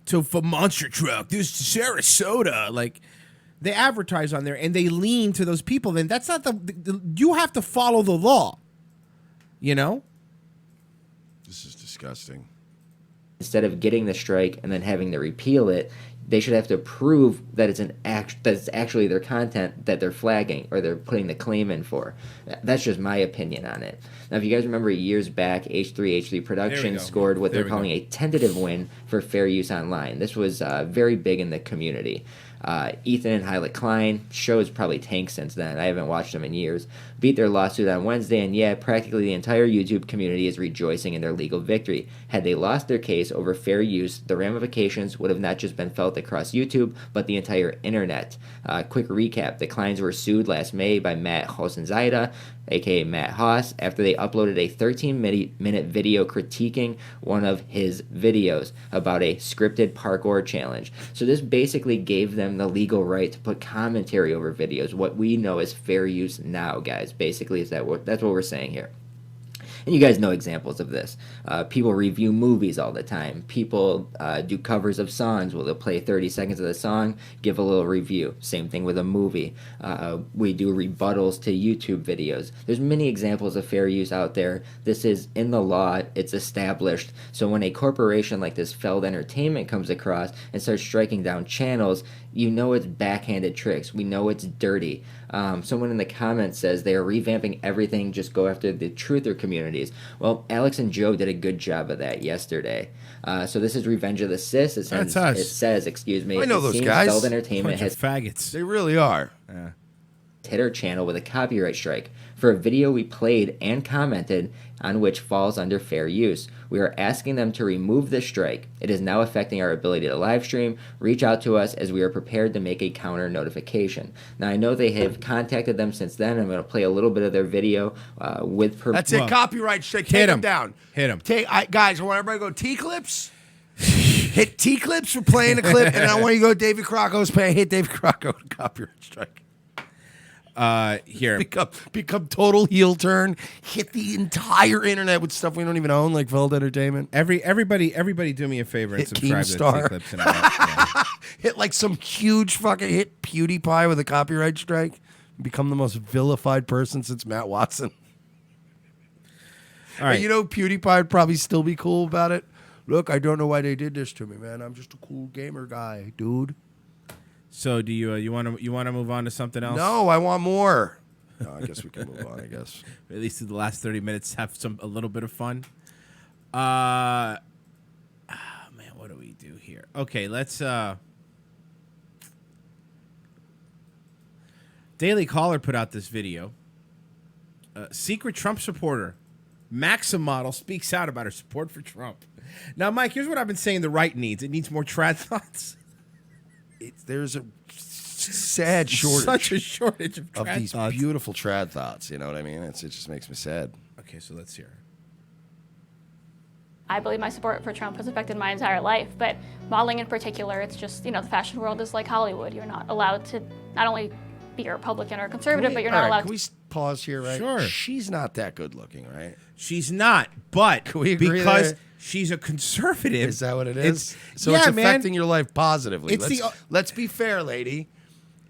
for Monster Truck. This is Sarasota. Like, they advertise on there, and they lean to those people. Then that's not you have to follow the law. You know? This is disgusting. Instead of getting the strike and then having to repeal it, they should have to prove that it's actually their content that they're flagging or they're putting the claim in for. That's just my opinion on it. Now, if you guys remember years back, H3 Productions scored what they're calling a tentative win for fair use online. This was very big in the community. Ethan and Hyla Klein, show has probably tanked since then. I haven't watched them in years. Beat their lawsuit on Wednesday, and yeah, practically the entire YouTube community is rejoicing in their legal victory. Had they lost their case over fair use, the ramifications would have not just been felt across YouTube, but the entire internet. Quick recap, the Kleins were sued last May by Matt Hosenzaida, aka Matt Haas, after they uploaded a 13-minute video critiquing one of his videos about a scripted parkour challenge. So this basically gave them the legal right to put commentary over videos, what we know as fair use now, guys. Basically, that's what we're saying here. And you guys know examples of this. People review movies all the time. People do covers of songs. Well, they'll play 30 seconds of the song, give a little review. Same thing with a movie. We do rebuttals to YouTube videos. There's many examples of fair use out there. This is in the law. It's established. So when a corporation like this Feld Entertainment comes across and starts striking down channels, you know it's backhanded tricks. We know it's dirty. Someone in the comments says they are revamping everything, just go after the truther communities. Well, Alex and Joe did a good job of that yesterday. So this is Revenge of the Sis. That's us. It says, excuse me. I know those guys. Feld Entertainment Bunch has of faggots. They really are. Yeah. Hit our channel with a copyright strike for a video we played and commented on, which falls under fair use. We are asking them to remove this strike. It is now affecting our ability to live stream. Reach out to us as we are prepared to make a counter notification. Now, I know they have contacted them since then. I'm going to play a little bit of their video with permission. That's it. Copyright strike. Take them down. Hit them. Guys, I want everybody to go T-clips. Hit T-clips for playing a clip, and I want you to go David Crocco's pay. Hit David Crocco copyright strike. Here. Become total heel turn. Hit the entire internet with stuff we don't even own, like Feld Entertainment. Everybody do me a favor and Hit subscribe to Keemstar. T-Clips and yeah. Hit like some huge fucking hit PewDiePie with a copyright strike. Become the most vilified person since Matt Watson. All right. And you know PewDiePie would probably still be cool about it. Look, I don't know why they did this to me, man. I'm just a cool gamer guy, dude. So do you want to move on to something else? No, I want more. No, I guess we can move on. I guess at least in the last 30 minutes, have a little bit of fun. Man, what do we do here? Okay, let's. Daily Caller put out this video. Secret Trump supporter, Maxim model, speaks out about her support for Trump. Now, Mike, here's what I've been saying: the right needs. It needs more trad thoughts. There's a sad shortage. Such a shortage of trad these thoughts. beautiful trad thoughts. You know what I mean? It just makes me sad. Okay, so let's hear. I believe my support for Trump has affected my entire life, but modeling in particular, it's just, the fashion world is like Hollywood. You're not allowed to not only be a Republican or conservative, but you're not allowed Can we pause here, right? Sure. She's not that good looking, right? She's not, but Can we agree because there? she's a conservative. Is that what it is? It's yeah, affecting your life positively. It's let's be fair, lady.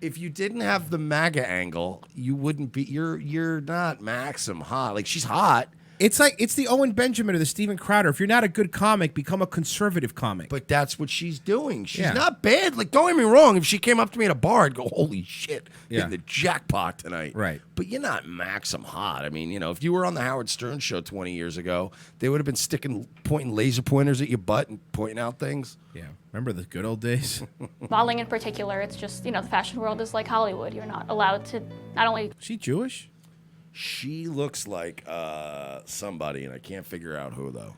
If you didn't have the MAGA angle, you wouldn't be. You're not Maxim hot. Like, she's hot. It's like it's the Owen Benjamin or the Steven Crowder. If you're not a good comic, become a conservative comic. But that's what she's doing. She's Yeah. not bad. Like, don't get me wrong. If she came up to me at a bar, I'd go, "Holy shit, Yeah. in the jackpot tonight." Right. But you're not Maxim hot. I mean, if you were on the Howard Stern show 20 years ago, they would have been pointing laser pointers at your butt and pointing out things. Yeah. Remember the good old days? modeling in particular, it's just, the fashion world is like Hollywood. You're not allowed to not only. Is she Jewish? She looks like somebody, and I can't figure out who, though.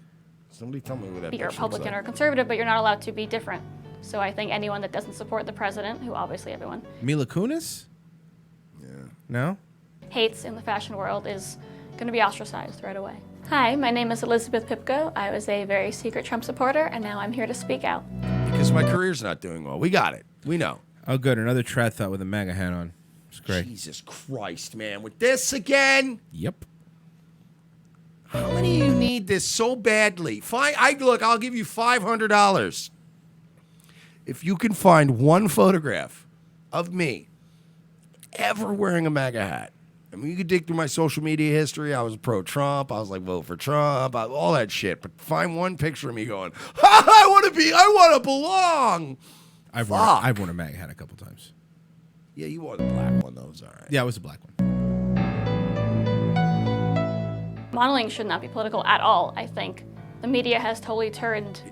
Somebody tell me who that be a bitch looks Republican like. or conservative, but you're not allowed to be different. So I think anyone that doesn't support the president, who obviously everyone Mila Kunis? Yeah. No? hates in the fashion world, is going to be ostracized right away. Hi, my name is Elizabeth Pipko. I was a very secret Trump supporter, and now I'm here to speak out. Because my career's not doing well. We got it. We know. Oh, good. Another trad thought with a MAGA hat on. It's great. Jesus Christ, man. With this again? Yep. How many of you need this so badly? Look, I'll give you $500. If you can find one photograph of me ever wearing a MAGA hat. I mean, you could dig through my social media history. I was pro-Trump. I was like, vote for Trump, all that shit. But find one picture of me going, I want to belong. I've worn a MAGA hat a couple times. Yeah, you wore the black one, though. It was all right. Yeah, it was a black one. Modeling should not be political at all, I think. The media has totally turned,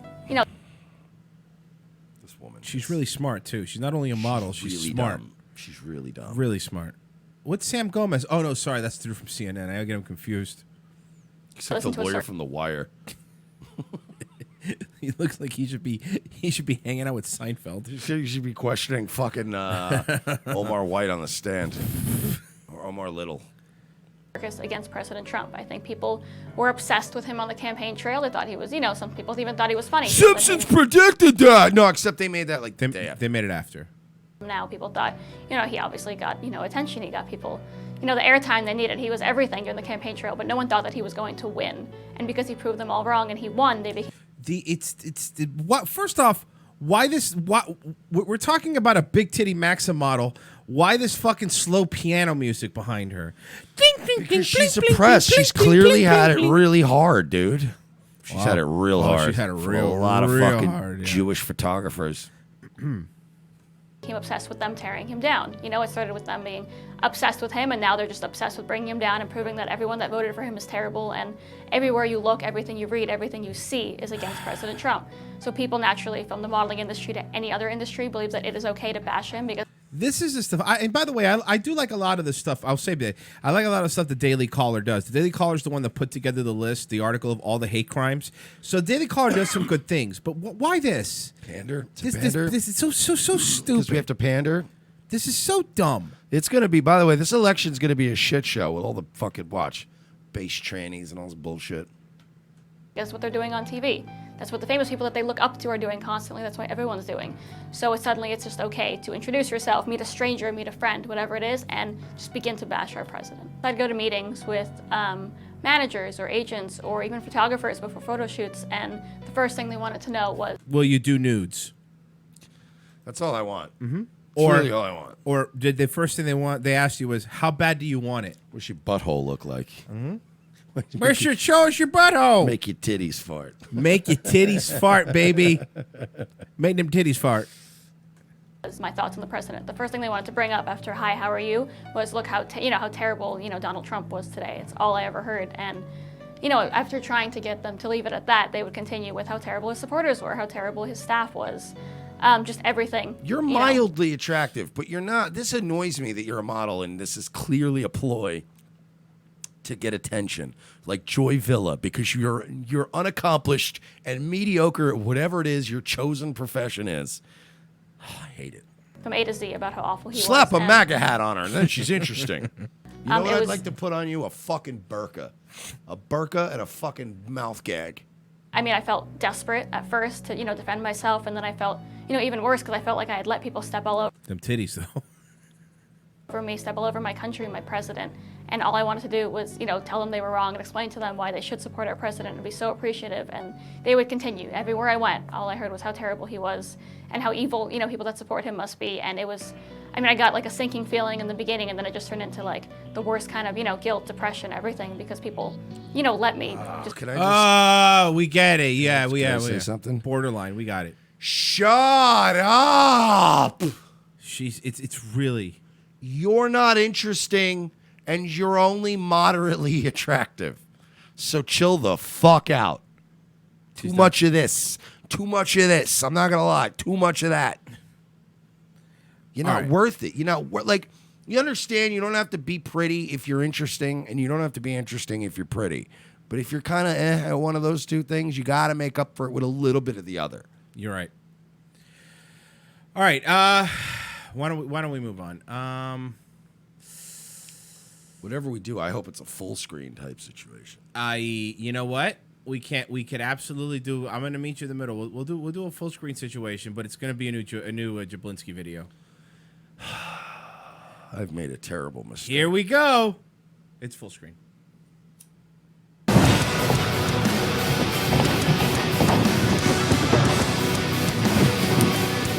This woman. She's really smart, too. She's not only a model, she's really smart. dumb. She's really dumb. Really smart. What's Sam Gomez? Oh, no, sorry. That's through from CNN. I get him confused. Except the lawyer from The Wire. He looks like he should be hanging out with Seinfeld. You should be questioning fucking Omar White on the stand. Or Omar Little. Against President Trump. I think people were obsessed with him on the campaign trail. They thought he was, some people even thought he was funny. Simpsons predicted that. No, except they made that like the day after. They made it after. Now people thought, he obviously got, attention. He got people, the airtime they needed. He was everything during the campaign trail, but no one thought that he was going to win. And because he proved them all wrong and he won, they became... First off, why this? We're talking about a big titty Maxim model. Why this fucking slow piano music behind her? Because she's oppressed. She's clearly had it really hard, dude. She's had it real hard. She's had it For real, a lot of real fucking hard, yeah. Jewish photographers. became obsessed with them tearing him down. It started with them being obsessed with him, and now they're just obsessed with bringing him down and proving that everyone that voted for him is terrible, and everywhere you look, everything you read, everything you see is against President Trump. So people naturally, from the modeling industry to any other industry, believes that it is okay to bash him because... This is the stuff. And by the way, I do like a lot of the stuff. I'll say that I like a lot of stuff the Daily Caller does. The Daily Caller is the one that put together the list, the article of all the hate crimes. So Daily Caller does some good things. But why this? Pander? This is so stupid. Because we have to pander? This is so dumb. It's going to be, by the way, this election's going to be a shit show with all the fucking, base trannies and all this bullshit. That's what they're doing on TV. That's what the famous people that they look up to are doing constantly. That's what everyone's doing. So suddenly it's just okay to introduce yourself, meet a stranger, meet a friend, whatever it is, and just begin to bash our president. I'd go to meetings with managers or agents or even photographers before photo shoots, and the first thing they wanted to know was, will you do nudes? That's all I want. Mm-hmm. That's really all I want. Or did the first thing they asked you was, how bad do you want it? What's your butthole look like? Mm-hmm. Show us your butthole. Make your titties fart. Make your titties fart, baby. Make them titties fart. was my thoughts on the president. The first thing they wanted to bring up after "Hi, how are you?" was look how how terrible Donald Trump was today. It's all I ever heard, and after trying to get them to leave it at that, they would continue with how terrible his supporters were, how terrible his staff was, just everything. You're mildly attractive, but you're not. This annoys me that you're a model, and this is clearly a ploy to get attention, like Joy Villa, because you're unaccomplished and mediocre at whatever it is your chosen profession is. Oh, I hate it. From A to Z about how awful he was. Slap a MAGA hat on her, and then she's interesting. You know what I'd was- like to put on you? A fucking burqa. A burqa and a fucking mouth gag. I mean, I felt desperate at first to defend myself, and then I felt even worse because I felt like I had let people step all Them titties, though. over me, step all over my country, my president. And all I wanted to do was, tell them they were wrong and explain to them why they should support our president and be so appreciative. And they would continue. Everywhere I went, all I heard was how terrible he was and how evil, people that support him must be. And it was, I got like a sinking feeling in the beginning, and then it just turned into like the worst kind of, guilt, depression, everything, because people, let me just. Can I just? Oh, we get it. Yeah, we Can I have say something. Borderline. We got it. Shut up. It's really. You're not interesting, and you're only moderately attractive. So chill the fuck out. Too much of this. Too much of this. I'm not gonna lie. Too much of that. You're not worth it. You're not you understand. You don't have to be pretty if you're interesting, and you don't have to be interesting if you're pretty. But if you're kind of at one of those two things, you got to make up for it with a little bit of the other. You're right. All right. Why don't we move on? Whatever we do, I hope it's a full screen type situation. You know what? We could absolutely do. I'm gonna meet you in the middle. We'll do a full screen situation, but it's gonna be a new Jablinski video. I've made a terrible mistake. Here we go. It's full screen.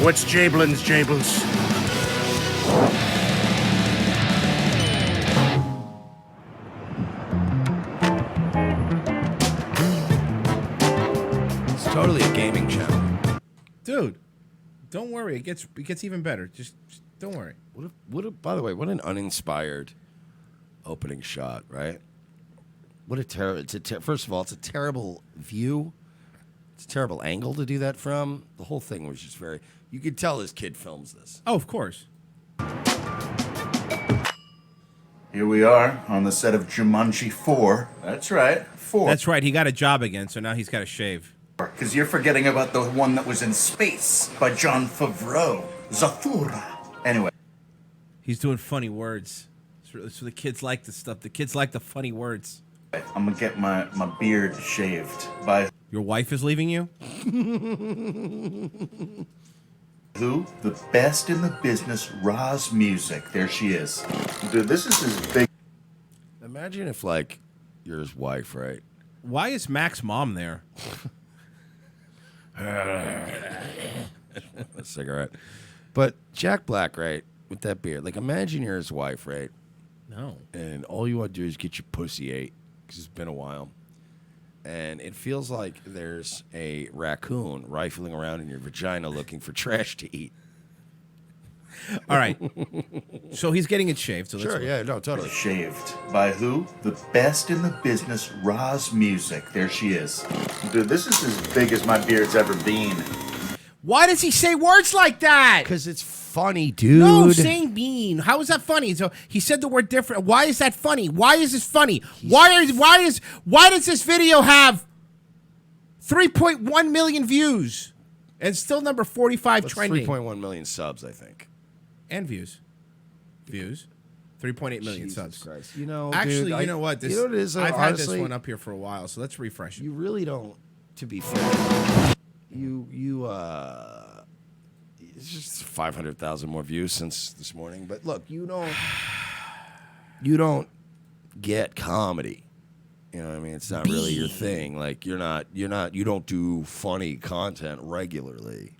What's Jablin's Jables? It's totally a gaming channel. Dude, don't worry. It gets even better. Just don't worry. By the way, what an uninspired opening shot, right? What a terrible. First of all, it's a terrible view. It's a terrible angle to do that from. The whole thing was just very. You could tell his kid films this. Oh, of course. Here we are on the set of Jumanji 4. That's right, 4. That's right. He got a job again, so now he's got to shave. Because you're forgetting about the one that was in space by Jon Favreau. Zathura. Anyway. He's doing funny words. So the kids like the stuff. The kids like the funny words. I'm going to get my beard shaved by... Your wife is leaving you? Who? The best in the business, Roz Music. There she is. Dude, this is his big... Imagine if, like, you're his wife, right? Why is Mac's mom there? A cigarette. But Jack Black, right, with that beard. Like, imagine you're his wife, right? No. And all you want to do is get your pussy ate, because it's been a while. And it feels like there's a raccoon rifling around in your vagina looking for trash to eat. All right. So he's getting it shaved. So Sure, yeah, no, totally. Shaved. By who? The best in the business, Roz Music. There she is. Dude, this is as big as my beard's ever been. Why does he say words like that? Because it's funny, dude. No, saying bean. How is that funny? So he said the word different. Why is that funny? Why is this funny? Why does this video have 3.1 million views and still number 45 trending? 3.1 million subs, I think. And views. 3.8 million Jesus subs. Christ. You know, actually, dude, you know what? you know what it is, I've had honestly, this one up here for a while, so let's refresh it. You really don't, to be fair. It's just 500,000 more views since this morning. But look, you don't get comedy. You know what I mean? It's not really your thing. Like you don't do funny content regularly.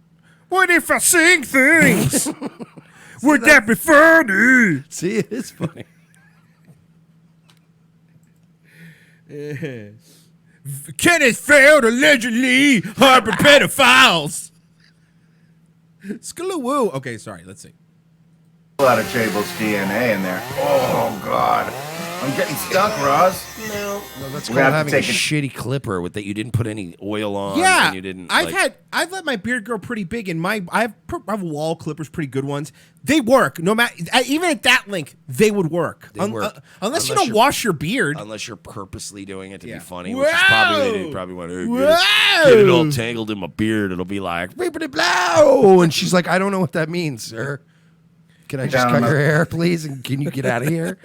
What if I sing things? Would that be funny? See, it is funny. Kenneth Feld allegedly harbor pedophiles. Skilawoo. Okay, sorry. Let's see. A lot of Jable's DNA in there. Oh, God. I'm getting stuck, Roz. No, that's called having a shitty clipper with that you didn't put any oil on. Yeah, and you didn't. I've let my beard grow pretty big, and I have wall clippers, pretty good ones. They work. No matter, even at that length, they would work. Unless you don't wash your beard. Unless you're purposely doing it to be funny, Whoa! which is probably they probably want to get it all tangled in my beard. It'll be like bippity blow, and she's like, I don't know what that means, sir. Can I just cut your hair, please? And can you get out of here?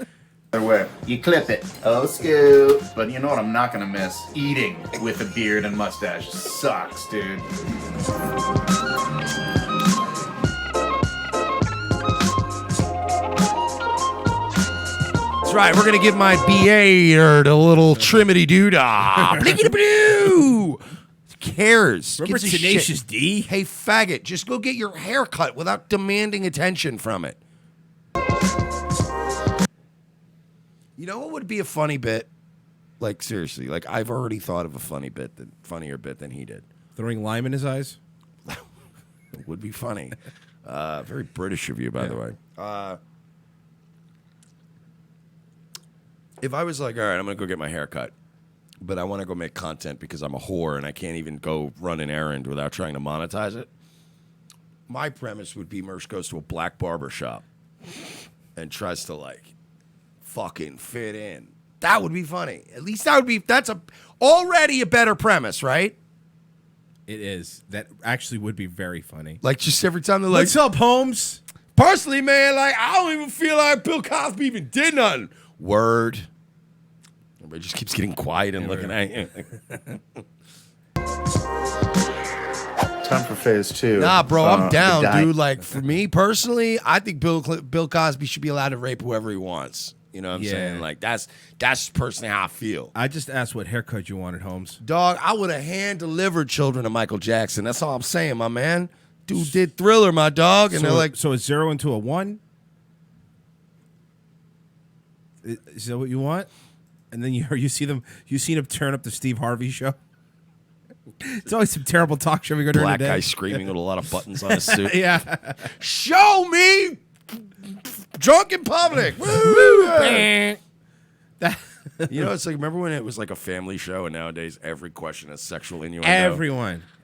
Way. You clip it. Oh, scoop. But you know what I'm not going to miss? Eating with a beard and mustache. Sucks, dude. That's right. We're going to give my BA a little trimity doodah. Blickety-blue. Who cares? Remember Gives a Tenacious shit. D? Hey, faggot, just go get your hair cut without demanding attention from it. You know what would be a funny bit? Like, seriously, like, I've already thought of a funnier bit than he did. Throwing lime in his eyes? It would be funny. Very British of you, by the way. If I was like, all right, I'm going to go get my hair cut, but I want to go make content because I'm a whore and I can't even go run an errand without trying to monetize it, my premise would be Mersh goes to a black barber shop and tries to, like, fucking fit in. That would be funny. At least that's already a better premise, right? It is. That actually would be very funny. Like, just every time they're like, what's up, Holmes? Personally, man, like, I don't even feel like Bill Cosby even did nothing. Word. Everybody just keeps getting quiet and looking at you. Time for phase 2. Nah, bro, I'm The down, diet. dude. Like, for me personally, I think Bill Cosby should be allowed to rape whoever he wants. You know what I'm saying? Like, that's personally how I feel. I just asked what haircut you wanted, Holmes. Dog, I would have hand-delivered Children of Michael Jackson. That's all I'm saying, my man. Dude did Thriller, my dog. And so, they're like... So it's 0 into a 1? Is that what you want? And then you see him turn up the Steve Harvey show? It's always some terrible talk show we go during the Black day. guy screaming with a lot of buttons on his suit. Yeah. Show me drunk in public. Woo! You know, it's like, remember when it was like a family show, and nowadays every question is sexual innuendo?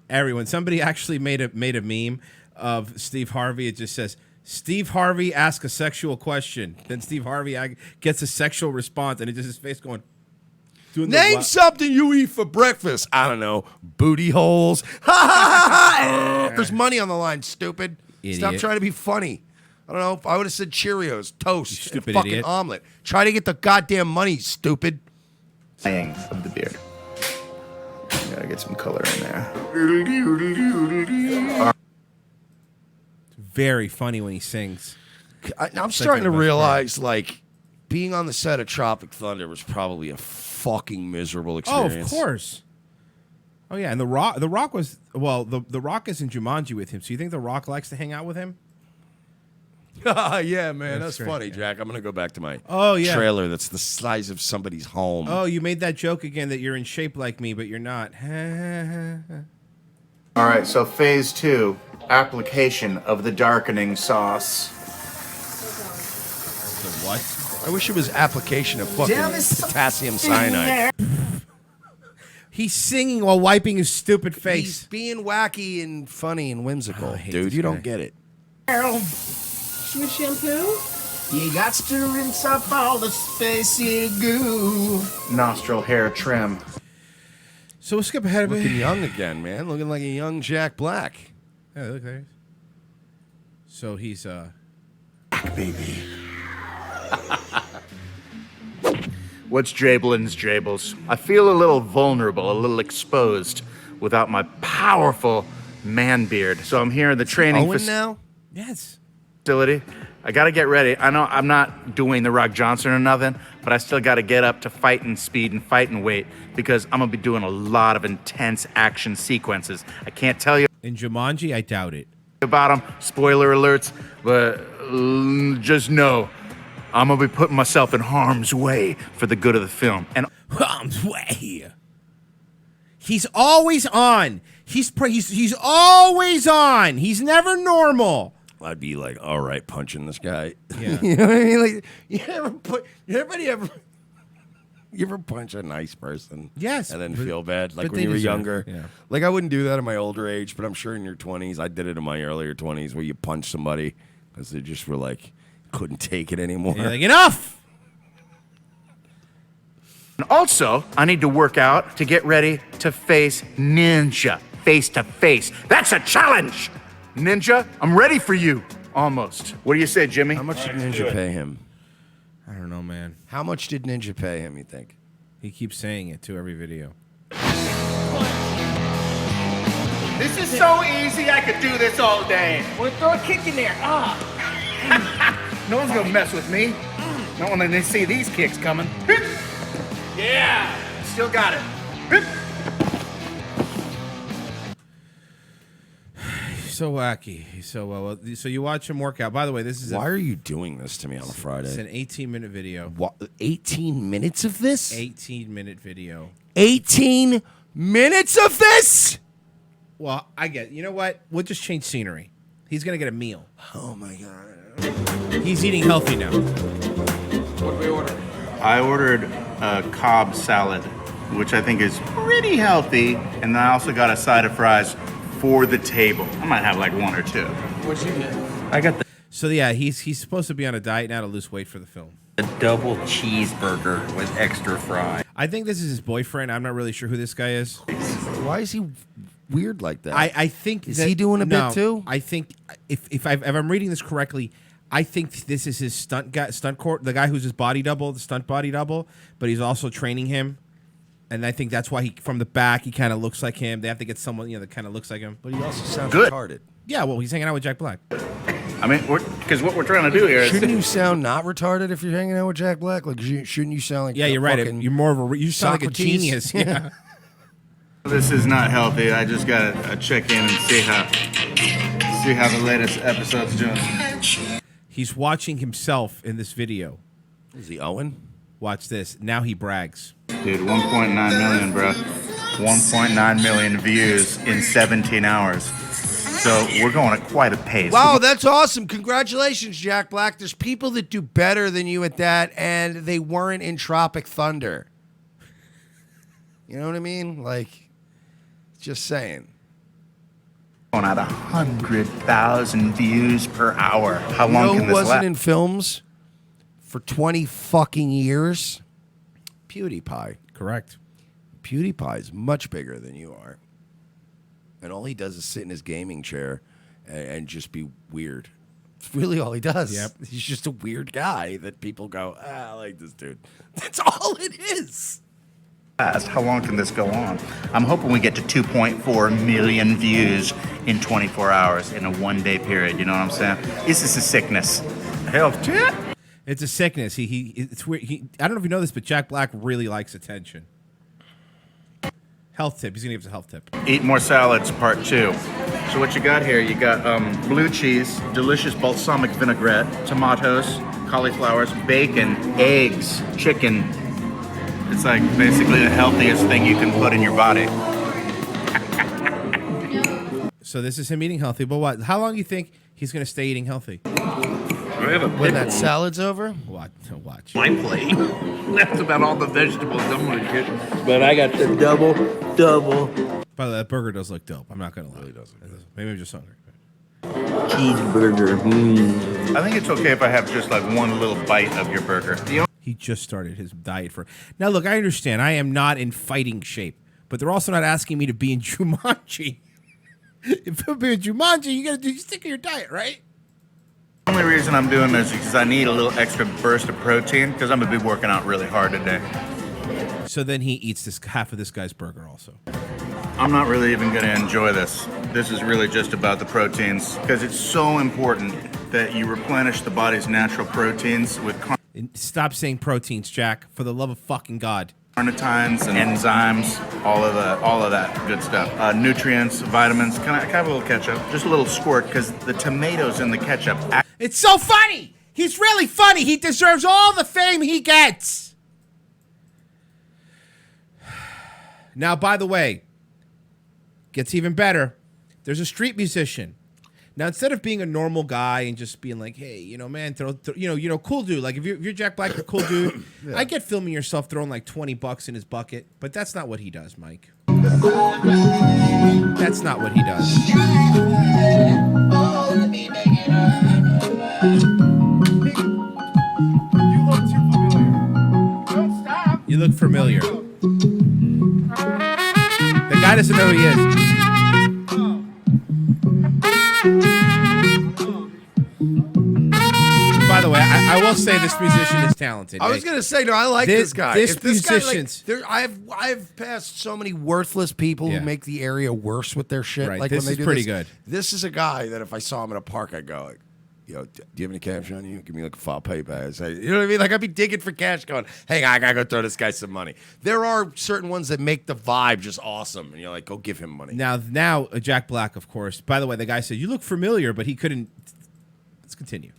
Everyone. Somebody actually made a meme of Steve Harvey. It just says, Steve Harvey asks a sexual question. Then Steve Harvey gets a sexual response, and it's just his face going... Name something you eat for breakfast. I don't know. Booty holes. Ha ha ha. There's money on the line, stupid. Stop Idiot. trying to be funny. I don't know. If I would have said Cheerios, toast, stupid and fucking idiot. omelet. Try to get the goddamn money, stupid. Saying of the beard. Gotta get some color in there. It's very funny when he sings. I'm starting to realize, like, being on the set of Tropic Thunder was probably a fucking miserable experience. Oh, of course. Oh yeah, and the Rock was the Rock is in Jumanji with him. So you think the Rock likes to hang out with him? Yeah, man, that's great. funny, Jack. I'm gonna go back to my yeah. trailer that's the size of somebody's home. Oh, you made that joke again that you're in shape like me, but you're not. All right, so phase 2, application of the darkening sauce. What? I wish it was application of fucking potassium cyanide. He's singing while wiping his stupid He's face. being wacky and funny and whimsical, hate dude. this You guy. don't get it. With shampoo? You got to rinse off all the spacey goo. Nostril hair trim. So we'll skip ahead of Looking it. young again, man. Looking like a young Jack Black. Yeah, look there. So he's Baby. What's Drablin's Drables? I feel a little vulnerable, a little exposed without my powerful man beard. So I'm here in the training Owen now? Yes. facility. I gotta get ready. I know I'm not doing the Rock Johnson or nothing, but I still gotta get up to fighting speed and fighting weight because I'm gonna be doing a lot of intense action sequences. I can't tell you in Jumanji. I doubt it. about them, spoiler alerts, but just know I'm gonna be putting myself in harm's way for the good of the film. And Harm's way. He's always on. He's always on. He's never normal. I'd be like, all right, punching this guy. Yeah. You know what I mean? Like, you ever punch a nice person? Yes. And then feel bad, like but when they you were deserve- younger? yeah. Like, I wouldn't do that in my older age, but I'm sure in your 20s, I did it in my earlier 20s where you punch somebody because they just were like, couldn't take it anymore. You're like, enough. also, I need to work out to get ready to face Ninja face to face. That's a challenge! Ninja, I'm ready for you. Almost. What do you say, Jimmy? How much did Ninja pay him? I don't know, man. How much did Ninja pay him, you think? He keeps saying it to every video. This is so easy, I could do this all day. Well, throw a kick in there. No one's gonna mess with me. Not when they see these kicks coming. Yeah, still got it. He's so wacky. He's so well. So you watch him work out. By the way, this is Why are you doing this to me on a It's Friday? an 18-minute video. What, 18 minutes of this? 18-minute video. 18 minutes of this? Well, I get. You know what? We'll just change scenery. He's gonna get a meal. Oh my god. He's eating healthy now. What did we order? I ordered a Cobb salad, which I think is pretty healthy, and then I also got a side of fries for the table. I might have like one or two. What'd you get? I got the So yeah, he's supposed to be on a diet now to lose weight for the film. A double cheeseburger with extra fries. I think this is his boyfriend. I'm not really sure who this guy is. Why is he weird like that? I think is that- he doing a no, bit too? I think if I'm reading this correctly, I think this is his stunt court, the guy who's his body double, the stunt body double, but he's also training him. And I think that's why from the back, he kind of looks like him. They have to get someone, that kind of looks like him. But he also sounds Good. retarded. Yeah, well, he's hanging out with Jack Black. I mean, because what we're trying to do here is... Shouldn't you sound not retarded if you're hanging out with Jack Black? Like, shouldn't you sound like... Yeah, you're right. You're more of you sound like a Socrates? genius. Yeah. This is not healthy. I just got to check in and see how the latest episode's doing. He's watching himself in this video. Is he Owen? Watch this. Now he brags. Dude, 1.9 million, bro. 1.9 million views in 17 hours. So we're going at quite a pace. Wow, that's awesome. Congratulations, Jack Black. There's people that do better than you at that, and they weren't in Tropic Thunder. You know what I mean? Like, just saying. Going at 100,000 views per hour. How long can who this wasn't last? in films for 20 fucking years? PewDiePie. Correct. PewDiePie is much bigger than you are. And all he does is sit in his gaming chair and just be weird. It's really all he does. Yep. He's just a weird guy that people go, I like this dude. That's all it is. How long can this go on? I'm hoping we get to 2.4 million views in 24 hours in a one-day period. You know what I'm saying? This is a sickness. Health tip. It's a sickness. It's weird. I don't know if you know this, but Jack Black really likes attention. Health tip. He's gonna give us a health tip. Eat more salads, part 2. So what you got here? You got blue cheese, delicious balsamic vinaigrette, tomatoes, cauliflowers, bacon, eggs, chicken. It's like basically the healthiest thing you can put in your body. So this is him eating healthy. But what? How long do you think he's gonna stay eating healthy? When that salad's over? Watch. My plate. That's about all the vegetables I'm gonna get. But I got the double. By the way, that burger does look dope. I'm not gonna lie. It really does. Maybe I'm just hungry. Cheeseburger. I think it's okay if I have just like one little bite of your burger. He just started his diet for. Now look, I understand. I am not in fighting shape, but they're also not asking me to be in Jumanji. If I'm being Jumanji, you gotta stick to your diet, right? The only reason I'm doing this is because I need a little extra burst of protein because I'm gonna be working out really hard today. So then he eats half of this guy's burger also. I'm not really even gonna enjoy this. This is really just about the proteins because it's so important that you replenish the body's natural proteins with Stop saying proteins, Jack. For the love of fucking God. carnitines and enzymes, all of that good stuff. Nutrients, vitamins. Can I have a little ketchup? Just a little squirt because the tomatoes in the ketchup. It's so funny. He's really funny. He deserves all the fame he gets. Now, by the way, gets even better. There's a street musician. Now, instead of being a normal guy and just being like, hey, man, throw cool dude. Like if you're Jack Black, a cool dude. Yeah. I get filming yourself throwing like $20 in his bucket, but that's not what he does, Mike. That's not what he does. You look familiar. The guy doesn't know who he is. By the way, I will say this musician is talented. I was gonna say, no, I like this guy. This If this guy, like, musician's I've passed so many worthless people Yeah. who make the area worse with their shit. Right, Like this when they is do pretty this. good. This is a guy that if I saw him in a park, I'd go like, yo, do you have any cash on you? Give me like a file paper. I'd say, you know what I mean? Like I'd be digging for cash, going, hey, I gotta go throw this guy some money. There are certain ones that make the vibe just awesome, and you're like, go give him money. Now, Jack Black, of course. By the way, the guy said you look familiar, but he couldn't. Let's continue.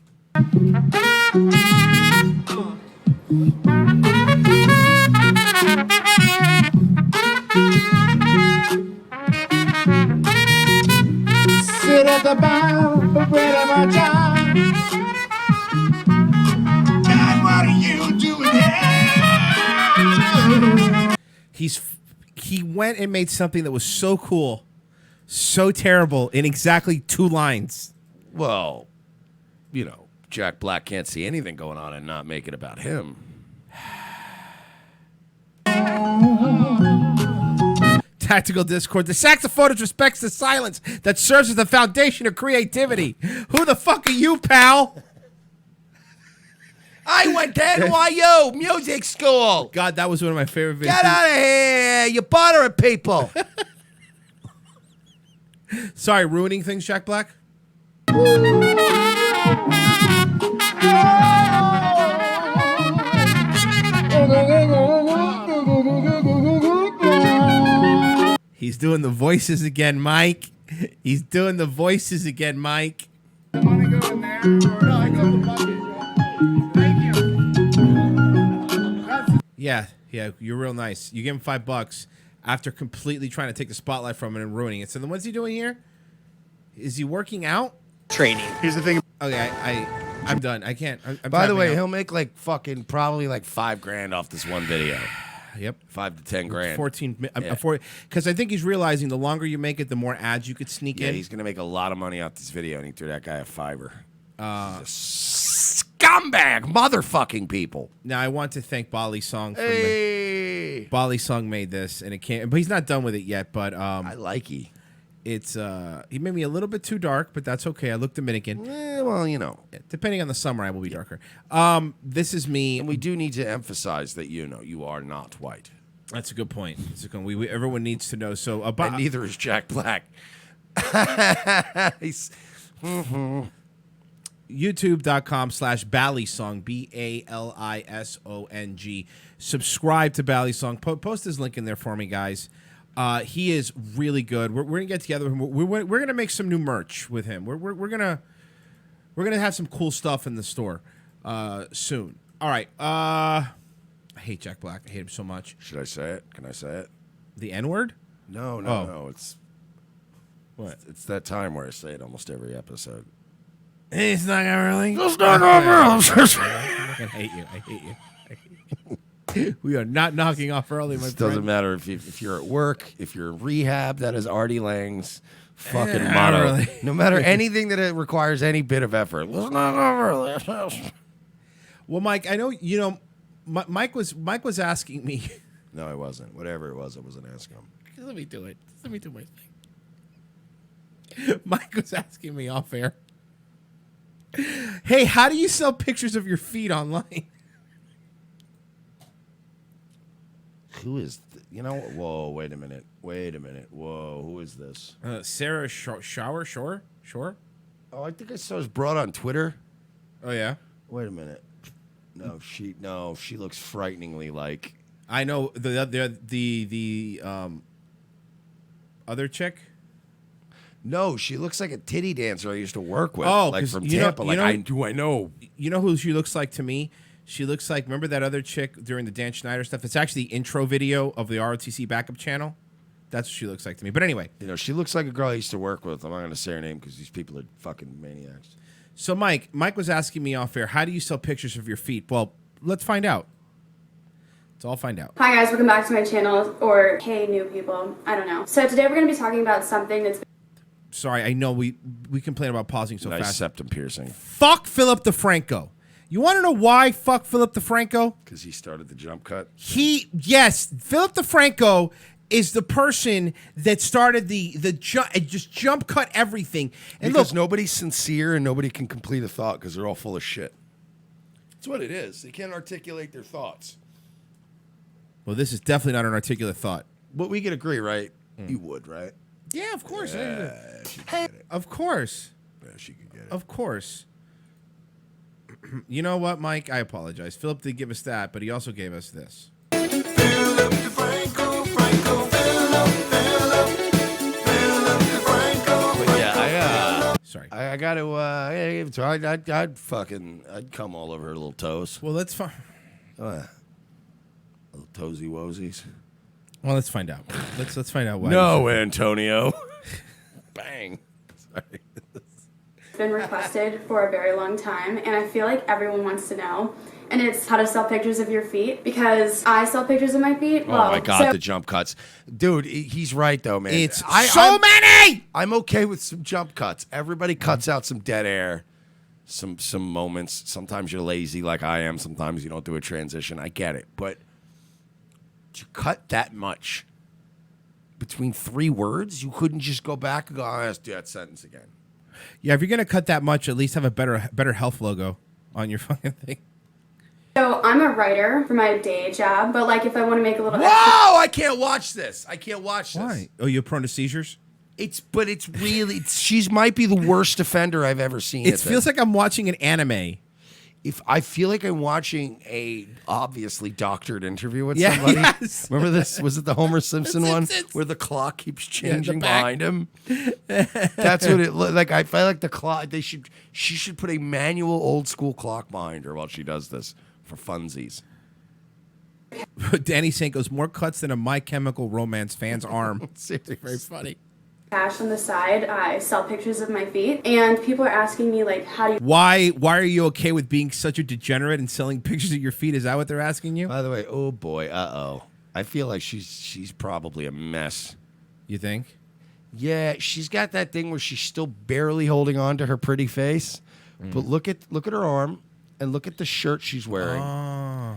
Sit at the bar, but where am I, John? God, what are you doing here? He went and made something that was so cool, so terrible in exactly 2 lines. Well, Jack Black can't see anything going on and not make it about him. Tactical Discord. The saxophonist respects the silence that serves as the foundation of creativity. Who the fuck are you, pal? I went to NYU music school. God, that was one of my favorite videos. Get out of here. You bothering people. Sorry, ruining things, Jack Black? He's doing the voices again, Mike. He's doing the voices again, Mike. Yeah, you're real nice. You give him $5 after completely trying to take the spotlight from him and ruining it. So then what's he doing here? Is he working out? Training. Here's the thing. Okay, I'm done. I can't. I'm By the way, tapping out. he'll make like fucking probably like $5,000 off this one video. Yep. 5 to 10 grand. 14. Yeah. Because I think he's realizing the longer you make it, the more ads you could sneak Yeah, in. he's gonna make a lot of money off this video, and he threw that guy a $5. Scumbag, motherfucking people. Now I want to thank Bali Song. Hey. Bali Song made this, and it came, but he's not done with it yet. But I like he. It's he made me a little bit too dark, but that's okay. I look Dominican. Well, you know, depending on the summer, I will be darker. This is me, and we do need to emphasize that you are not white. That's a good point. Everyone needs to know. So and neither is Jack Black. He's, YouTube.com/Balisong, BALISONG. Subscribe to Balisong. Post his link in there for me, guys. He is really good. We're gonna get together with him. We're gonna make some new merch with him. We're gonna have some cool stuff in the store soon. All right. I hate Jack Black. I hate him so much. Should I say it? Can I say it? The N-word? No. It's what? It's that time where I say it almost every episode. It's not gonna really. It's not gonna I hate you. I hate you. We are not knocking off early, my It friend. doesn't matter if you're at work, if you're in rehab. That is Artie Lang's fucking Not motto. really. No matter anything that it requires any bit of effort. Let's not go early. Well, Mike, I know Mike was asking me. No, I wasn't. Whatever it was, I wasn't asking him. Let me do it. Let me do my thing. Mike was asking me off air. Hey, how do you sell pictures of your feet online? Who is? Whoa! Wait a minute. Whoa! Who is this? Sarah Shore. Oh, I think I saw his broad on Twitter. Oh yeah. Wait a minute. No, she looks frighteningly like. I know the other chick. No, she looks like a titty dancer I used to work with. Oh, like 'cause from you know- Tampa. you know- I know. You know who she looks like to me? She looks like, remember that other chick during the Dan Schneider stuff? It's actually the intro video of the ROTC backup channel. That's what she looks like to me. But anyway. She looks like a girl I used to work with. I'm not going to say her name because these people are fucking maniacs. So Mike was asking me off air, how do you sell pictures of your feet? Well, let's find out. Let's all find out. Hi guys, welcome back to my channel, or hey new people, I don't know. So today we're going to be talking about something that's Sorry, I know we complain about pausing so Nice fast. septum piercing. Fuck Philip DeFranco. You want to know why fuck Philip DeFranco? Because he started the jump cut. Yes, Philip DeFranco is the person that started the just jump cut everything. And Because look, nobody's sincere and nobody can complete a thought because they're all full of shit. That's what it is. They can't articulate their thoughts. well, this is definitely not an articulate thought. But we can agree, right? You would, right? Yeah, of course. Yeah, she could get it. Of course. Yeah, she could get it. Of course. You know what, Mike? I apologize. Philip did give us that, but he also gave us this. But yeah, Sorry. I got to. I'd come all over her little toes. Well, let's find. Little toesy woesies. Well, let's find out. Let's find out why. No, Antonio. Bang. Sorry. been requested for a very long time, and I feel like everyone wants to know. And it's how to sell pictures of your feet, because I sell pictures of my feet. Oh my God, the jump cuts. Dude, he's right though, man. It's so many! I'm okay with some jump cuts. Everybody cuts out some dead air, some moments. Sometimes you're lazy like I am. Sometimes you don't do a transition. I get it. But to cut that much between 3 words, you couldn't just go back and go, oh, let's do that sentence again. Yeah, if you're gonna cut that much, at least have a better health logo on your fucking thing. So I'm a writer for my day job, but like if I want to make a little Whoa! I can't watch this. I can't watch this. Why? Oh, you're prone to seizures? It's really she's might be the worst offender I've ever seen. It feels like I'm watching an anime. If I feel like I'm watching a obviously doctored interview with Yeah, somebody. yes. Remember this? Was it the Homer Simpson one where the clock keeps changing behind him? That's what it looked like. I feel like the clock. She should put a manual old school clock behind her while she does this for funsies. Danny Saint goes, more cuts than a My Chemical Romance fan's arm. Seriously. Very funny. cash on the side. I sell pictures of my feet, and people are asking me like, how do you? Why are you okay with being such a degenerate and selling pictures of your feet? Is that what they're asking you? By the way, oh boy, I feel like she's probably a mess. You think? Yeah, she's got that thing where she's still barely holding on to her pretty face. But look at her arm and look at the shirt she's wearing. Oh.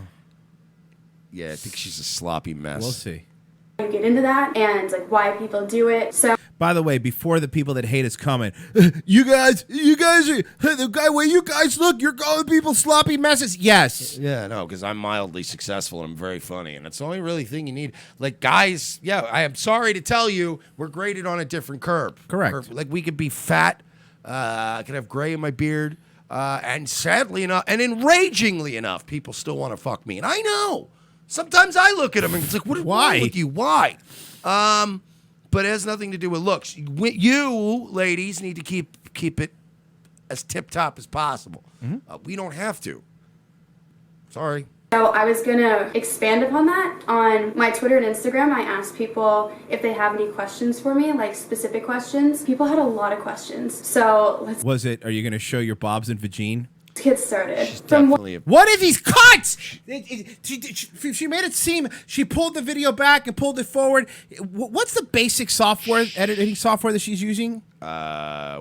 Yeah, I think she's a sloppy mess. We'll see. You get into that and like why people do it. So By the way, before the people that hate us comment, you guys are the guy where you guys look, you're calling people sloppy messes. Yes. Yeah, no, because I'm mildly successful and I'm very funny, and it's the only really thing you need. Like guys, yeah, I am sorry to tell you, we're graded on a different curve. Correct. Like we could be fat, I could have gray in my beard, and sadly enough, and enragingly enough, people still want to fuck me, and I know. Sometimes I look at them and it's like, what is wrong with you? Why? But it has nothing to do with looks. You ladies need to keep it as tip top as possible. We don't have to. Sorry. So I was gonna expand upon that. On my Twitter and Instagram, I asked people if they have any questions for me, like specific questions. People had a lot of questions. So let's Are you going to show your bobs and vagine? get started. What if he's cut? She made it seem she pulled the video back and pulled it forward. What's the basic software, editing software that she's using?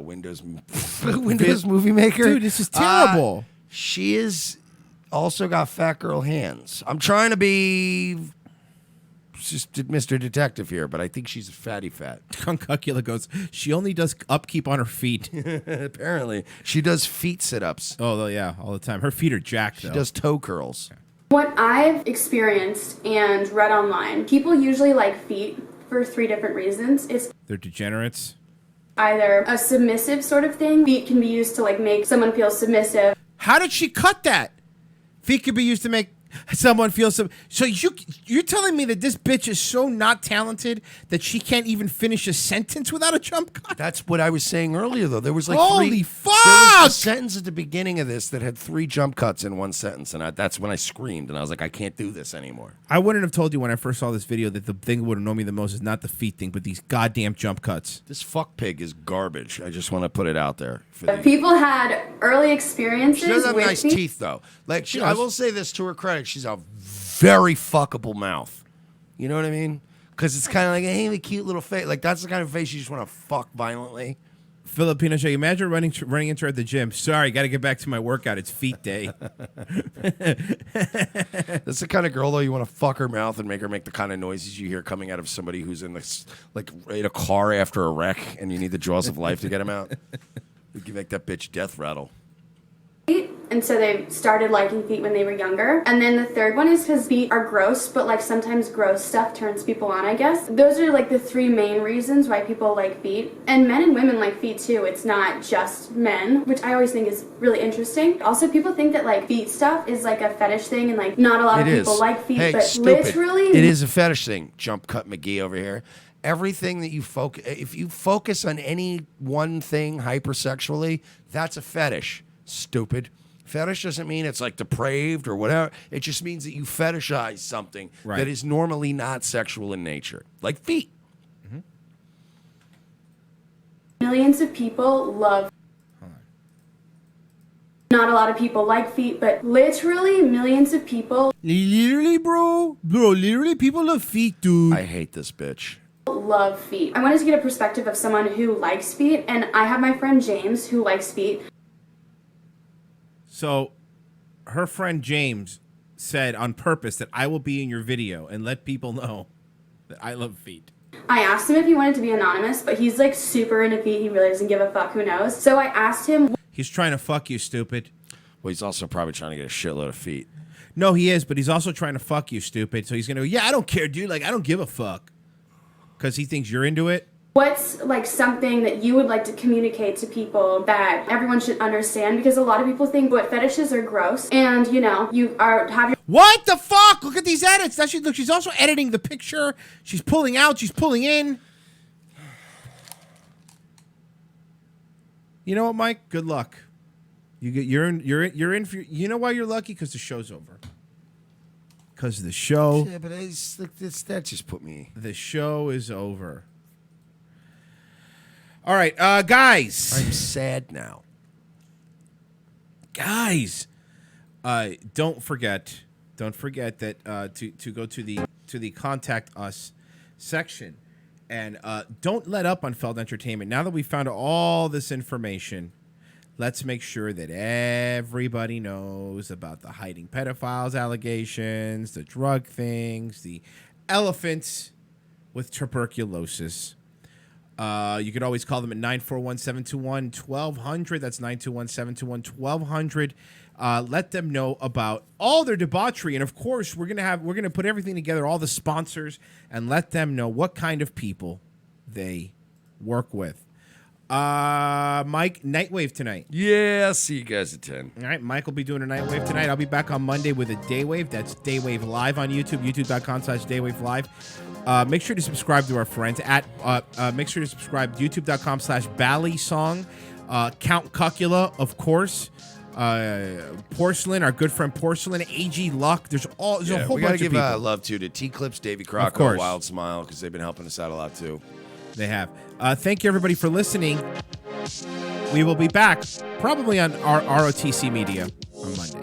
Windows Movie Maker. Dude, this is terrible. She is also got fat girl hands. I'm trying to be just Mr. Detective here, but I think she's fatty fat. Concucula goes, she only does upkeep on her feet. Apparently. She does feet sit-ups. Oh, yeah, all the time. Her feet are jacked, though. She does toe curls. What I've experienced and read online, people usually like feet for 3 different reasons. It's They're degenerates. either a submissive sort of thing. Feet can be used to like make someone feel submissive. How did she cut that? Feet could be used to make someone feel so you're telling me that this bitch is so not talented that she can't even finish a sentence without a jump cut? That's what I was saying earlier, though. There was like Holy fuck! There was a fuck! sentence at the beginning of this that had 3 jump cuts in one sentence, and that's when I screamed, and I was like, I can't do this anymore. I wouldn't have told you when I first saw this video that the thing that would annoy me the most is not the feet thing, but these goddamn jump cuts. This fuck pig is garbage. I just want to put it out there. People had early experiences She does have with nice feet. teeth, though. Like She I does. will say this to her credit: she's a very fuckable mouth. You know what I mean? Because it's kind of like, hey, the cute little face. Like that's the kind of face you just want to fuck violently. Filipino show. Imagine running into her at the gym. Sorry, got to get back to my workout. It's feet day. That's the kind of girl, though, you want to fuck her mouth and make her make the kind of noises you hear coming out of somebody who's in this, like in a car after a wreck, and you need the jaws of life to get him out. You can make that bitch death rattle. And so they started liking feet when they were younger. And then the third one is because feet are gross, but like sometimes gross stuff turns people on, I guess. Those are like the 3 main reasons why people like feet. And men and women like feet too. It's not just men, which I always think is really interesting. Also, people think that like feet stuff is like a fetish thing and like not a lot of people like feet, Hey, but stupid. literally It is a fetish thing. Jump cut McGee over here. Everything that you focus, if you focus on any one thing hypersexually, that's a fetish. Stupid. Fetish doesn't mean it's like depraved or whatever. It just means that you fetishize something that is normally not sexual in nature, like feet. millions of people love. Not a lot of people like feet, but literally millions of people Literally, bro, literally people love feet, dude. I hate this bitch. love feet. I wanted to get a perspective of someone who likes feet, and I have my friend James who likes feet. So, her friend James said on purpose that I will be in your video and let people know that I love feet. I asked him if he wanted to be anonymous, but he's like super into feet. He really doesn't give a fuck. Who knows? So I asked him. He's trying to fuck you, stupid. Well, he's also probably trying to get a shitload of feet. No, he is, but he's also trying to fuck you, stupid. So he's going to go, yeah, I don't care, dude. Like, I don't give a fuck. Because he thinks you're into it. What's like something that you would like to communicate to people that everyone should understand? Because a lot of people think foot fetishes are gross, and you know you have your. What the fuck? Look at these edits. Look, she's also editing the picture. She's pulling out. She's pulling in. You know what, Mike? Good luck. You're in for. You know why you're lucky? Because the show's over. Because the show. Yeah, but that just put me. The show is over. All right, guys. I'm sad now. Guys, don't forget that to go to the contact us section, and don't let up on Feld Entertainment. Now that we found all this information, let's make sure that everybody knows about the hiding pedophiles allegations, the drug things, the elephants with tuberculosis. You could always call them at 941-721-1200. That's 921-721-1200. Let them know about all their debauchery, and of course, we're gonna put everything together, all the sponsors, and let them know what kind of people they work with. Mike, Nightwave tonight. Yeah, I'll see you guys at 10. All right, Mike will be doing a Nightwave tonight. I'll be back on Monday with a Daywave. That's Daywave Live on YouTube, youtube.com/Daywave Live. Make sure to subscribe to our friends make sure to subscribe youtube.com/Bally Song. Count Cucula, of course. Porcelain, our good friend Porcelain, AG Luck. There's a whole bunch of people. We gotta give love to T-Clips, Davey Crocker, Wild Smile, because they've been helping us out a lot too. They have. Thank you, everybody, for listening. We will be back probably on our ROTC Media on Monday.